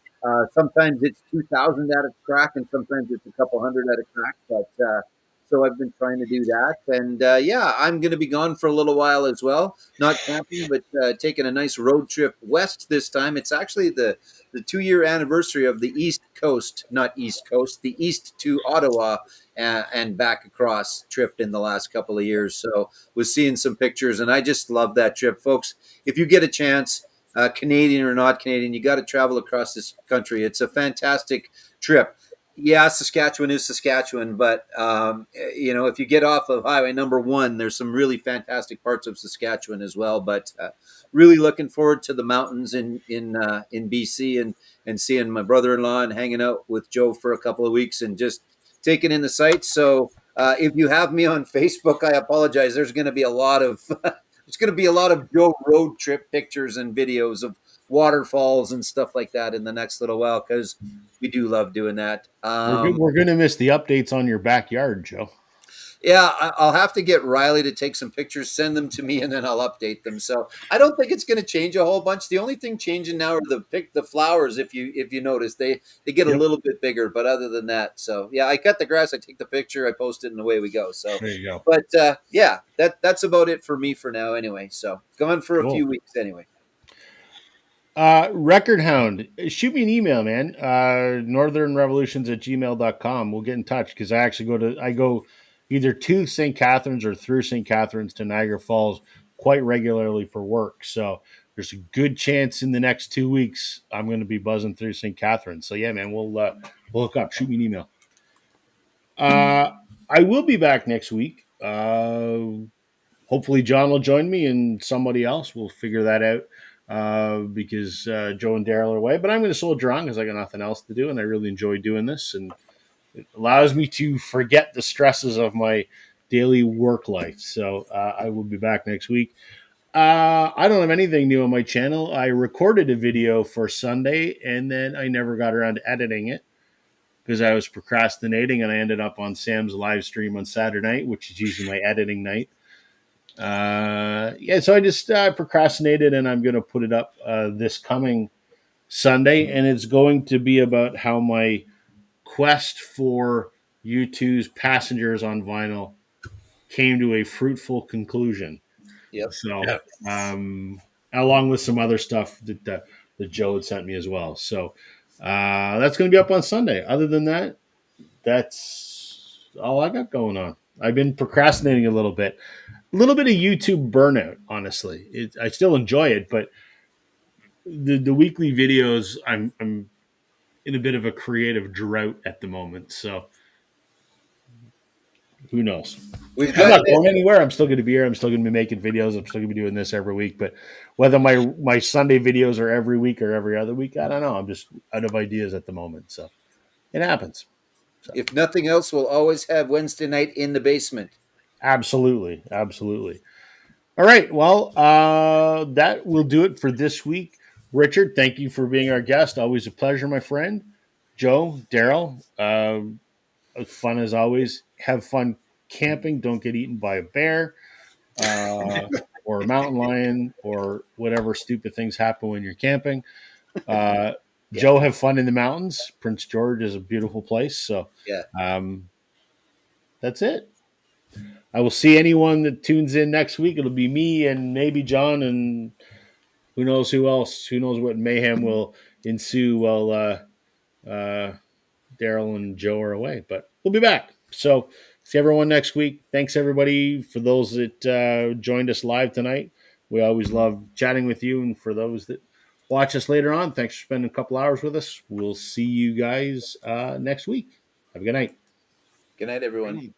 Sometimes it's 2,000 at a crack, and sometimes it's a couple hundred at a crack. But so I've been trying to do that. And yeah, I'm going to be gone for a little while as well, not camping, but taking a nice road trip west this time. It's actually the 2 year anniversary of the East Coast, not East Coast, the East to Ottawa and back across trip in the last couple of years. So was seeing some pictures, and I just love that trip, folks. If you get a chance, Canadian or not Canadian, you got to travel across this country. It's a fantastic trip. Yeah, Saskatchewan is Saskatchewan, but if you get off of Highway Number One, there's some really fantastic parts of Saskatchewan as well. But really looking forward to the mountains in BC and seeing my brother-in-law and hanging out with Joe for a couple of weeks and just taking in the sights. So if you have me on Facebook, I apologize. There's going to be a lot of there's going to be a lot of Joe road trip pictures and videos of waterfalls and stuff like that in the next little while because we do love doing that. We're going to miss the updates on your backyard, Joe. Yeah, I'll have to get Riley to take some pictures, send them to me, and then I'll update them. So I don't think it's going to change a whole bunch. The only thing changing now are the flowers. If you notice, they get a Yep. little bit bigger. But other than that, so yeah, I cut the grass, I take the picture, I post it, and away we go. So, There you go. but yeah, that's about it for me for now. Anyway, so gone for a Cool. few weeks anyway. Record Hound, shoot me an email, man. Northernrevolutions@gmail.com. We'll get in touch because I go either to St. Catharines or through St. Catharines to Niagara Falls quite regularly for work. So there's a good chance in the next 2 weeks I'm going to be buzzing through St. Catharines. So yeah, man, we'll hook up. Shoot me an email. I will be back next week. Hopefully John will join me and somebody else. We'll figure that out because Joe and Daryl are away. But I'm going to soldier on because I got nothing else to do, and I really enjoy doing this, and it allows me to forget the stresses of my daily work life. So I will be back next week. I don't have anything new on my channel. I recorded a video for Sunday, and then I never got around to editing it because I was procrastinating, and I ended up on Sam's live stream on Saturday night, which is usually my editing night. Yeah, so I just procrastinated, and I'm going to put it up this coming Sunday, and it's going to be about how my quest for U2's Passengers on vinyl came to a fruitful conclusion. Yep. So, Yeah. along with some other stuff that Joe had sent me as well. So that's going to be up on Sunday. Other than that, that's all I got going on. I've been procrastinating a little bit of YouTube burnout, honestly. I still enjoy it, but the weekly videos, I'm in a bit of a creative drought at the moment. So who knows? We've I'm got not going anywhere. I'm still going to be here. I'm still going to be making videos. I'm still going to be doing this every week. But whether my Sunday videos are every week or every other week, I don't know. I'm just out of ideas at the moment. So it happens. So If nothing else, we'll always have Wednesday night in the basement. absolutely. All right. Well, that will do it for this week. Richard, thank you for being our guest. Always a pleasure, my friend. Joe, Daryl, fun as always. Have fun camping. Don't get eaten by a bear or a mountain lion or whatever stupid things happen when you're camping. Uh, Yeah. Joe, have fun in the mountains. Prince George is a beautiful place. So Yeah. that's it. I will see anyone that tunes in next week. It'll be me and maybe John and who knows who else. Who knows what mayhem will ensue while Daryl and Joe are away. But we'll be back. So see everyone next week. Thanks everybody for those that joined us live tonight. We always love chatting with you. And for those that watch us later on, thanks for spending a couple hours with us. We'll see you guys next week. Have a good night. Good night, everyone.